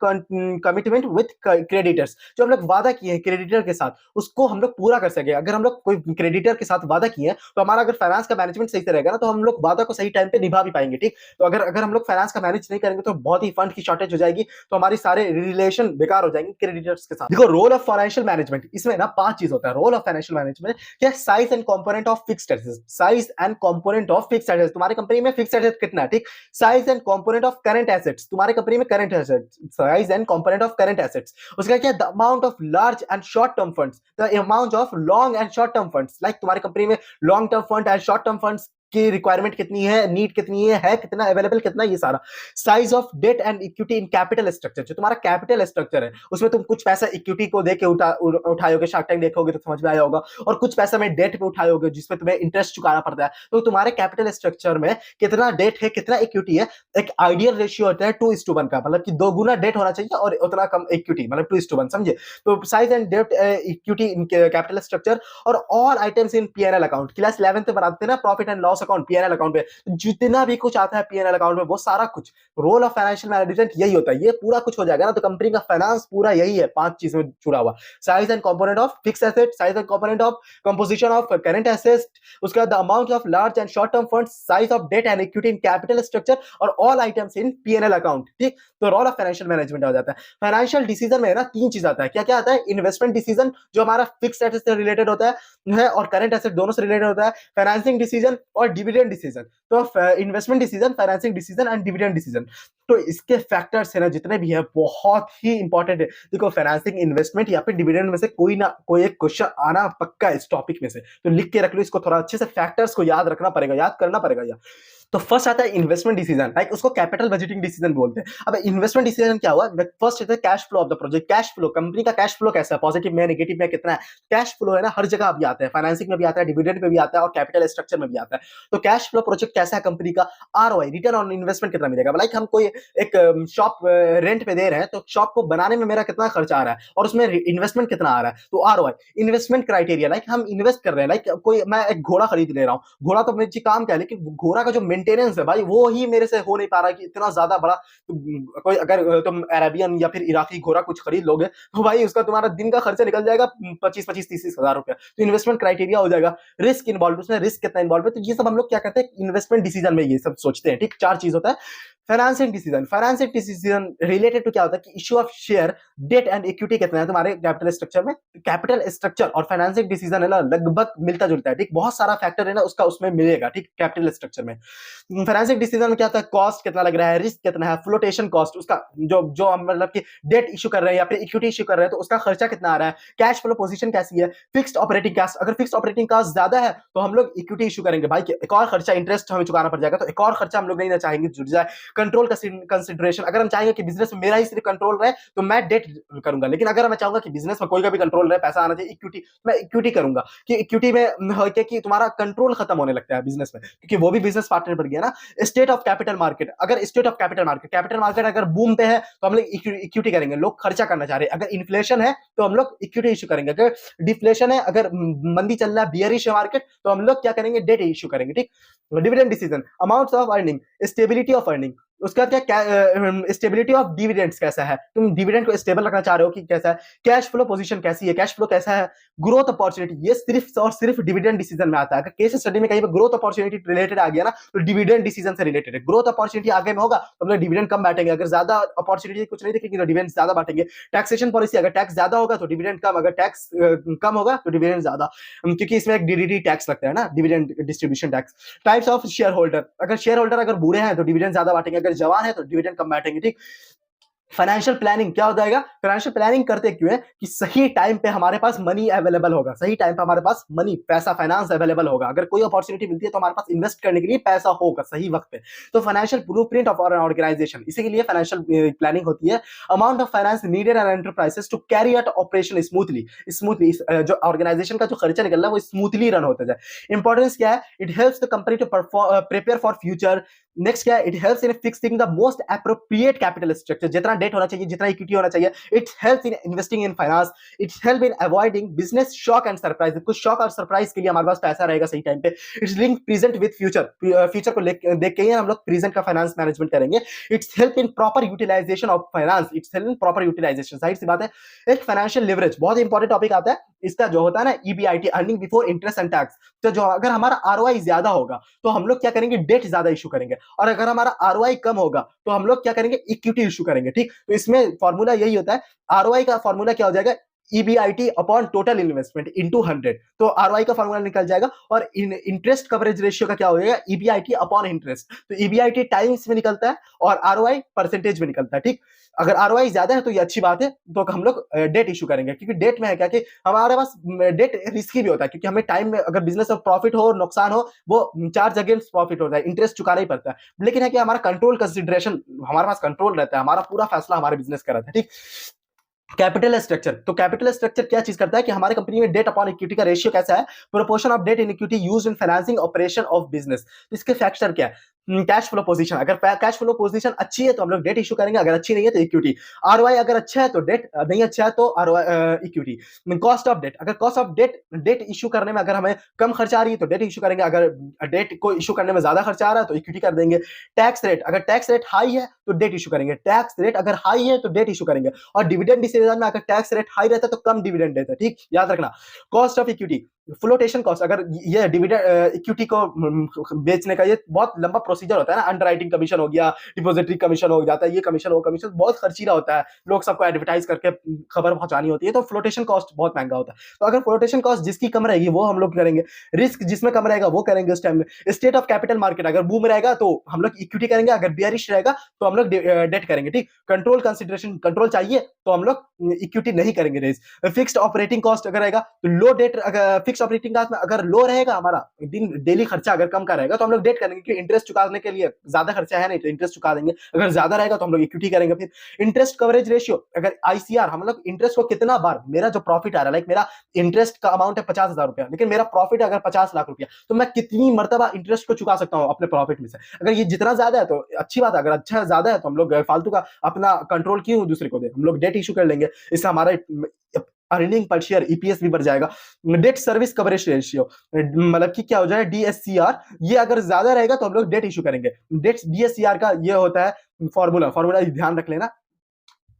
commitment with creditors. जो हम लोग वादा किए हैं क्रेडिटर के साथ उसको हम लोग पूरा कर सके। अगर हम लोग कोई क्रेडिटर के साथ वादा किए हैं तो हमारा अगर फाइनेंस का मैनेजमेंट सही से रहेगा ना तो हम लोग वादा को सही टाइम पे निभा भी पाएंगे, ठीक। तो अगर अगर हम लोग फाइनेंस का मैनेज नहीं करेंगे तो बहुत ही फंड की शॉर्टेज हो जाएगी, तो हमारी सारे रिलेशन बेकार हो जाएंगे क्रेडिटर्स के साथ। देखो रोल ऑफ फाइनेंशियल मैनेजमेंट, इसमें ना 5 चीज होता है। रोल ऑफ फाइनेंशियल मैनेजमेंट क्या, size and component of fixed assets, size and component of fixed assets. तुम्हारी कंपनी में फिक्स्ड एसेट्स कितना है, ठीक। Size and component of current assets, तुम्हारी कंपनी में current assets, size and component of current assets. उसका क्या, the amount of large and short term funds, the amount of long and short term funds, like तुम्हारी कंपनी में long term fund and short term funds की रिक्वायरमेंट कितनी है, नीड कितनी है कितना अवेलेबल कितना, ये सारा। Size of debt and equity in capital structure, जो तुम्हारा कैपिटल स्ट्रक्चर है उसमें तुम कुछ पैसा इक्विटी को देके उठाए होगे, शार्क टैंक देखोगे तो समझ में आया होगा, और कुछ पैसा में डेट पे उठाए होगे जिसमें तुम्हें इंटरेस्ट चुकाना पड़ता है। तो तुम्हारे कैपिटल स्ट्रक्चर में कितना डेट है कितना इक्विटी है, एक आइडियल रेशियो होता है 2:1 का, मतलब कि 2 गुना डेट होना चाहिए और उतना कम इक्विटी, मतलब 2:1, समझे। तो size and debt equity in capital structure और all items in PNL account. Class 11th में बनाते हैं ना profit and loss account PNL account पे, जितना भी कुछ आता है पीएनएल अकाउंट में वो सारा कुछ रोल ऑफ फाइनेंशियल मैनेजमेंट यही होता है। ये पूरा कुछ हो जाएगा ना तो कंपनी का फाइनेंस पूरा यही है, 5 चीज में जुड़ा हुआ। Size and component of fixed asset, size and component of composition of current assets, उसका the amount of large and short term funds, size of debt and equity in capital structure और all items in PNL account, ठीक। तो रोल ऑफ फाइनेंशियल मैनेजमेंट हो जाता है। फाइनेंशियल डिसीजन में ना 3 चीज आता है, क्या क्या आता है, इन्वेस्टमेंट डिसीजन जो हमारा फिक्स्ड एसेट से रिलेटेड होता है और करंट एसेट दोनों से रिलेटेड होता है, फाइनेंसिंग डिसीजन और डिविडेंड डिसीजन। तो investment decision, financing decision and dividend decision, तो इसके फैक्टर्स है ना जितने भी है बहुत ही इंपॉर्टेंट है। देखो फाइनेंसिंग, इन्वेस्टमेंट या फिर डिविडेंड में से कोई ना कोई एक क्वेश्चन आना पक्का इस टॉपिक में से, तो लिख के रख लो इसको, थोड़ा अच्छे से फैक्टर्स को याद रखना पड़ेगा, याद करना पड़ेगा। तो फर्स्ट आता है इन्वेस्टमेंट डिसीजन, लाइक उसको कैपिटल बजटिंग डिसीजन बोलते हैं। अब इन्वेस्टमेंट डिसीजन क्या हुआ, फर्स्ट है cash flow of the project, cash flow, company का कैश फ्लो कैसा है, पॉजिटिव में, नेगेटिव में, कितना है। कैश फ्लो है ना, हर जगह अभी आता है, फाइनेंसिंग में भी आता है, डिविडेंड में भी आता है और कैपिटल स्ट्रक्चर में भी आता है। तो कैश फ्लो प्रोजेक्ट कैसा है कंपनी का, आरओआई, रिटर्न ऑन इन्वेस्टमेंट कितना मिलेगा। लाइक हम कोई एक शॉप रेंट पे दे रहे हैं, तो शॉप को बनाने में मेरा कितना खर्चा आ रहा है और उसमें इन्वेस्टमेंट कितना आ रहा है, तो आरओआई। इन्वेस्टमेंट क्राइटेरिया, लाइक हम इन्वेस्ट कर रहे हैं, लाइक कोई मैं एक घोड़ा खरीद ले रहा हूँ, घोड़ा तो मेरे काम क्या है, लेकिन घोड़ा का जो मेंटेनेंस है भाई, वो ही मेरे से हो नहीं पा रहा कि इतना ज्यादा बड़ा। कोई अगर तुम अरेबियन या फिर इराकी घोड़ा कुछ खरीद लोगे तो भाई उसका तुम्हारा दिन का खर्चा निकल जाएगा 25-25-30 हजार रुपया। तो इन्वेस्टमेंट क्राइटेरिया हो जाएगा, रिस्क इन्वॉल्व, उसमें रिस्क कितना इन्वॉल्व है, तो ये सब हम लोग क्या करते हैं इन्वेस्टमेंट डिसीजन में ये सब सोचते हैं। ठीक, 4 चीज होता है। Financing decision, financing decision related to क्या होता है कि issue of share, debt and equity कितना है तुम्हारे कैपिटल स्ट्रक्चर में। कैपिटल स्ट्रक्चर और फाइनेंसिंग डिसीजन है ना लगभग मिलता जुलता है। ठीक, बहुत सारा फैक्टर है ना उसका उसमें मिलेगा। ठीक, कैपिटल स्ट्रक्चर में। फाइनेंसिंग डिसीजन में क्या होता है, कॉस्ट कितना लग रहा है, रिस्क कितना है, फ्लोटेशन कॉस्ट, उसका जो जो हम मतलब कि डेट इशू कर रहे हैं या फिर इक्विटी इशू कर रहे हैं तो उसका खर्चा कितना आ रहा है, कैश फ्लो पोजीशन कैसी है, फिक्स्ड ऑपरेटिंग कॉस्ट, अगर फिक्स्ड ऑपरेटिंग कॉस्ट ज्यादा है तो हम लोग इक्विटी इशू करेंगे भाई, एक और खर्चा इंटरेस्ट हमें चुकाना पड़ जाएगा, तो एक और खर्चा हम लोग नहीं ना चाहेंगे जुड़ जाए। कंट्रोल कंसिडरेशन, अगर हम चाहेंगे कि बिजनेस में मेरा ही सिर्फ कंट्रोल रहे तो मैं डेट करूंगा, लेकिन अगर मैं चाहूंगा कि बिजनेस में कोई का भी कंट्रोल रहे, पैसा आना चाहिए, इक्विटी, मैं इक्विटी करूंगा। कि इक्विटी में क्या कि तुम्हारा कंट्रोल खत्म होने लगता है बिजनेस में, क्योंकि वो भी बिजनेस पार्टनर बन गया ना। स्टेट ऑफ कैपिटल मार्केट, अगर स्टेट ऑफ कैपिटल मार्केट अगर बूम पे है तो हम लोग इक्विटी करेंगे, लोग खर्चा करना चाह रहे हैं। अगर इन्फ्लेशन है तो हम लोग इक्विटी इशू करेंगे। अगर डिफ्लेशन है, अगर मंदी चल रहा है, बियरिश है मार्केट, तो हम लोग क्या करेंगे, डेट इशू करेंगे। ठीक, dividend decision, amounts of earning, stability of earning, उसका क्या स्टेबिलिटी ऑफ डिविडेंड्स कैसा है, तुम डिविडेंड को स्टेबल रखना चाह रहे हो कि कैसा है, कैश फ्लो पोजीशन कैसी है, कैश फ्लो कैसा है, ग्रोथ अपॉर्चुनिटी, ये सिर्फ और सिर्फ डिविडेंड डिसीजन में आता है। अगर केस स्टडी में कहीं पर ग्रोथ अपॉर्चुनिटी रिलेटेड आ गया ना तो डिविडेंड डिसीजन से रिलेटेड है। ग्रोथ अपॉर्चुनिटी आगे में होगा तो हम लोग डिविडेंड कम बांटेंगे, अगर ज्यादा अपॉर्चुनिटी कुछ नहीं देखेंगे तो डिविडेंड ज्यादा बांटेंगे। टैक्सेशन पॉलिसी, अगर टैक्स ज्यादा होगा तो डिविडेंड कम, अगर टैक्स कम होगा तो डिविडेंड ज्यादा, क्योंकि इसमें एक डीडीटी टैक्स लगता है ना, dividend distribution tax. Types of share holder, अगर शेयर होल्डर अगर बूढ़े हैं तो डिविडेंड ज्यादा बांटेंगे, अगर जवान है तो डिविडेंड कम बांटेंगे। ठीक, फाइनेंशियल प्लानिंग क्या हो जाएगा, फाइनेंशियल प्लानिंग करते क्यों है कि सही टाइम पे हमारे पास मनी अवेलेबल होगा, सही टाइम पे हमारे पास मनी, पैसा, फाइनेंस अवेलेबल होगा। अगर कोई अपॉर्चुनिटी मिलती है तो हमारे पास इन्वेस्ट करने के लिए पैसा होगा सही वक्त पे। तो financial blueprint of our organization, इसी के लिए फाइनेंशियल प्लानिंग होती है। Amount of finance needed and enterprises to carry out operation smoothly जो ऑर्गेनाइजेशन का जो खर्चा निकल रहा है वो स्मूथली रन होता जाए। इंपॉर्टेंस क्या है, it helps the company to prepare for future. Next क्या है, it helps in fixing the most appropriate capital structure, जितना डेट होना चाहिए, जितना इक्विटी होना चाहिए। It helps in investing in finance, it help in avoiding business shock and surprise, कुछ शॉक और सरप्राइज के लिए हमारे पास पैसा रहेगा सही टाइम पे। It's link present with future, future को देख के ही हम लोग प्रेजेंट का फाइनेंस मैनेजमेंट करेंगे। It's help in proper utilization of finance, it's help in proper utilization, जाहिर सी बात है। एक फाइनेंशियल लिवरेज बहुत इंपॉर्टेंट टॉपिक आता है, इसका जो होता है ना EBIT, earning before interest and tax. तो जो अगर हमारा आरओआई ज्यादा होगा तो हम लोग क्या करेंगे, डेट ज्यादा इशू करेंगे, और अगर हमारा आरओआई कम होगा तो हम लोग क्या करेंगे, इक्विटी इशू करेंगे। ठीक, तो इसमें फॉर्मूला यही होता है, आरओआई का फॉर्मूला क्या हो जाएगा, EBIT upon total investment into 100, तो आरओआई का फॉर्मूला निकल जाएगा। और इंटरेस्ट कवरेज रेशियो का क्या हो जाएगा, ईबीआईटी अपॉन इंटरेस्ट, तो ईबीआईटी टाइम्स में निकलता है और आरओआई परसेंटेज में निकलता है। ठीक, अगर आरओआई ज्यादा है तो ये अच्छी बात है, तो हम लोग डेट इशू करेंगे, क्योंकि डेट में है क्या कि हमारे पास डेट रिस्की भी होता है, क्योंकि हमें टाइम में अगर बिजनेस में प्रॉफिट हो और नुकसान हो वो चार्ज अगेंस्ट प्रॉफिट होता है, इंटरेस्ट चुकाना ही पड़ता है। लेकिन है कि हमारा कंट्रोल कंसिडरेशन, हमारे पास कंट्रोल रहता है, हमारा पूरा फैसला हमारे बिजनेस का रहता है। ठीक, कैपिटल स्ट्रक्चर, तो कैपिटल स्ट्रक्चर क्या चीज करता है कि हमारी कंपनी में डेट अपॉन इक्विटी का रेशियो कैसा है, proportion of debt in equity used in financing operation of business. तो इसके फैक्टर क्या है, कैश फ्लो पोजीशन, अगर कैश फ्लो पोजीशन अच्छी है तो हम लोग डेट इशू करेंगे, अगर अच्छी नहीं है तो इक्विटी। आरओआई अगर अच्छा है तो डेट, नहीं अच्छा है तो इक्विटी। कॉस्ट ऑफ डेट, अगर कॉस्ट ऑफ डेट इशू करने में अगर हमें कम खर्चा आ रही है तो डेट इशू करेंगे, अगर डेट को इशू करने में ज्यादा खर्चा आ रहा है तो इक्विटी कर देंगे। टैक्स रेट, अगर टैक्स रेट हाई है तो डेट इशू करेंगे, टैक्स रेट अगर हाई है तो डेट इशू करेंगे। और डिविडेंड डिसीजन में अगर टैक्स रेट हाई रहता है तो कम डिविडेंड देता है। ठीक, याद रखना। Cost of equity, flotation cost, अगर ये डिविडेंड इक्विटी को बेचने का ये बहुत लंबा प्रोसीजर होता है ना, अंडरराइटिंग कमीशन हो गया, डिपॉजिटरी कमीशन हो जाता है, ये कमीशन वो कमीशन बहुत खर्चीला होता है, लोग सबको एडवर्टाइज करके खबर पहुंचानी होती है, तो फ्लोटेशन कॉस्ट बहुत महंगा होता है। तो अगर फ्लोटेशन कॉस्ट जिसकी कम रहेगी वो हम लोग करेंगे, रिस्क जिसमें कम रहेगा वो करेंगे उस टाइम में। स्टेट ऑफ कैपिटल मार्केट, अगर बूम रहेगा तो हम लोग इक्विटी करेंगे, अगर बियरिश रहेगा तो हम लोग डेट करेंगे। ठीक, कंट्रोल कंसिडरेशन, कंट्रोल चाहिए तो हम लोग इक्विटी नहीं करेंगे रेज। फिक्स्ड ऑपरेटिंग कॉस्ट अगर रहेगा तो लो डेट, अगर फिक्स ऑपरेटिंग कॉस्ट में अगर लो रहेगा हमारा दिन डेली खर्चा अगर कम का रहेगा तो हम लोग डेट करेंगे, क्योंकि इंटरेस्ट चुकाने के लिए ज्यादा खर्चा है नहीं तो इंटरेस्ट चुका देंगे। अगर ज्यादा रहेगा तो हम लोग इक्विटी करेंगे। फिर इंटरेस्ट कवरेज रेशियो, अगर आईसीआर, हम लोग इंटरेस्ट को कितना बार, मेरा जो प्रॉफिट आ रहा है, लाइक मेरा इंटरेस्ट का अमाउंट है 50,000 रुपया, लेकिन मेरा प्रॉफिट अगर 50 लाख रुपया, तो मैं कितनी मर्तबा इंटरेस्ट को चुका सकता हूँ अपने प्रॉफिट में से। अगर ये जितना ज्यादा है तो अच्छी बात है, अगर अच्छा ज्यादा है तो हम लोग फालतू का अपना कंट्रोल क्यों दूसरे को दे, हम लोग डेट इशू कर लेंगे। इससे हमारा अर्निंग पर शेयर ईपीएस भी बढ़ जाएगा। डेट सर्विस कवरेज रेशियो, मतलब कि क्या हो जाए, डीएससीआर, ये अगर ज्यादा रहेगा तो हम लोग डेट इशू करेंगे। डेट डीएससीआर का ये होता है फॉर्मूला ध्यान रख लेना।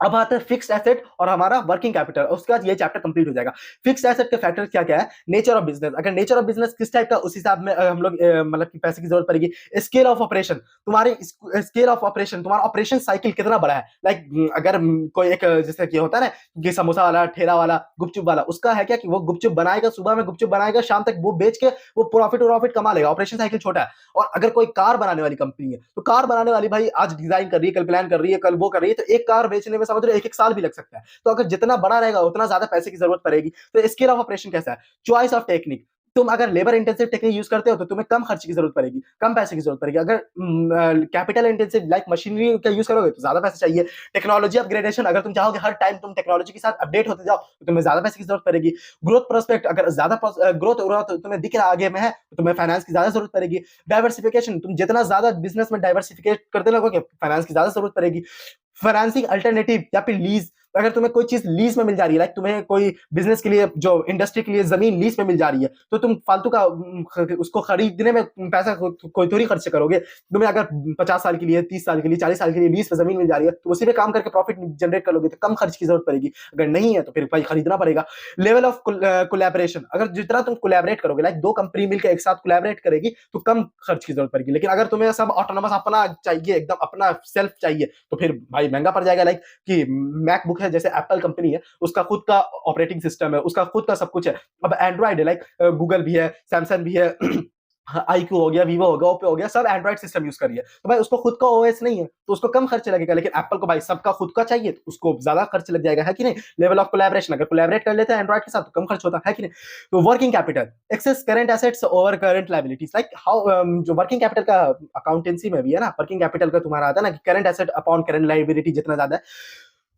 अब आता है फिक्स्ड एसेट और हमारा वर्किंग कैपिटल, उसके बाद ये चैप्टर कंप्लीट हो जाएगा। फिक्स्ड एसेट के फैक्टर क्या क्या है, नेचर ऑफ बिजनेस, अगर नेचर ऑफ बिजनेस किस टाइप का, उस हिसाब में हम लोग मतलब कि पैसे की जरूरत पड़ेगी। स्केल ऑफ ऑपरेशन, तुम्हारी स्केल ऑफ ऑपरेशन, तुम्हारा ऑपरेशन साइकिल कितना बड़ा है, लाइक अगर कोई एक जैसे कि होता है ना कि समोसा वाला, ठेला वाला, गुपचुप वाला, उसका है क्या कि वो गुपचुप बनाएगा, सुबह में गुपचुप बनाएगा, शाम तक वो बेच के वो प्रॉफिट कमा लेगा, ऑपरेशन साइकिल छोटा है। और अगर कोई कार बनाने वाली कंपनी है तो कार बनाने वाली भाई आज डिजाइन कर रही है, कल प्लान कर रही है, कल वो कर रही है, तो एक कार बेचने में समझ लो एक साल भी लग सकता है। तो अगर जितना बड़ा रहेगा उतना ज्यादा पैसे की जरूरत पड़ेगी। तो स्केल ऑफ ऑपरेशन कैसा है, चॉइस ऑफ टेक्निक, तुम अगर लेबर इंटेंसिव टेक्निक यूज करते हो तो तुम्हें कम खर्च की जरूरत पड़ेगी, कम पैसे की जरूरत पड़ेगी। अगर कैपिटल इंटेंसिव लाइक मशीनरी का यूज करोगे तो ज्यादा पैसे चाहिए। टेक्नोलॉजी अपग्रेडेशन, अगर तुम चाहोगे हर टाइम तुम टेक्नोलॉजी के साथ अपडेट होते जाओ तो तुम्हें ज्यादा पैसे की जरूरत पड़ेगी। ग्रोथ प्रोस्पेक्ट, अगर ज्यादा ग्रोथ तुम्हें दिख रहा आगे में है तो तुम्हें फाइनेंस की ज्यादा जरूरत पड़ेगी। डाइवर्सिफिकेशन, तुम जितना ज्यादा बिजनेस में डाइवर्सिफिकेट करते लगोगे फाइनेंस की ज्यादा जरूरत पड़ेगी। फाइनेंसिंग अल्टरनेटिव या फिर लीज, अगर तुम्हें कोई चीज लीज में मिल जा रही है, लाइक तुम्हें कोई बिजनेस के लिए, जो इंडस्ट्री के लिए जमीन लीज में मिल जा रही है, तो तुम फालतू का उसको खरीदने में पैसा कोई थोड़ी खर्च करोगे। तुम्हें अगर 50 साल के लिए, 30 साल के लिए, 40 साल के लिए लीज पे जमीन मिल जा रही है तो उसी पे काम करके प्रॉफिट जनरेट कर लोगे, तो कम खर्च की जरूरत पड़ेगी। अगर नहीं है तो फिर भाई खरीदना पड़ेगा। लेवल ऑफ कोलैबोरेशन, अगर जितना तुम कोलैबोरेट करोगे, लाइक दो कंपनी मिलकर एक साथ कोलैबोरेट करेगी तो कम खर्च की जरूरत पड़ेगी। लेकिन अगर तुम्हें सब ऑटोनोमस अपना चाहिए, एकदम अपना सेल्फ चाहिए, तो फिर भाई महंगा पड़ जाएगा। लाइक कि मैकबुक है, जैसे एप्पल कंपनी है, उसका खुद का ऑपरेटिंग सिस्टम है, उसका खुद का सब कुछ है। अब एंड्रॉइड है, लाइक गूगल भी है, सैमसंग भी है, आईक्यू हो गया, वीवो हो गया, ओप्पो हो गया, सब एंड्रॉइड सिस्टम यूज कर रही है, तो भाई उसको खुद का ओएस नहीं है तो उसको कम खर्च लगेगा। लेकिन एप्पल को भाई सबका खुद का चाहिए तो उसको ज्यादा खर्च लग जाएगा, है कि नहीं। लेवल ऑफ कोलैबोरेशन, अगर कोलैबोरेट कर लेते हैं एंड्रॉइड के साथ तो कम खर्च होता है कि नहीं। तो working capital, excess current assets over current liabilities, like how, जो वर्किंग कैपिटल का अकाउंटेंसी में भी है ना, वर्किंग कैपिटल का तुम्हारा आता है ना कि current asset upon current liability जितना ज्यादा है,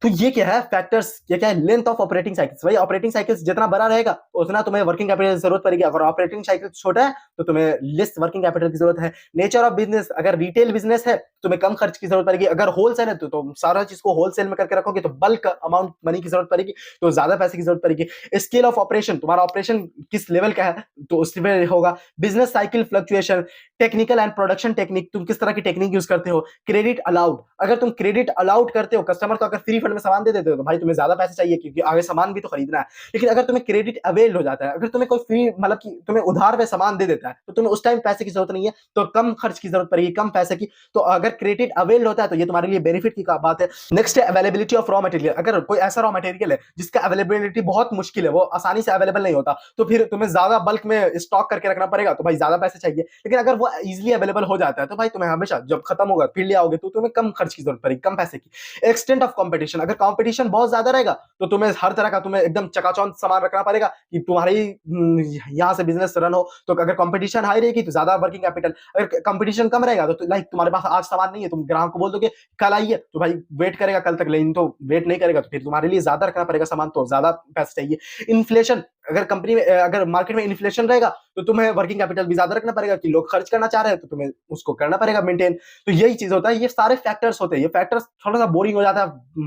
तो ये क्या है फैक्टर्स, ये क्या है, लेंथ ऑफ ऑपरेटिंग साइकिल्स। भाई ऑपरेटिंग साइकिल्स जितना बड़ा रहेगा उतना तुम्हें वर्किंग कैपिटल की जरूरत पड़ेगी। अगर ऑपरेटिंग साइकिल छोटा है तो तुम्हें लेस वर्किंग कैपिटल की जरूरत है। नेचर ऑफ बिजनेस, अगर रिटेल बिजनेस है तुम्हें कम खर्च की जरूरत पड़ेगी। अगर होलसेल है तो तुम सारा चीज को होलसेल में करके रखोगे तो बल्क अमाउंट मनी की जरूरत पड़ेगी, तो ज्यादा पैसे की जरूरत पड़ेगी। स्केल ऑफ ऑपरेशन, तुम्हारा ऑपरेशन किस लेवल का है तो उसमें होगा। Business cycle fluctuation, technical and production technique, तुम किस तरह की टेक्निक यूज करते हो। क्रेडिट अलाउड, अगर तुम क्रेडिट अलाउड करते हो कस्टमर को, अगर फ्री फंड में सामान दे देते हो तो भाई तुम्हें ज्यादा पैसे चाहिए क्योंकि आगे सामान भी तो खरीदना है। लेकिन अगर तुम्हें क्रेडिट अवेल हो जाता है, अगर तुम्हें कोई फ्री मतलब कि तुम्हें उधार पे सामान दे देता है तो तुम्हें उस टाइम पैसे की जरूरत नहीं है, तो कम खर्च की जरूरत पड़ेगी, कम पैसे की। तो अगर क्रेडिट अवेल होता है तो ये तुम्हारे लिए बेनिफिट की बात है। नेक्स्ट है अवेलेबिलिटी ऑफ रॉ मटेरियल, अगर कोई ऐसा रॉ मटेरियल है जिसका अवेलेबिलिटी बहुत मुश्किल है, वो आसानी से अवेलेबल नहीं होता, तो फिर तुम्हें ज्यादा बल्क में स्टॉक करके रखना पड़ेगा, तो भाई ज्यादा पैसे चाहिए। लेकिन अगर वो इजिली अवेलेबल हो जाता है तो भाई तुम्हें हमेशा जब खत्म होगा फिर ले आओगे तो तुम्हें कम खर्च की जरूरत पड़ेगी, कम पैसे की। एक्सटेंट ऑफ कंपटीशन, अगर कंपटीशन बहुत ज्यादा रहेगा तो तुम्हें हर तरह का तुम्हें एकदम चकाचौंध सामान रखना पड़ेगा कि तुम्हारी यहाँ से बिजनेस रन हो। तो अगर कंपटीशन हाई रहेगी तो ज्यादा वर्किंग कैपिटल, अगर कंपटीशन कम रहेगा तो लाइक तुम्हारे पास आज सामान नहीं है, तुम ग्राहक को बोल दोगे कल आइए तो भाई वेट करेगा कल तक, लेकिन तो वेट नहीं करेगा तो फिर तुम्हारे लिए ज्यादा रखना पड़ेगा सामान, तो ज्यादा पैसे चाहिए। इन्फ्लेशन, अगर कंपनी में अगर मार्केट में इन्फ्लेशन रहेगा तो तुम्हें वर्किंग कैपिटल भी ज्यादा रखना पड़ेगा कि लोग खर्च करना चाह रहे हैं तो तुम्हें उसको करना पड़ेगा मेंटेन। तो यही चीज होता है, ये सारे फैक्टर्स होते हैं। ये फैक्टर्स थोड़ा सा बोरिंग हो जाता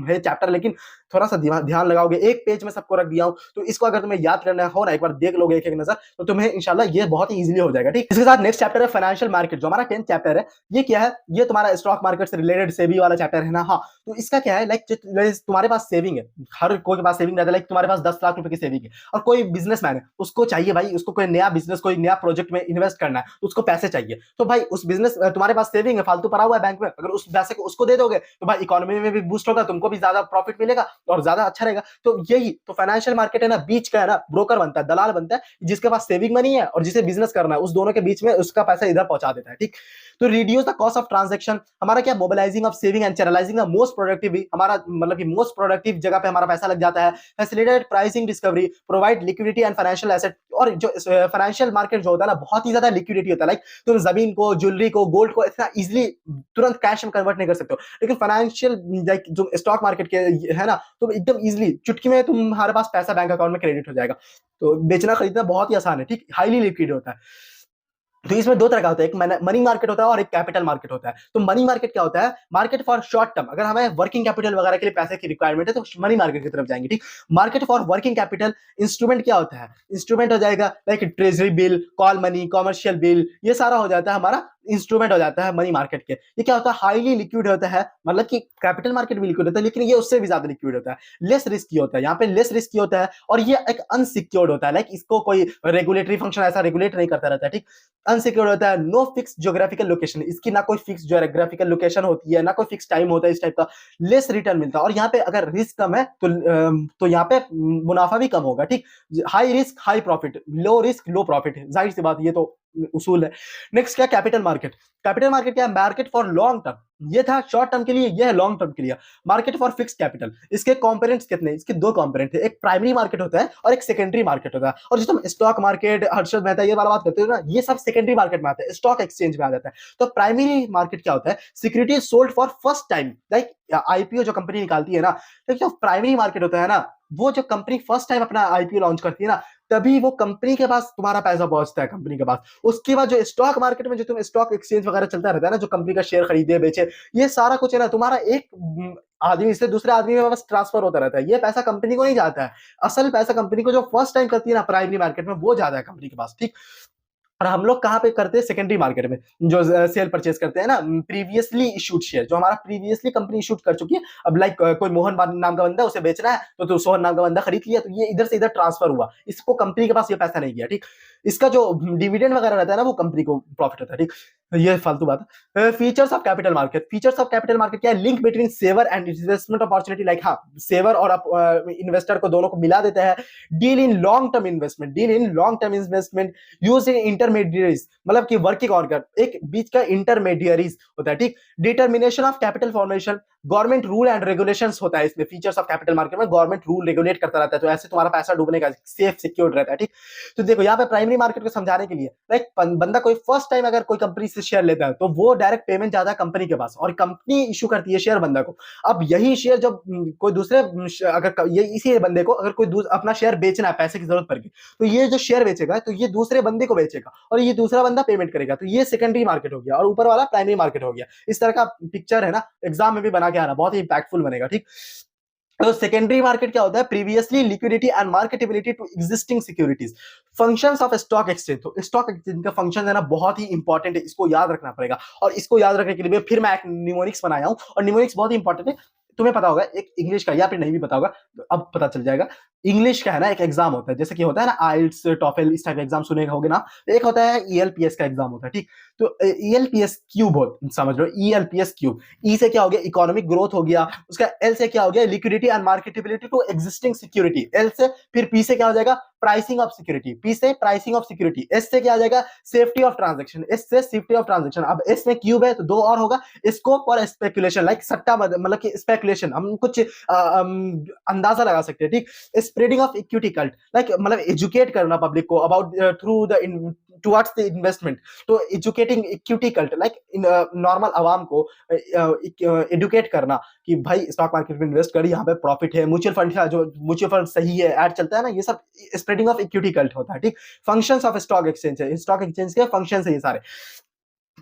है चैप्टर, लेकिन थोड़ा सा ध्यान लगाओगे, एक पेज में सबको रख दिया हूं, तो इसको अगर तुम्हें याद करना हो ना, एक बार देख लोगे एक एक नजर, तो तुम्हें इंशाल्लाह ये बहुत ही इजीली हो जाएगा। ठीक, इसके साथ नेक्स्ट चैप्टर है फाइनेंशियल मार्केट, जो हमारा 10th चैप्टर है। ये क्या है, ये तुम्हारा स्टॉक मार्केट से रिलेटेड सेबी वाला चैप्टर है ना। हाँ, तो इसका क्या है, लाइक तुम्हारे पास सेविंग है, हर कोई के पास सेविंग रहता है, लाइक तुम्हारे पास 10 लाख रुपए की सेविंग है और कोई बिजनेसमैन है, उसको चाहिए भाई, उसको कोई नया बिजनेस, कोई नया प्रोजेक्ट में इन्वेस्ट करना है, तो उसको पैसे चाहिए। तो भाई उस बिजनेस, तुम्हारे पास सेविंग है, फालतू पड़ा हुआ है बैंक में, अगर उस पैसे को उसको दे दोगे तो भाई इकोनॉमी में भी बूस्ट होगा, तुमको भी ज्यादा प्रॉफिट मिलेगा और ज्यादा अच्छा रहेगा। तो यही तो फाइनेंशियल मार्केट है ना, बीच का है ना, ब्रोकर बनता है, दलाल बनता है, जिसके पास सेविंग मनी है और जिसे बिजनेस करना है, उस दोनों के बीच में उसका पैसा इधर पहुंचा देता है। ठीक, तो reduce the cost of transaction, हमारा क्या, mobilising of saving and channelising the most productive, हमारा मतलब कि मोस्ट प्रोडक्टिव जगह पे हमारा पैसा लग जाता है। Facilitate pricing discovery, provide liquidity and financial asset और जो फाइनेंशियल मार्केट जो होता है ना, बहुत ही ज्यादा लिक्विडिटी होता है। लाइक तुम जमीन को, ज्वेलरी को, गोल्ड को इतना इजिली तुरंत कैश में कन्वर्ट नहीं कर सकते हो, लेकिन फाइनेंशियल लाइक जो स्टॉक मार्केट के है ना, तो एकदम इजिली चुटकी में तुम्हारे पास पैसा बैंक अकाउंट में क्रेडिट हो जाएगा। तो बेचना खरीदना बहुत ही आसान है, ठीक, हाईली लिक्विड होता है। तो इसमें दो तरह का होता है, एक मनी मार्केट होता है और एक कैपिटल मार्केट होता है। तो मनी मार्केट क्या होता है? मार्केट फॉर शॉर्ट टर्म, अगर हमें वर्किंग कैपिटल वगैरह के लिए पैसे की रिक्वायरमेंट है तो मनी मार्केट की तरफ जाएंगे, ठीक। Market for working capital instrument क्या होता है? इंस्ट्रूमेंट हो जाएगा like treasury bill, call money, commercial bill, ये सारा हो जाता है हमारा इंस्ट्रूमेंट हो जाता है मनी मार्केट के। ये क्या होता है? हाईली लिक्विड होता है, मतलब कि कैपिटल मार्केट भी लिक्विड होता है, लेकिन ये उससे भी ज्यादा लिक्विड होता है, लेस रिस्की होता है। यहाँ पे लेस रिस्की होता है और ये एक अनसिक्योर्ड होता है, लाइक इसको कोई रेगुलेटरी फंक्शन ऐसा रेगुलेट नहीं करता रहता है, ठीक। अनसिक्योर्ड होता है, नो फिक्स ज्योग्राफिकल लोकेशन, इसकी ना कोई फिक्स ज्योग्राफिकल लोकेशन होती है, ना कोई फिक्स टाइम होता है इस टाइप का, लेस रिटर्न मिलता है। और यहाँ पे अगर रिस्क कम है तो यहाँ पे मुनाफा भी कम होगा, ठीक। High risk high profit, low risk low profit, जाहिर सी बात, ये तो उसूल है। नेक्स्ट क्या? Capital market. कैपिटल मार्केट क्या है? मार्केट फॉर लॉन्ग टर्म, ये था शॉर्ट टर्म के लिए, ये है लॉन्ग टर्म के लिए। मार्केट फॉर फिक्स कैपिटल, इसके कंपोनेंट्स कितने? इसके दो कंपोनेंट है, एक प्राइमरी मार्केट होता है और एक सेकेंडरी मार्केट होता है। और जो तुम स्टॉक मार्केट, हर्षद मेहता ये वाला बात करते हो ना, ये सब सेकेंडरी मार्केट में आता है, स्टॉक एक्सचेंज में आ जाता है। तो प्राइमरी मार्केट क्या होता है? Security sold for first time, like IPO जो कंपनी निकालती है ना, तो जो प्राइमरी मार्केट होता है ना, वो जो कंपनी फर्स्ट टाइम अपना आईपीओ लॉन्च करती है ना, तभी वो कंपनी के पास तुम्हारा पैसा पहुंचता है, कंपनी के पास। उसके बाद जो स्टॉक मार्केट में जो तुम स्टॉक एक्सचेंज वगैरह चलता रहता है ना, जो कंपनी का शेयर खरीदे बेचे, ये सारा कुछ है ना, तुम्हारा एक आदमी से दूसरे आदमी में बस ट्रांसफर होता रहता है, ये पैसा कंपनी को नहीं जाता है। असल पैसा कंपनी को जो फर्स्ट टाइम करती है ना प्राइमरी मार्केट में, वो जाता है कंपनी के पास, ठीक। और हम लोग कहाँ पे करते हैं? सेकेंडरी मार्केट में, जो सेल परचेज करते हैं ना, प्रीवियसली इशूड शेयर, जो हमारा प्रीवियसली कंपनी इशूड कर चुकी है। अब लाइक कोई मोहन नाम का बंदा, उसे बेचना है तो सोहन नाम का बंदा खरीद लिया, तो ये इधर से इधर ट्रांसफर हुआ, इसको कंपनी के पास ये पैसा नहीं गया, ठीक। इसका जो डिविडेंड वगैरह रहता है ना, वो कंपनी को प्रॉफिट होता है, ठीक। ये फालतू बात है। Features of capital market. Features of capital market क्या है? Link between saver and investment opportunity, like हाँ, सेवर और इन्वेस्टर को, दोनों को मिला देता है। Deal in long term investment, deal in long term investment, use in intermediaries, मतलब कि वर्किंग ऑर्गन, एक बीच का इंटरमीडियरीज होता है, ठीक। Determination of capital formation, government rule and regulations होता है इसमें। फीचर्स ऑफ कैपिटल मार्केट में गवर्नमेंट रूल रेगुलेट करता रहता है, तो ऐसे तुम्हारा पैसा डूबने का सेफ सिक्योर्ड रहता है, ठीक। तो देखो यहाँ पे प्राइमरी मार्केट को समझाने के लिए, लाइक बंदा कोई फर्स्ट टाइम अगर कोई कंपनी से शेयर लेता है, तो वो डायरेक्ट पेमेंट जाता है कंपनी के पास, और कंपनी इशू करती है शेयर बंदा को। अब यही शेयर जब कोई दूसरे अगर ये इसी बंदे को अगर कोई अपना शेयर बेचना है पैसे की जरूरत पड़ गई, तो ये जो शेयर बेचेगा, तो ये दूसरे बंदे को बेचेगा और ये दूसरा बंदा पेमेंट करेगा, तो ये सेकेंडरी मार्केट हो गया, और ऊपर वाला प्राइमरी मार्केट हो गया। इस तरह का पिक्चर है ना, एग्जाम में भी बना के आना, बहुत ही इंपैक्टफुल बनेगा, ठीक। तो सेकेंडरी मार्केट क्या होता है? Previously liquidity and marketability to existing securities. Functions of stock exchange, तो स्टॉक एक्सचेंज का फंक्शन है ना, बहुत ही इंपॉर्टेंट है, इसको याद रखना पड़ेगा। और इसको याद रखने के लिए फिर मैं एक निमोनिक्स बनाया हूं, और निमोनिक्स बहुत ही इंपॉर्टेंट है। तुम्हें पता होगा एक इंग्लिश का, या फिर नहीं भी पता होगा तो अब पता चल जाएगा। इंग्लिश का है ना एक एग्जाम होता है, जैसे कि होता है ना आइल्स, टॉफेल, इस टाइप एग्जाम सुने होगे ना। एक होता है ईएलपीएस का एग्जाम होता है, ठीक। तो ईएलपीएस क्यूब हो, समझ लो, ईएलपीएस क्यूब। ई से क्या हो गया? इकोनॉमिक ग्रोथ हो गया। उसका एल से क्या हो गया? Liquidity and marketability to existing security, L से। फिर पी से क्या हो जाएगा? प्राइसिंग ऑफ सिक्योरिटी, पी से प्राइसिंग ऑफ सिक्योरिटी। एस से क्या आ जाएगा? सेफ्टी ऑफ ट्रांजेक्शन, एस से सेफ्टी ऑफ ट्रांजेक्शन। अब एस में क्यूब है तो दो और होगा, स्कोप और स्पेकुलेशन, लाइक सट्टा, मतलब कि स्पेकुलेशन, हम कुछ अंदाजा लगा सकते हैं, ठीक। Spreading of equity cult, like मतलब एजुकेट करना पब्लिक को about through the towards the investment. तो educating equity cult, like normal आवाम को एडुकेट करना कि भाई स्टॉक मार्केट में इन्वेस्ट करी, यहाँ पे प्रॉफिट है। म्यूचुअल फंड का जो म्यूचुअल फंड सही है, ऐड चलता है ना, ये सब स्प्रेडिंग ऑफ इक्विटी कल्ट होता है, ठीक। फंक्शंस ऑफ स्टॉक एक्सचेंज है, स्टॉक एक्सचेंज के फंक्शंस है ये सारे।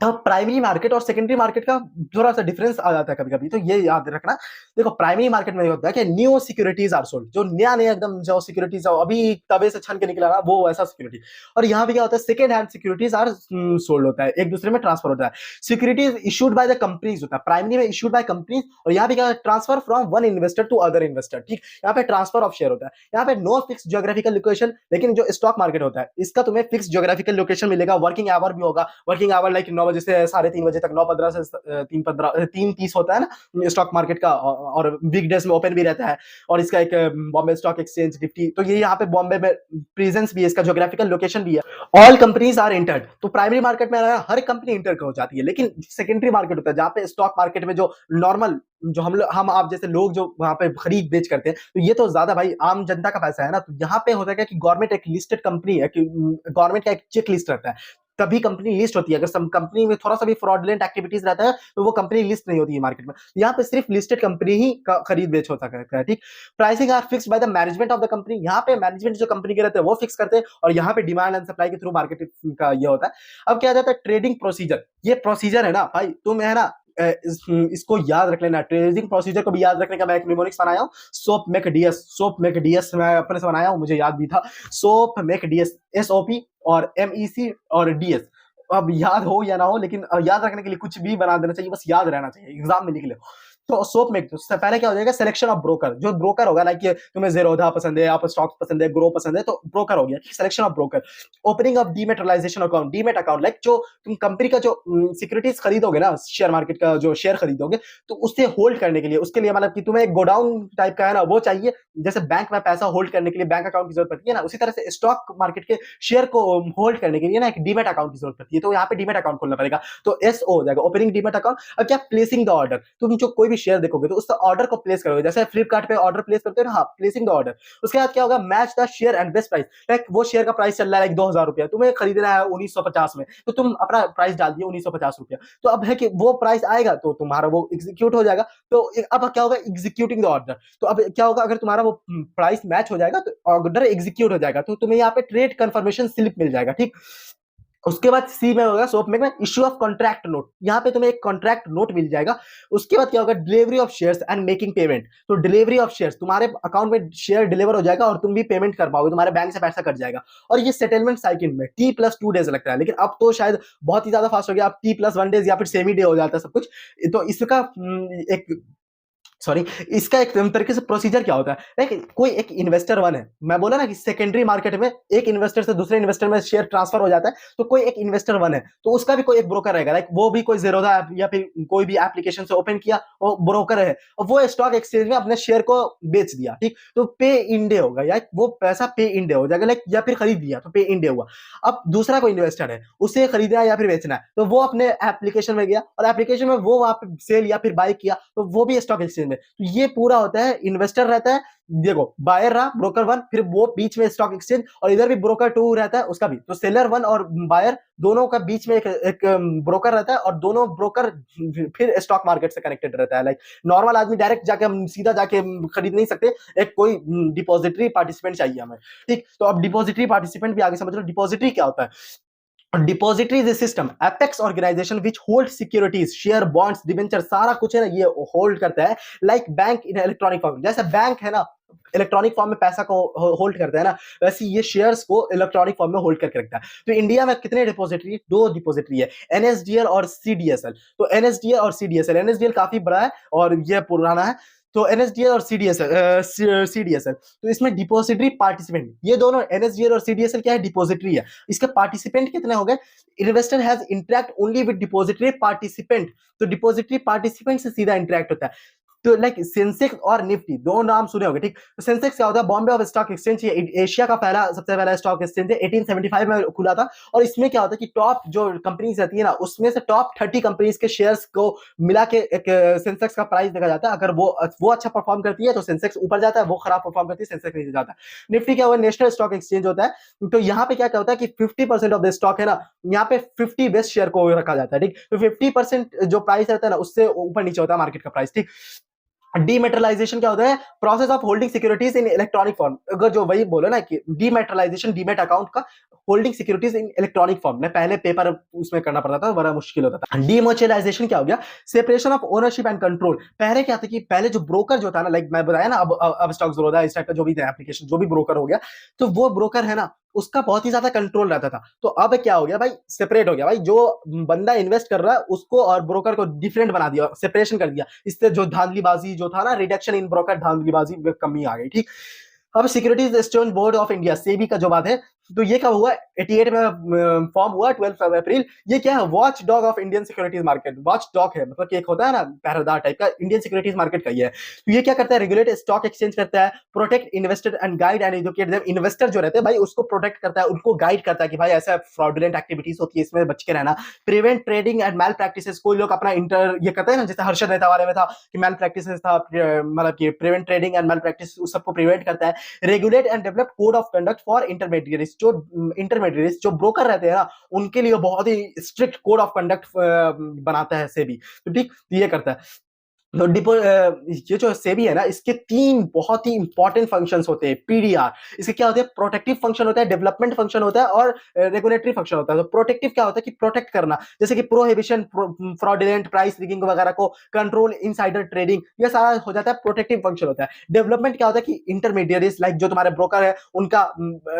तो प्राइमरी मार्केट और सेकेंडरी मार्केट का थोड़ा सा डिफरेंस आ जाता है कभी कभी, तो ये याद रखना। देखो प्राइमरी मार्केट में होता है कि न्यू सिक्योरिटीज आर सोल्ड, जो नया नया एकदम जो सिक्योरिटीज अभी तवे से छन के निकला ना, वो ऐसा सिक्योरिटी। और यहाँ पे क्या होता है? Second hand securities are sold होता है, एक दूसरे में ट्रांसफर होता है। Securities issued by the companies होता है, प्राइमरी में इशूड बाय कंपनीज। और यहाँ पे क्या? Transfer from one investor to other investor, ठीक। यहाँ पे ट्रांसफर ऑफ शेयर होता है। यहाँ पे नो फिक्स ज्योग्राफिकल लोकेशन, लेकिन जो स्टॉक मार्केट होता है इसका तुम्हें फिक्स ज्योग्राफिकल लोकेशन मिलेगा। वर्किंग आवर भी होगा, वर्किंग आवर लाइक 9 बजे से 3:30 बजे तक, 9:15 से 3:30 होता है ना स्टॉक मार्केट का, और वीक डेज में ओपन भी रहता है। और इसका एक बॉम्बे स्टॉक एक्सचेंज निफ्टी, तो ये यहाँ पे बॉम्बे में प्रेजेंस भी है, इसका ज्योग्राफिकल लोकेशन भी है। ऑल कंपनीज आर इंटर्ड, तो प्राइमरी मार्केट में हर कंपनी इंटर हो जाती है, लेकिन सेकेंडरी मार्केट होता है जहाँ पे स्टॉक मार्केट में जो नॉर्मल, जो हम आप जैसे लोग जो वहां पे खरीद बेच करते हैं, तो ये तो ज्यादा भाई आम जनता का पैसा है ना। तो यहाँ पे होता है कि गवर्नमेंट एक लिस्टेड कंपनी है, कि गवर्नमेंट का एक चेक लिस्ट रहता है, तभी कंपनी लिस्ट होती है। अगर सम कंपनी में थोड़ा सा भी फ्रॉडलेंट एक्टिविटीज रहता है तो वो कंपनी लिस्ट नहीं होती है मार्केट में। यहाँ पे सिर्फ लिस्टेड कंपनी ही खरीद बेच होता है, ठीक। Pricing are fixed by the management of the company, यहाँ पे मैनेजमेंट जो कंपनी के रहते हैं वो फिक्स करते हैं, और यहाँ पे डिमांड एंड सप्लाई के थ्रू मार्केट का ये होता है। अब क्या जाता है ट्रेडिंग प्रोसीजर, ये प्रोसीजर है ना भाई, तुम है ना इसको याद रख लेना। ट्रेडिंग प्रोसीजर को भी याद रखने का मैं एक निमोनिक्स बनाया हूँ, soap make DS. Soap make DS मैं अपने से बनाया हूँ, मुझे याद भी था। सोप मेक डीएस, SOP और MEC और DS। अब याद हो या ना हो, लेकिन याद रखने के लिए कुछ भी बना देना चाहिए, बस याद रहना चाहिए, एग्जाम में लिख लो। तो सोप मेक, तो पहले क्या हो जाएगा, सिलेक्शन ऑफ ब्रोकर। जो ब्रोकर होगा, लाइक तुम्हें जेरोधा पसंद है, आप स्टॉक्स पसंद है, ग्रो पसंद है, तो ब्रोकर हो गया। Selection of broker, opening of dematerialisation account, demat account, like जो तुम कंपनी का जो सिक्योरिटीज खरीदोगे ना, शेयर मार्केट का जो शेयर खरीदोगे, तो उससे होल्ड करने के लिए, उसके लिए मतलब कि तुम्हें एक गोडाउन टाइप का है ना वो चाहिए। जैसे बैंक में पैसा होल्ड करने के लिए बैंक अकाउंट की जरूरत पड़ती है ना, उसी तरह से स्टॉक मार्केट के शेयर को होल्ड करने के लिए ना एक डीमेट अकाउंट की जरूरत पड़ती है। तो यहाँ पे डीमेट अकाउंट खोलना पड़ेगा, तो SO हो जाएगा, ओपनिंग डीमेट अकाउंट। अब क्या, प्लेसिंग द ऑर्डर, तुम जो कोई भी शेयर देखोगे तो उस ऑर्डर को प्लेस करोगे, जैसे फ्लिपकार्ट पे ऑर्डर प्लेस करते हो ना, हाँ, प्लेसिंग द ऑर्डर। उसके बाद क्या होगा, match the share and best price, like वो शेयर का प्राइस चल रहा है 2000 रुपया, तुम्हें खरीदना है 1950 में, तो तुम अपना प्राइस डाल दिए 1950 रुपया। तो अब है कि वो प्राइस आएगा तो तुम्हारा वो एग्जीक्यूट हो जाएगा। तो अब क्या होगा, एग्जीक्यूटिंग द ऑर्डर। तो अब क्या होगा, अगर तुम्हारा वो प्राइस मैच हो जाएगा तो ऑर्डर एग्जीक्यूट हो जाएगा, तो तुम्हें यहाँ पे ट्रेड कंफर्मेशन स्लिप मिल जाएगा, ठीक। उसके बाद सी में होगा, सोप में इश्यू ऑफ कॉन्ट्रैक्ट नोट, यहाँ पे तुम्हें एक कॉन्ट्रैक्ट नोट मिल जाएगा। उसके बाद क्या होगा, delivery of shares and making payment. तो डिलीवरी ऑफ शेयर्स, तुम्हारे अकाउंट में शेयर डिलीवर हो जाएगा और तुम भी पेमेंट कर पाओगे, तुम्हारे बैंक से पैसा कट जाएगा। और ये सेटलमेंट साइकिल में T+2 डेज लगता है, लेकिन अब तो शायद बहुत ही ज्यादा फास्ट हो गया, अब T+1 डेज या फिर सेमी डे हो जाता है सब कुछ। तो इसका इसका एक तरीके से प्रोसीजर क्या होता है, लाइक कोई एक इन्वेस्टर वन है, मैं बोला ना कि सेकेंडरी मार्केट में एक इन्वेस्टर से दूसरे इन्वेस्टर में शेयर ट्रांसफर हो जाता है, तो कोई एक इन्वेस्टर वन है, तो उसका भी कोई एक ब्रोकर रहेगा, लाइक वो भी कोई जेरोधा ऐप या फिर कोई भी एप्लीकेशन से ओपन किया, वो ब्रोकर है, और वो स्टॉक एक्सचेंज में अपने शेयर को बेच दिया, ठीक। तो पे इन डे होगा, या वो पैसा पे इन डे हो जाएगा, लाइक या फिर खरीद लिया तो पे इन डे हुआ। अब दूसरा कोई इन्वेस्टर है, उसे खरीदना है या फिर बेचना है, तो वो अपने एप्लीकेशन में गया और एप्लीकेशन में वो वहां पे सेल या फिर बाय किया, तो वो भी स्टॉक एक्सचेंज में। तो ये पूरा होता है, इन्वेस्टर रहता है, देखो बायर रहा, ब्रोकर वन, फिर वो बीच में स्टॉक एक्सचेंज, और इधर भी ब्रोकर 2 रहता है, उसका भी। तो सेलर वन और बायर दोनों का बीच में एक ब्रोकर रहता है, और दोनों ब्रोकर फिर स्टॉक मार्केट से कनेक्टेड रहता है। लाइक नॉर्मल आदमी डायरेक्ट जाके हम सीधा जाके खरीद नहीं सकते, एक कोई डिपॉजिटरी पार्टिसिपेंट चाहिए हमें, ठीक। तो अब डिपॉजिटरी पार्टिसिपेंट भी आगे समझ लो, डिपॉजिटरी क्या होता है। Depository is a system, apex organization which hold securities, share, bonds, debenture, सारा कुछ है ना ये होल्ड करता है। Like bank in electronic form, जैसे बैंक है ना इलेक्ट्रॉनिक फॉर्म में पैसा को होल्ड करता है ना, वैसे ये शेयर्स को इलेक्ट्रॉनिक फॉर्म में होल्ड करके रखता है। तो इंडिया में कितने डिपॉजिटरी, 2 डिपॉजिटरी है, NSDL और CDSL। तो NSDL और CDSL, NSDL काफी बड़ा है और ये पुराना है। तो NSDL और CDSL, तो इसमें डिपॉजिटरी पार्टिसिपेंट, ये दोनों NSDL और CDSL क्या है, डिपॉजिटरी है। इसके पार्टिसिपेंट कितने हो गए, investor has interact only with depository participant, तो डिपॉजिटरी पार्टिसिपेंट से सीधा इंटरेक्ट होता है। तो लाइक सेंसेक्स और निफ्टी दो नाम सुने होंगे, ठीक। तो सेंसेक्स क्या होता है, बॉम्बे ऑफ स्टॉक एक्सचेंज, ये एशिया का सबसे पहला स्टॉक एक्सचेंज है, 1875 में खुला था। और इसमें क्या होता है कि टॉप जो कंपनीज रहती है ना, उसमें से टॉप 30 कंपनीज के शेयर्स को मिला के एक सेंसेक्स का प्राइस देखा जाता है। अगर वो अच्छा परफॉर्म करती है तो सेंसेक्स ऊपर जाता है, वो खराब परफॉर्म करती है सेंसेक्स नीचे जाता है। निफ्टी क्या हुआ, नेशनल स्टॉक एक्सचेंज होता है। तो यहाँ पे क्या होता है कि 50% ऑफ द स्टॉक है ना, यहाँ पे 50 बेस्ट शेयर को रखा जाता है, ठीक। तो 50% जो प्राइस रहता है ना, उससे ऊपर नीचे होता है मार्केट का प्राइस, ठीक। डीमेटलाइजेशन क्या होता है, process of holding securities in electronic form. अगर जो वही बोलो ना कि डीमेटलाइजेशन, डीमेट अकाउंट का होल्डिंग सिक्योरिटीज इन इलेक्ट्रॉनिक फॉर्म में, पहले पेपर उसमें करना पड़ता था, बड़ा मुश्किल होता था। डीम्यूचुअलाइजेशन क्या हो गया, separation of ownership and control. पहले क्या था कि पहले जो ब्रोकर जो था ना, लाइक मैं बताया ना, अब स्टॉक ज़ीरोधा इस टाइप का जो भी था एप्लीकेशन, जो भी ब्रोकर हो गया, तो वो ब्रोकर है ना, उसका बहुत ही ज्यादा कंट्रोल रहता था। तो अब क्या हो गया भाई, सेपरेट हो गया भाई, जो बंदा इन्वेस्ट कर रहा है उसको और ब्रोकर को डिफरेंट बना दिया, सेपरेशन कर दिया। इससे जो धांधलीबाजी जो था ना, रिडक्शन इन ब्रोकर धांधलीबाजी में कमी आ गई, ठीक। अब securities exchange board of India, SEBI का जो बात है, तो ये कब हुआ? 88 में फॉर्म हुआ 12 अप्रैल। ये क्या है? Watch dog of Indian securities market. Watch dog है, मतलब कि एक होता है ना पहरेदार टाइप का, इंडियन सिक्योरिटीज मार्केट का ये है। तो ये क्या करता है? रेगुलेट स्टॉक एक्सचेंज करता है, protect investor and guide and educate them. Investor जो रहते हैं भाई उसको प्रोटेक्ट करता है, उनको गाइड करता है कि भाई ऐसा फ्रॉडुलेंट एक्टिविटीज होती है, इसमें बच के रहना। Prevent trading and malpractices. कोई लोग अपना इंटर ये करते हैं ना, जैसे हर्षद मेहता वाले में था कि मैल प्रैक्टिसेस था, मतलब कि prevent trading and malpractice, उस सबको प्रिवेंट करता है। Regulate and develop code of conduct for intermediaries. जो इंटरमीडिएरीज जो ब्रोकर रहते हैं ना, उनके लिए बहुत ही स्ट्रिक्ट कोड ऑफ कंडक्ट बनाता है सेबी। तो ठीक, तो ये करता है। तो ये जो सेबी है ना, इसके 3 बहुत ही इंपॉर्टेंट फंक्शंस होते हैं। पीडीआर, इसके क्या होते हैं? प्रोटेक्टिव फंक्शन होता है, डेवलपमेंट फंक्शन होता है और रेगुलेटरी फंक्शन होता है। तो प्रोटेक्टिव क्या होता है? कि प्रोटेक्ट करना, जैसे कि प्रोहिबिशन, फ्रॉडुलेंट प्राइस रिगिंग वगैरह को कंट्रोल, इनसाइडर ट्रेडिंग, ये सारा हो जाता है, प्रोटेक्टिव फंक्शन होता है। डेवलपमेंट क्या होता है? कि इंटरमीडिएरीज लाइक जो तुम्हारे ब्रोकर है उनका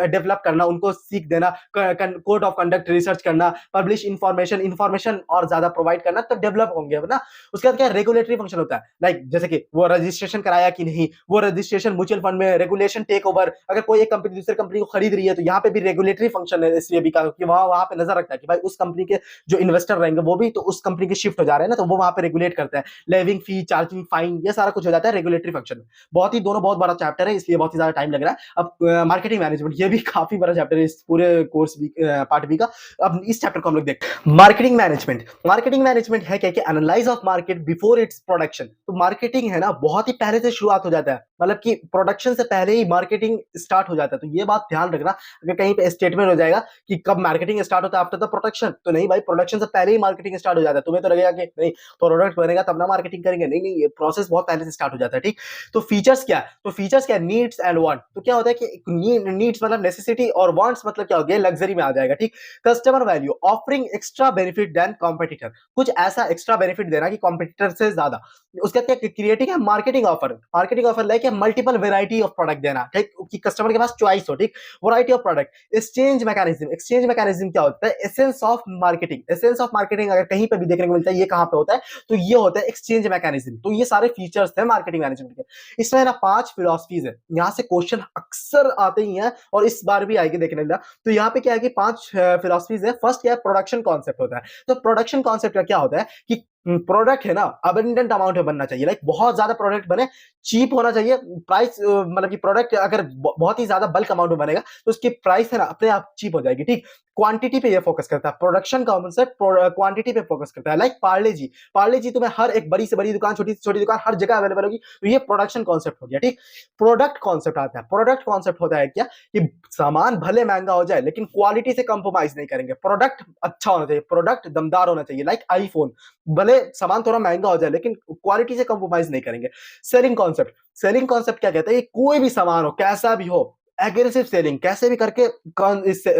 डेवलप करना, उनको सीख देना, कोड ऑफ कंडक्ट रिसर्च करना, पब्लिश इंफॉर्मेशन और ज्यादा प्रोवाइड करना, तो डेवलप होंगे ना। उसके बाद क्या? रेगुलेटरी फंक्शन होता है, लाइक जैसे कि वो रजिस्ट्रेशन कराया कि नहीं, वो रजिस्ट्रेशन म्यूचुअल फंड में, रेगुलेशन टेक ओवर, अगर कोई एक कंपनी दूसरी कंपनी को खरीद रही है तो यहाँ पे भी रेगुलेटरी फंक्शन है एससीबी का, कि वहां पे नजर रखता है कि भाई उस कंपनी के जो इन्वेस्टर रहेंगे वो भी तो उस कंपनी के शिफ्ट हो जा रहे हैं ना, तो वो वहां पे रेगुलेट करता है। लेविंग फी, चार्जिंग फाइन, ये सारा कुछ हो जाता है रेगुलेटरी फंक्शन में। बहुत ही दोनों बहुत बड़ा चैप्टर है, इसलिए बहुत ही ज्यादा टाइम लग रहा है। अब मार्केटिंग मैनेजमेंट, ये भी काफी बड़ा चैप्टर है इस पूरे कोर्स पार्ट बी का। अब इस चैप्टर को हम लोग देखते हैं। Marketing management. मार्केटिंग मैनेजमेंट है क्या? कि analyse of market before its production. तो मार्केटिंग है ना, बहुत ही पहले से शुरुआत हो जाता है, मतलब कि प्रोडक्शन से पहले ही मार्केटिंग स्टार्ट हो जाता है। तो ये बात ध्यान रखना, अगर कहीं पे स्टेटमेंट हो जाएगा कि कब मार्केटिंग स्टार्ट होता है आफ्टर द प्रोडक्शन, तो नहीं भाई, प्रोडक्शन से पहले ही मार्केटिंग स्टार्ट हो जाता है। तुम्हें तो लगेगा कि नहीं प्रोडक्ट बनेगा तब ना मार्केटिंग करेंगे, नहीं नहीं, ये प्रोसेस बहुत पहले से स्टार्ट हो जाता है। ठीक, तो फीचर्स क्या है? तो फीचर्स क्या? Needs and want. तो क्या होता है कि नीड्स मतलब नेसेसिटी, और वांट्स मतलब क्या हो गया? लग्जरी में आ जाएगा। ठीक, customer value, offering extra benefit than competitor, कुछ ऐसा एक्स्ट्रा बेनिफिट देना कि कॉम्पिटिटर से ज्यादा। उसके बाद क्या? क्रिएटिंग है marketing offer. Marketing offer like multiple variety of product देना, ठीक, कि कस्टमर के पास चॉइस हो। ठीक, variety of product. Exchange mechanism. Exchange mechanism क्या होता है? Essence of marketing. Essence of marketing अगर कहीं पे भी देखने को मिलता है, ये कहां पे होता है? तो ये होता है एक्सचेंज मैकेनिज्म। तो ये सारे फीचर्स थे मार्केटिंग मैनेजमेंट के। इसमें ना 5 फिलॉसफीज है, यहां से क्वेश्चन अक्सर आते ही हैं और इस बार भी आएगी देखने लगा। तो यहाँ पे क्या है कि 5 फिलॉसफीज है। फर्स्ट क्या है? प्रोडक्शन कॉन्सेप्ट होता है। तो प्रोडक्शन कॉन्सेप्ट का क्या होता है कि प्रोडक्ट है ना, अबंडेंट अमाउंट में बनना चाहिए, लाइक बहुत ज्यादा प्रोडक्ट बने, चीप होना चाहिए प्राइस, मतलब कि प्रोडक्ट अगर बहुत ही ज्यादा बल्क अमाउंट में बनेगा तो उसकी प्राइस है ना अपने आप चीप हो जाएगी। ठीक, क्वांटिटी पे ये फोकस करता है प्रोडक्शन कॉन्सेप्ट, क्वांटिटी पे फोकस करता है। लाइक पार्ले जी तुम्हें हर एक बड़ी से बड़ी दुकान, छोटी से छोटी दुकान, हर जगह अवेलेबल होगी। तो ये प्रोडक्शन कॉन्सेप्ट हो गया। ठीक, प्रोडक्ट कॉन्सेप्ट आता है। प्रोडक्ट कॉन्सेप्ट होता है क्या? कि सामान भले महंगा हो जाए लेकिन क्वालिटी से कंप्रोमाइज नहीं करेंगे, प्रोडक्ट अच्छा होना चाहिए, प्रोडक्ट दमदार होना चाहिए। लाइक आईफोन, भले सामान थोड़ा महंगा हो जाए लेकिन क्वालिटी से कंप्रोमाइज नहीं करेंगे। Selling concept. सेलिंग कॉन्सेप्ट क्या कहता है? कोई भी सामान हो, कैसा भी हो, एग्रेसिव सेलिंग, कैसे भी करके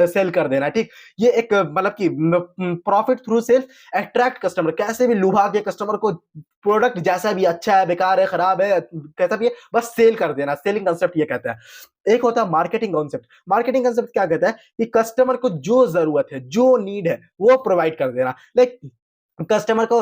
सेल कर देना। ठीक, ये एक मतलब कि profit through sale, attract customer, कैसे भी लुभा के कस्टमर को, प्रोडक्ट जैसा भी, अच्छा है, बेकार है, खराब है, कैसा भी है, बस सेल कर देना। सेलिंग कॉन्सेप्ट ये कहता है। एक होता है मार्केटिंग कॉन्सेप्ट। मार्केटिंग कॉन्सेप्ट क्या कहता है? कि कस्टमर को जो जरूरत है, जो नीड है, वो प्रोवाइड कर देना। लाइक कस्टमर को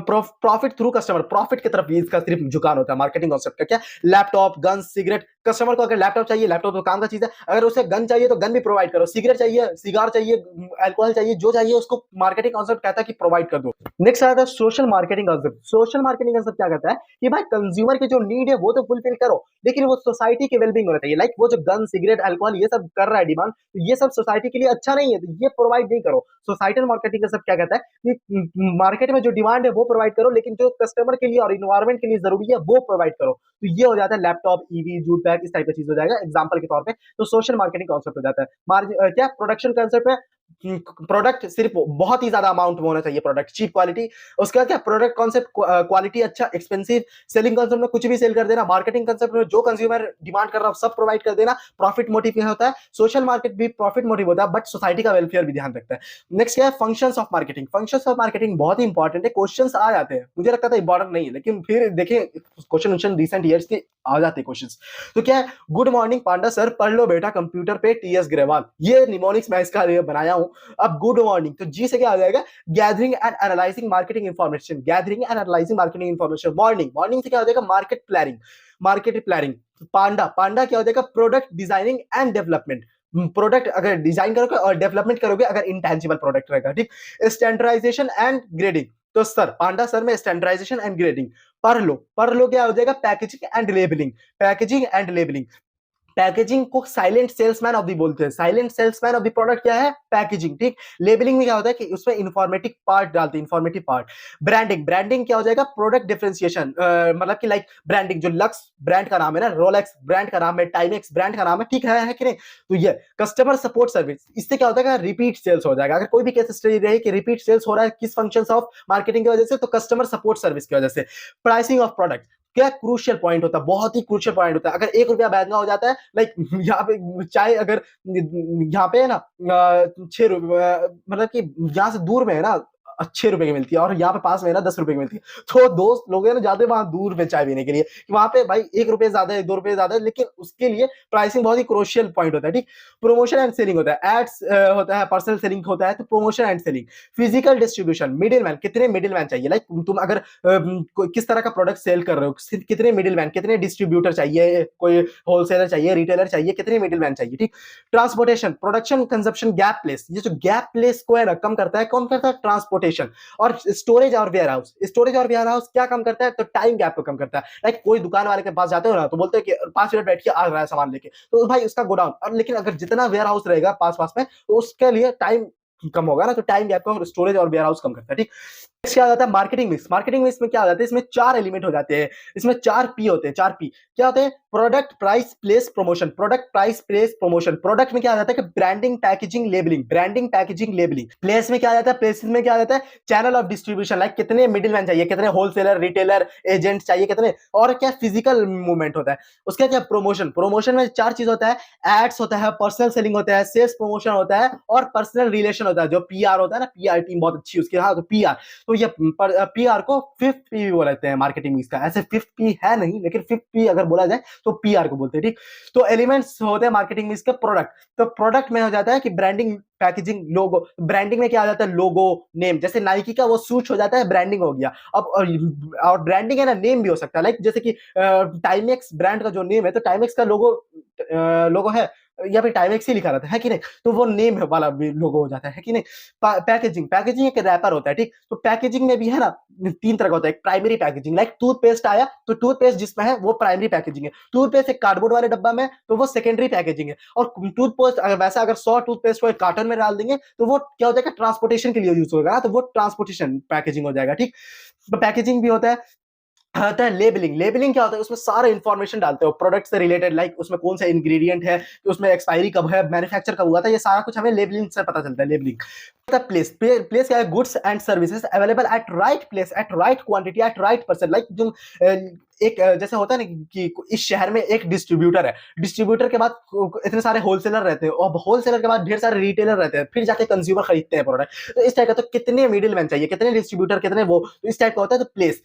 प्रॉफिट थ्रू कस्टमर, प्रॉफिट की तरफ इसका सिर्फ झुकान होता है। मार्केटिंग कॉन्सेप्ट का क्या? Laptop, gun, cigarette. कस्टमर को अगर लैपटॉप चाहिए, लैपटॉप तो काम का चीज है, अगर उसे गन चाहिए तो गन भी प्रोवाइड करो, सिगरेट चाहिए, सिगार चाहिए, अल्कोहल चाहिए, जो चाहिए उसको मार्केटिंग कॉन्सेप्ट कहता है कि प्रोवाइड कर दो। नेक्स्ट आता है social marketing concept. Social marketing concept क्या कहता है? कि भाई कंज्यूमर की जो नीड है वो तो फुलफिल करो, लेकिन वो सोसाइटी के वेलबींग होना चाहिए। लाइक वो जो गन, सिगरेट, अल्कोहल ये सब कर रहा है डिमांड, तो ये सब सोसाइटी के लिए अच्छा नहीं है, तो ये प्रोवाइड नहीं करो। सोसाइटल मार्केटिंग कॉन्सेप्ट क्या कहता है? कि मार्केट में जो डिमांड है वो प्रोवाइड करो, लेकिन जो कस्टमर के लिए और इन्वायरमेंट के लिए जरूरी है वो प्रोवाइड करो। तो ये हो जाता है लैपटॉप, ईवी, जूट बैग, इस टाइप का चीज हो जाएगा एग्जांपल के तौर पे। तो सोशल मार्केटिंग कॉन्सेप्ट हो जाता है। क्या प्रोडक्शन कॉन्सेप्ट है? प्रोडक्ट सिर्फ बहुत ही ज्यादा अमाउंट में होना चाहिए, प्रोडक्ट चीप क्वालिटी। उसके बाद क्या? प्रोडक्ट कॉन्सेप्ट, क्वालिटी अच्छा, एक्सपेंसिव। सेलिंग कॉन्सेप्ट में कुछ भी सेल कर देना। मार्केटिंग कॉन्सेप्ट में जो कंज्यूमर डिमांड कर रहा है सब प्रोवाइड कर देना। प्रॉफिट मोटिव क्या होता है? सोशल मार्केट भी प्रॉफिट मोटिव होता है, बट सोसाइटी का वेलफेयर भी ध्यान रखता है। नेक्स्ट क्या है? Functions of marketing. Functions of marketing बहुत ही इंपॉर्टेंट है, क्वेश्चंस आ जाते हैं, मुझे लगता था इंपॉर्टेंट नहीं है लेकिन फिर देखिए क्वेश्चन रिसेंट ईयर्स के आ जाते हैं क्वेश्चंस। तो क्या है? गुड मॉर्निंग पांडा सर, पढ़ लो बेटा कंप्यूटर पे टीएस ग्रेवाल। ये निमोनिक्स मैं इसका बनाया हूं। अब गुड मॉर्निंग, तो जी से क्या आ जाएगा? Gathering and analysing marketing information. Gathering and analysing marketing information. Morning, morning से क्या हो जाएगा? Market planning. Market planning. Panda, panda क्या हो जाएगा? Product designing and development. Product अगर डिजाइन करोगे और डेवलपमेंट करोगे अगर इंटेंजिबल प्रोडक्ट रहेगा, ठीक। स्टैंडर्डाइजेशन एंड ग्रेडिंग, तो सर पांडा सर में स्टैंडर्डाइजेशन एंड ग्रेडिंग। पर लो क्या हो जाएगा, packaging and labelling, packaging and labelling. Packaging को साइलेंट सेल्समैन ऑफ दी बोलते हैं, silent salesman of the product क्या है, पैकेजिंग, ठीक। लेबलिंग में क्या होता है कि उसमें इंफॉर्मेटिव पार्ट डालते हैं, इंफॉर्मेटिव पार्ट। ब्रांडिंग, ब्रांडिंग क्या हो जाएगा, प्रोडक्ट डिफरेंशिएशन, मतलब कि लाइक ब्रांडिंग, जो लक्स ब्रांड का नाम है ना, रोलेक्स ब्रांड का नाम है, टाइमेक्स ब्रांड का नाम है, ठीक है कि नहीं। तो ये कस्टमर सपोर्ट सर्विस, इससे क्या होता है, रिपीट सेल्स हो जाएगा। अगर कोई भी केस स्टडी रहे कि रिपीट सेल्स हो रहा है किस फंक्शंस ऑफ मार्केटिंग की वजह से, तो कस्टमर सपोर्ट सर्विस की वजह से। प्राइसिंग ऑफ प्रोडक्ट, क्या क्रूशियल पॉइंट होता है, बहुत ही क्रूशियल पॉइंट होता है। अगर 1 रुपया महंगा हो जाता है, लाइक यहाँ पे चाय अगर यहाँ पे है ना 6 रुपये, मतलब कि यहाँ से दूर में है ना 6 रुपए की मिलती है, और यहाँ पे पास में है ना 10 रुपए की मिलती है, तो दोस्त लोग है ना जाते वहां दूर में चाय पीने के लिए, कि वहां पे भाई 1 रुपए ज्यादा है, 2 रुपए ज्यादा है, लेकिन उसके लिए प्राइसिंग बहुत ही क्रोशियल पॉइंट होता है, ठीक। प्रमोशन एंड सेलिंग होता है, एड्स होता है, पर्सनल सेलिंग होता है, तो promotion and selling. Physical distribution, middle man, कितने मिडिल मैन चाहिए, लाइक तुम अगर किस तरह का प्रोडक्ट सेल कर रहे हो, कितने मिडिल मैन, कितने डिस्ट्रीब्यूटर चाहिए, कोई होलसेलर चाहिए, रिटेलर चाहिए, कितने मिडिल मैन चाहिए, ठीक। Transportation, production consumption gap place, ये जो गैप प्लेस को है ना कम करता है, कौन करता है, ट्रांसपोर्टेशन। और स्टोरेज और वेयर हाउस, स्टोरेज और वेयर हाउस क्या कम करता है, तो टाइम गैप को कम करता है। लाइक कोई दुकान वाले के पास जाते हो ना, तो बोलते हैं कि 5 मिनट बैठ के आ रहा है सामान लेके, तो भाई उसका गोडाउन, और लेकिन अगर जितना वेयर हाउस रहेगा पास पास में, तो उसके लिए टाइम कम होगा ना, तो टाइम गैप को स्टोरेज और वेयर हाउस कम करता है, ठीक। क्या हो जाता है, मार्केटिंग मिक्स। मार्केटिंग मिक्स में क्या हो जाता है, इसमें 4 एलिमेंट हो जाते हैं, इसमें 4 पी होते हैं, 4 पी क्या होते हैं, product price place promotion, product price place promotion. Product में क्या आ जाता है कि branding packaging labelling, branding packaging labelling. Place में क्या आ जाता है, प्लेस में क्या आ जाता है, चैनल ऑफ डिस्ट्रीब्यूशन, लाइक कितने मिडिल मैन चाहिए, कितने होलसेलर रिटेलर एजेंट चाहिए, कितने, और क्या फिजिकल मूवमेंट होता है। उसका क्या, प्रमोशन, प्रमोशन में 4 चीज होता है, एड्स होता है, पर्सनल सेलिंग होता है, सेल्स प्रमोशन होता है, और पर्सनल रिलेशन होता है, जो पीआर होता है ना, पीआर टीम बहुत अच्छी उसकी, हाँ तो पीआर। तो ये पीआर को 5th पी भी बोलते हैं मार्केटिंग मिक्स का, ऐसे 5th पी है नहीं, लेकिन 5th पी अगर बोला जाए तो पीआर को बोलते हैं, ठीक। तो एलिमेंट्स होते हैं मार्केटिंग मिक्स के, प्रोडक्ट, तो प्रोडक्ट में हो जाता है कि ब्रांडिंग पैकेजिंग लोगो। ब्रांडिंग में क्या आ जाता है, लोगो नेम, जैसे नाइकी का वो सूट हो जाता है, ब्रांडिंग हो गया। अब और ब्रांडिंग है ना, नेम भी हो सकता है, लाइक जैसे कि टाइमेक्स ब्रांड का जो नेम है, तो टाइमेक्स का लोगो लोगो है या फिर टाइमेक्स ही लिखा रहता है कि नहीं, तो वो नेम वाला लोगो हो जाता है कि नहीं। पैकेजिंग, पैकेजिंग एक रैपर होता है, ठीक। तो पैकेजिंग में भी है ना 3 तरह का होता है, एक प्राइमरी पैकेजिंग, लाइक टूथपेस्ट आया तो टूथपेस्ट जिसमें है वो प्राइमरी पैकेजिंग है, टूथपेस्ट एक कार्डबोर्ड वाले डब्बा में तो वो सेकेंडरी पैकेजिंग है, और टूथपेस्ट अगर वैसा अगर 100 टूथपेस्ट को एक कार्टन में डाल देंगे तो वो क्या हो जाएगा, ट्रांसपोर्टेशन के लिए यूज होगा, तो वो ट्रांसपोर्टेशन पैकेजिंग हो जाएगा, ठीक। तो पैकेजिंग भी होता है। आता है लेबलिंग, लेबलिंग क्या होता है, उसमें सारा इंफॉर्मेशन डालते हो प्रोडक्ट से रिलेटेड, लाइक उसमें कौन सा इंग्रेडिएंट है, उसमें एक्सपायरी कब है, मैन्युफैक्चर कब हुआ था, ये सारा कुछ हमें लेबलिंग से पता चलता है। लेबलिंग प्लेस, प्लेस क्या है, goods and services available at right place, at right quantity, at right person, like जो एक जैसे होता है ना कि इस शहर में एक डिस्ट्रीब्यूटर है, डिस्ट्रीब्यूटर के बाद इतने सारे होलसेलर रहते हैं, और होलसेलर के बाद ढेर सारे रिटेलर रहते हैं, फिर जाके कंज्यूमर खरीदते हैं प्रोडक्ट, तो इस टाइप का, तो कितने मिडिल मैन चाहिए, कितने डिस्ट्रीब्यूटर, कितने वो, तो इस टाइप का होता है। तो प्लेस,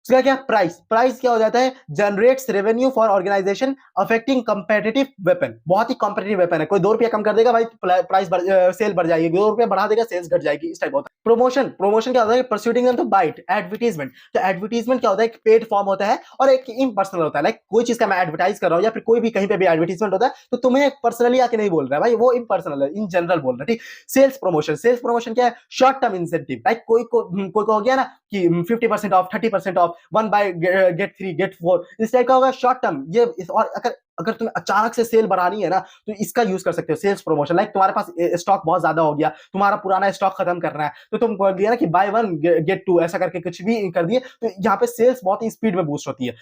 उसका क्या, प्राइस, प्राइस क्या हो जाता है, generates revenue for organization affecting competitive weapon, बहुत ही कॉम्पिटिटिव वेपन है, कोई 2 रुपया कम कर देगा भाई प्राइस सेल बढ़ जाएगी, 2 रुपया बढ़ा देगा सेल्स घट जाएगी, इस टाइप होता है। प्रमोशन, प्रमोशन क्या होता है, परस्यूटिंग देम टू बाइट, एडवर्टाइजमेंट, तो एडवर्टाइजमेंट क्या होता है, एक पेड फॉर्म होता है और एक इम्पर्सनल होता है, लाइक कोई चीज का मैं एडवर्टाइज कर रहा हूँ या फिर कोई भी कहीं पे भी एडवर्टाइजमेंट होता है, तो तुम्हें पर्सनली आके नहीं बोल रहा है भाई, वो इम्पर्सनल है, इन जनरल बोल रहा है, ठीक। सेल्स प्रमोशन, सेल्स प्रमोशन क्या है, शॉर्ट टर्म इंसेंटिव, लाइक कोई को हो गया ना कि 50% off, 30% off, 1 buy get 3 get 4, इस टाइप का होगा शॉर्ट टर्म। ये और अगर अगर तुम्हें अचानक से सेल बढ़ानी है ना, तो इसका यूज कर सकते हो, सेल्स प्रमोशन, लाइक तुम्हारे पास स्टॉक बहुत ज्यादा हो गया, तुम्हारा पुराना स्टॉक खत्म करना है, तो तुम बोल दिया ना कि बाय 1 गेट 2, ऐसा करके कुछ भी कर दिए, तो यहाँ पे सेल्स बहुत ही स्पीड में बूस्ट होती है।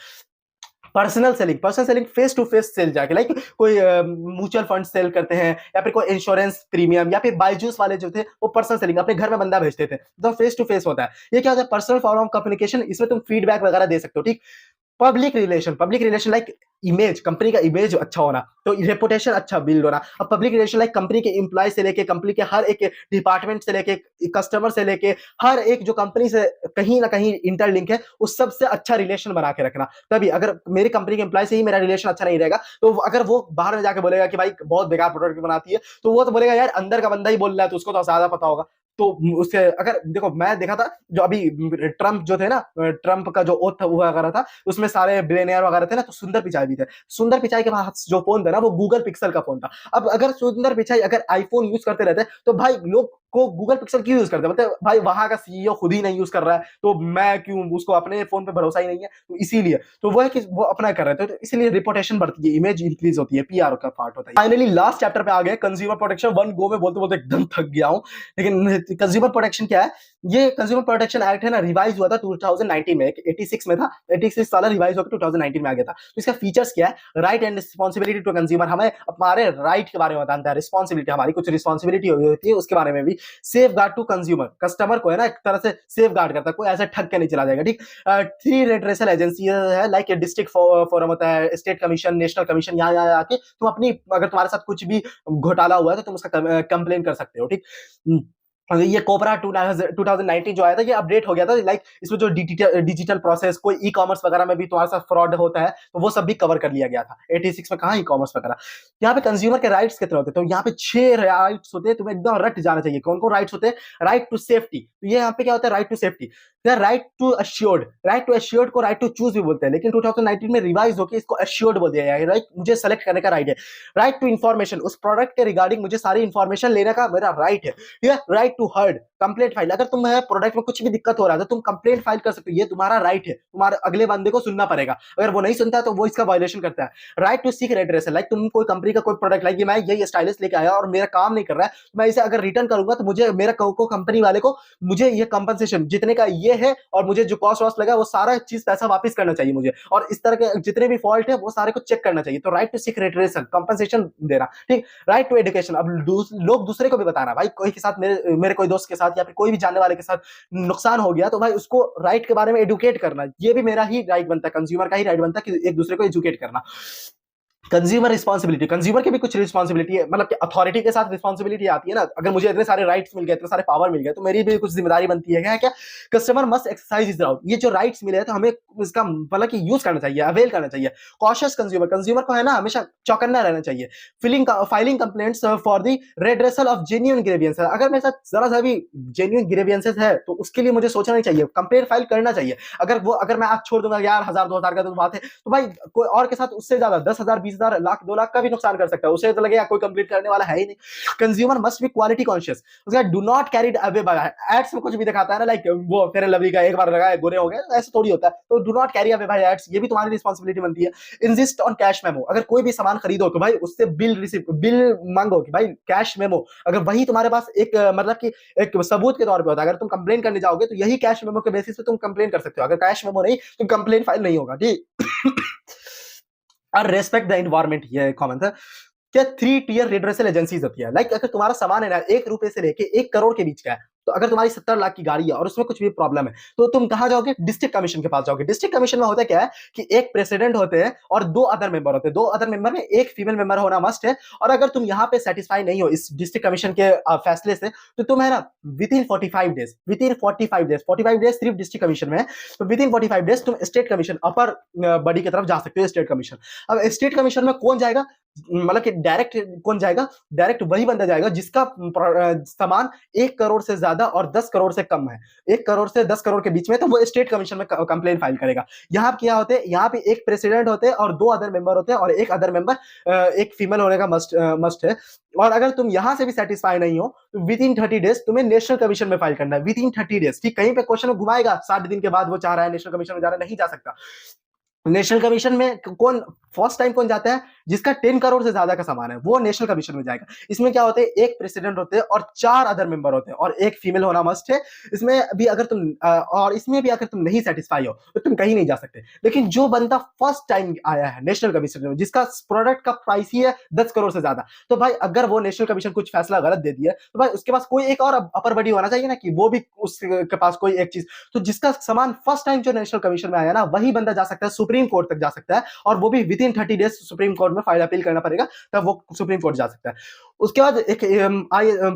Personal selling, personal selling face to face sale जाके, लाइक कोई म्यूचुअल फंड सेल करते हैं, या फिर कोई इंश्योरेंस प्रीमियम, या फिर बायजूस वाले जो थे वो पर्सनल सेलिंग अपने घर में बंदा भेजते थे, तो फेस टू फेस होता है। ये क्या होता है, पर्सनल फॉर्म ऑफ कम्युनिकेशन, इसमें तुम फीडबैक वगैरह दे सकते हो, ठीक। Public relation, public relation like image, company का इमेज अच्छा होना, तो रेपुटेशन अच्छा बिल्ड होना। अब पब्लिक रिलेशन लाइक कंपनी के एम्प्लॉय से लेके, कंपनी के हर एक डिपार्टमेंट से लेके, कस्टमर से लेके, हर एक जो कंपनी से कहीं ना कहीं इंटरलिंक है, उस सबसे अच्छा रिलेशन बना के रखना। तभी अगर मेरी कंपनी के एम्प्लॉय से ही मेरा रिलेशन अच्छा नहीं रहेगा, तो अगर वो बाहर में जाके बोलेगा कि भाई बहुत बेकार प्रोडक्ट बनाती है, तो वो तो बोलेगा यार अंदर का बंदा ही बोल रहा है, तो उसको तो ज्यादा पता होगा। तो उससे अगर देखो, मैं देखा था जो अभी ट्रम्प जो थे ना, ट्रम्प का जो ओथ हुआ वगैरह था, उसमें सारे बिलियनियर वगैरह थे ना, तो सुंदर पिचाई भी थे। सुंदर पिचाई के पास जो फोन था ना, वो गूगल पिक्सल का फोन था। अब अगर सुंदर पिचाई अगर आईफोन यूज करते रहते तो भाई लोग को गूगल पिक्सल क्यों यूज करते, मतलब भाई वहां का सीईओ खुद ही नहीं यूज कर रहा है, तो मैं क्यों, उसको अपने फोन पे भरोसा ही नहीं है, तो इसीलिए तो वो है कि वो अपना कर रहे थे, तो इसीलिए रिपोर्टेशन बढ़ती है, इमेज इंक्रीज होती है, पीआर का पार्ट होता है। फाइनली लास्ट चैप्टर पे आ गए, कंज्यूमर प्रोटेक्शन। वन गो में बोलते बोलते एकदम थक गया हूं, लेकिन कंज्यूमर प्रोटेक्शन क्या है? ये कंज्यूमर प्रोटेक्शन एक्ट है ना, रिवाइज हुआ था 2019 में, 86 में था, 86 साल रिवाइज होकर 2019 में आ गया था। तो इसका फीचर्स क्या है? Right and responsibility to consumer, हमें हमारे राइट के बारे में बताता है, रिस्पॉन्सिबिलिटी हमारी कुछ रिस्पॉन्सिबिलिटी होती है उसके बारे में भी। Safeguard to consumer, customer को है ना एक तरह से सेफ गार्ड करता है, कोई ऐसे ठग के नहीं चला जाएगा, ठीक। 3 रेड्रेसल एजेंसी है, लाइक डिस्ट्रिक्ट फोरम होता है, स्टेट कमीशन, नेशनल कमीशन, यहाँ आके तुम अपनी, अगर तुम्हारे साथ कुछ भी घोटाला हुआ है तो तुम उसका कंप्लेन कर सकते हो, ठीक। ये कोबरा 2019 जो आया था, ये अपडेट हो गया था, लाइक इसमें जो डिजिटल प्रोसेस, कोई ई कॉमर्स वगैरह में भी तुम्हारे साथ फ्रॉड होता है, तो वो सब भी कवर कर लिया गया था। 86 में कहाँ ई कॉमर्स वगैरह। यहाँ पे कंज्यूमर के राइट्स कितने होते हैं? तो यहाँ पे 6 राइट्स होते हैं, तुम्हें एकदम रट जाना चाहिए कौन कौन राइट्स होते हैं। राइट टू सेफ्टी, तो ये यहाँ पे क्या होता है? Right to safety. Right to assured, right to assured को राइट टू चूज भी बोलते हैं, लेकिन 2019 में रिवाइज होकर इसको अश्योर्ड बोल दिया गया है, राइट, मुझे सेलेक्ट करने का राइट है। राइट टू इन्फॉर्मेशन, उस प्रोडक्ट के रिगार्डिंग मुझे सारी इन्फॉर्मेशन लेने का मेरा राइट है, ठीक है। Right to heard, complaint file, अगर तुम प्रोडक्ट में कुछ भी दिक्कत हो रहा है तो तुम कंप्लेंट फाइल कर सकते हो, ये तुम्हारा राइट है, तुम्हारे अगले बंदे को सुनना पड़ेगा, अगर वो नहीं सुनता तो वो इसका वायलेशन करता है। Right to seek redressal, like तुम कोई कंपनी का कोई प्रोडक्ट, लाइक मैं यही स्टाइलिश लेके आया और मेरा काम नहीं कर रहा है, मैं इसे अगर रिटर्न करूंगा तो मुझे मेरा कंपनी वाले को मुझे ये कंपनसेशन जितने का ये है, और मुझे जो कॉस्ट वॉस्ट लगा वो सारा चीज पैसा वापस करना चाहिए मुझे, और इस तरह के जितने भी फॉल्ट है वो सारे को चेक करना चाहिए। तो right to seek redressal, compensation देना, ठीक। राइट टू एजुकेशन, अब लोग दूसरे को भी बताना, भाई कोई के साथ, मेरे कोई दोस्त के साथ या फिर कोई भी जानने वाले के साथ नुकसान हो गया तो भाई उसको राइट के बारे में एडुकेट करना, ये भी मेरा ही राइट बनता है, कंज्यूमर का ही राइट बनता है कि एक दूसरे को एजुकेट करना। कंज्यूमर रिस्पॉन्सिबिलिटी, कंज्यूमर की भी कुछ रिस्पॉन्सिबिलिटी है, मतलब कि अथॉरिटी के साथ रिस्पॉन्सिबिलिटी आती है ना, अगर मुझे इतने सारे राइट्स मिल गए, इतने सारे पावर मिल गए, तो मेरी भी कुछ जिम्मेदारी बनती है, क्या? कस्टमर मस्ट एक्सरसाइज इज राउट, ये जो राइट्स मिले हैं तो हमें इसका मतलब कि यूज करना चाहिए, अवेल करना चाहिए। कॉशियस कंज्यूमर, कंज्यूमर को है ना हमेशा चौकन्ना रहना चाहिए। Filing complaints for the redressal of genuine grievances, अगर मेरे साथ जरा सा भी जेन्युइन ग्रीवियंसेस है तो उसके लिए मुझे सोचना नहीं चाहिए, कंप्लेंट फाइल करना चाहिए। अगर मैं आज छोड़ दूंगा यार, 1000-2000 का तो बात है, तो भाई कोई और के साथ उससे ज्यादा 10,000, 20,000, लाख, 2 लाख का भी नुकसान कर सकता है, उसे तो लगेगा कोई कंप्लीट करने वाला है ही नहीं। Consumer must be quality conscious, उसका do not carried away by ads में कुछ भी दिखाता है ना, लाइक वो फेयर एंड लवली का एक बार लगाया गोरे हो गए, ऐसा थोड़ी होता है, तो do not carry away by ads, ये भी तुम्हारी रिस्पांसिबिलिटी बनती है। इंसिस्ट ऑन कैश मेमो, अगर कोई भी सामान खरीदो तो भाई उससे बिल मांगो कि भाई कैश मेमो, अगर वही तुम्हारे पास एक मतलब कि एक सबूत के तौर पे होता है, अगर तुम कंप्लेन करने जाओगे तो यही कैश मेमो के बेसिस पे तुम कंप्लेन कर सकते हो, अगर कैश मेमो नहीं तो कंप्लेन फाइल नहीं होगा, ठीक। और रेस्पेक्ट द एनवायरमेंट, ये कॉमन था। क्या 3 टियर रेड्रेसल एजेंसीज होती है, लाइक अगर तुम्हारा सामान है ना 1 रुपए से लेके 1 करोड़ के बीच का है, तो अगर तुम्हारी 70 लाख की गाड़ी है और उसमें कुछ भी प्रॉब्लम है तो तुम कहां जाओगे? डिस्ट्रिक्ट कमीशन के पास जाओगे। डिस्ट्रिक्ट कमीशन में होता क्या है कि एक प्रेसिडेंट होते हैं और 2 अदर मेंबर होते हैं, 2 अदर मेंबर में एक फीमेल मेंबर होना मस्ट है। और अगर तुम यहाँ पे सेटिस्फाई नहीं हो इस डिस्ट्रिक्ट कमीशन के फैसले से, तो तुम है ना विद इन 45 डेज 45 डेज सिर्फ डिस्ट्रिक्ट कमीशन में है, तो विद इन 45 डेज तुम स्टेट कमीशन अपर बॉडी की तरफ जा सकते हो, स्टेट कमीशन। अब स्टेट कमीशन में कौन जाएगा? मतलब कि डायरेक्ट कौन जाएगा? डायरेक्ट वही बंदा जाएगा जिसका सामान 1 करोड़ से ज्यादा और 10 करोड़ से कम है, 1 करोड़ से 10 करोड़ के बीच में, तो वो स्टेट कमीशन में कंप्लेन फाइल करेगा। यहाँ क्या होते हैं? यहाँ पे एक प्रेसिडेंट होते हैं और 2 अदर मेंबर होते हैं, और एक अदर मेंबर एक फीमेल होने का मस्ट है। और अगर तुम यहां से भी सेटिस्फाई नहीं हो तो विद इन 30 डेज तुम्हें नेशनल कमीशन में फाइल करना है, विद इन 30 डेज, ठीक। कहीं पे क्वेश्चन घुमाएगा 60 दिन के बाद वो चाह रहा है नेशनल कमीशन में जाना, नहीं जा सकता। नेशनल कमीशन में कौन फर्स्ट टाइम कौन जाता है? जिसका 10 करोड़ से ज्यादा का सामान है, वो नेशनल कमीशन में जाएगा। इसमें क्या होते हैं? एक प्रेसिडेंट होते हैं और 4 अदर मेंबर होते हैं, और एक फीमेल होना मस्ट है। इसमें भी अगर तुम और इसमें भी अगर तुम नहीं सेटिस्फाई हो तो तुम कहीं नहीं जा सकते। लेकिन जो बंदा फर्स्ट टाइम आया है नेशनल कमीशन में, जिसका प्रोडक्ट का प्राइस ही है 10 करोड़ से ज्यादा, तो भाई अगर वो नेशनल कमीशन कुछ फैसला गलत दे दिया तो भाई उसके पास कोई एक और अपर बॉडी होना चाहिए ना, कि वो भी उसके पास कोई एक चीज। तो जिसका सामान फर्स्ट टाइम जो नेशनल कमीशन में आया ना, वही बंदा जा सकता है, सुप्रीम कोर्ट तक जा सकता है, और वो भी with in 30 days supreme court में फाइल अपील करना पड़ेगा, तब वो सुप्रीम कोर्ट जा सकता है। उसके बाद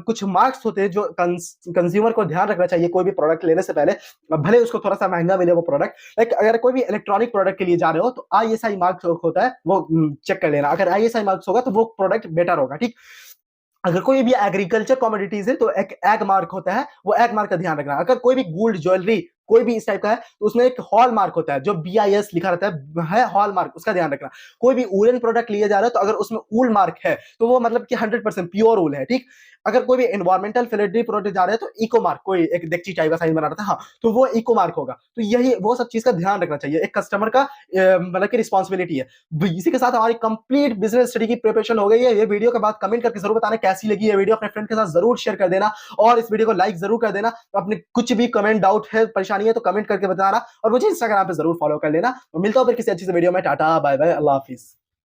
कुछ मार्क्स होते हैं जो कंज्यूमर को ध्यान रखना चाहिए कोई भी प्रोडक्ट लेने से पहले, भले उसको थोड़ा सा महंगा मिले वो प्रोडक्ट। लाइक अगर कोई भी इलेक्ट्रॉनिक प्रोडक्ट के लिए जा रहे हो तो ISI मार्क्स होता है, वो चेक कर लेना। अगर ISI मार्क्स होगा तो वो प्रोडक्ट बेटर होगा, ठीक। अगर कोई भी एग्रीकल्चर कमोडिटीज है तो एक एग मार्क होता है, वो एग मार्क का ध्यान रखना। अगर कोई भी गोल्ड ज्वेलरी कोई भी इस टाइप का है तो उसमें एक हॉल मार्क होता है, जो BIS लिखा रहता है हॉल मार्क, उसका ध्यान रखना। कोई भी वूलन प्रोडक्ट लिया जा रहा है तो अगर उसमें वूल मार्क है तो वो मतलब कि 100% प्योर वूल है, ठीक। अगर कोई भी एनवायरमेंटल फ्रेंडली प्रोडक्ट जा रहा है तो इको मार्क, कोई एक डेक्ची टाइप का साइन बना रहा था, हाँ, तो वो इको मार्क होगा। तो यही वो सब चीज का ध्यान रखना चाहिए, एक कस्टमर का मतलब की रिस्पॉन्सिबिलिटी है। इसी के साथ हमारी कंप्लीट बिजनेस स्टडी की प्रिपरेशन हो गई है। ये वीडियो के बाद कमेंट करके जरूर बताना कैसी लगी है वीडियो, अपने फ्रेंड के साथ जरूर शेयर कर देना और इस वीडियो को लाइक जरूर कर देना। अपने कुछ भी कमेंट डाउट है परेशानी है तो कमेंट करके बताना और मुझे इंस्टाग्राम पे जरूर फॉलो कर लेना। मिलता हूं फिर किसी अच्छी से वीडियो में। टाटा बाय बाय, अल्लाह हाफिज।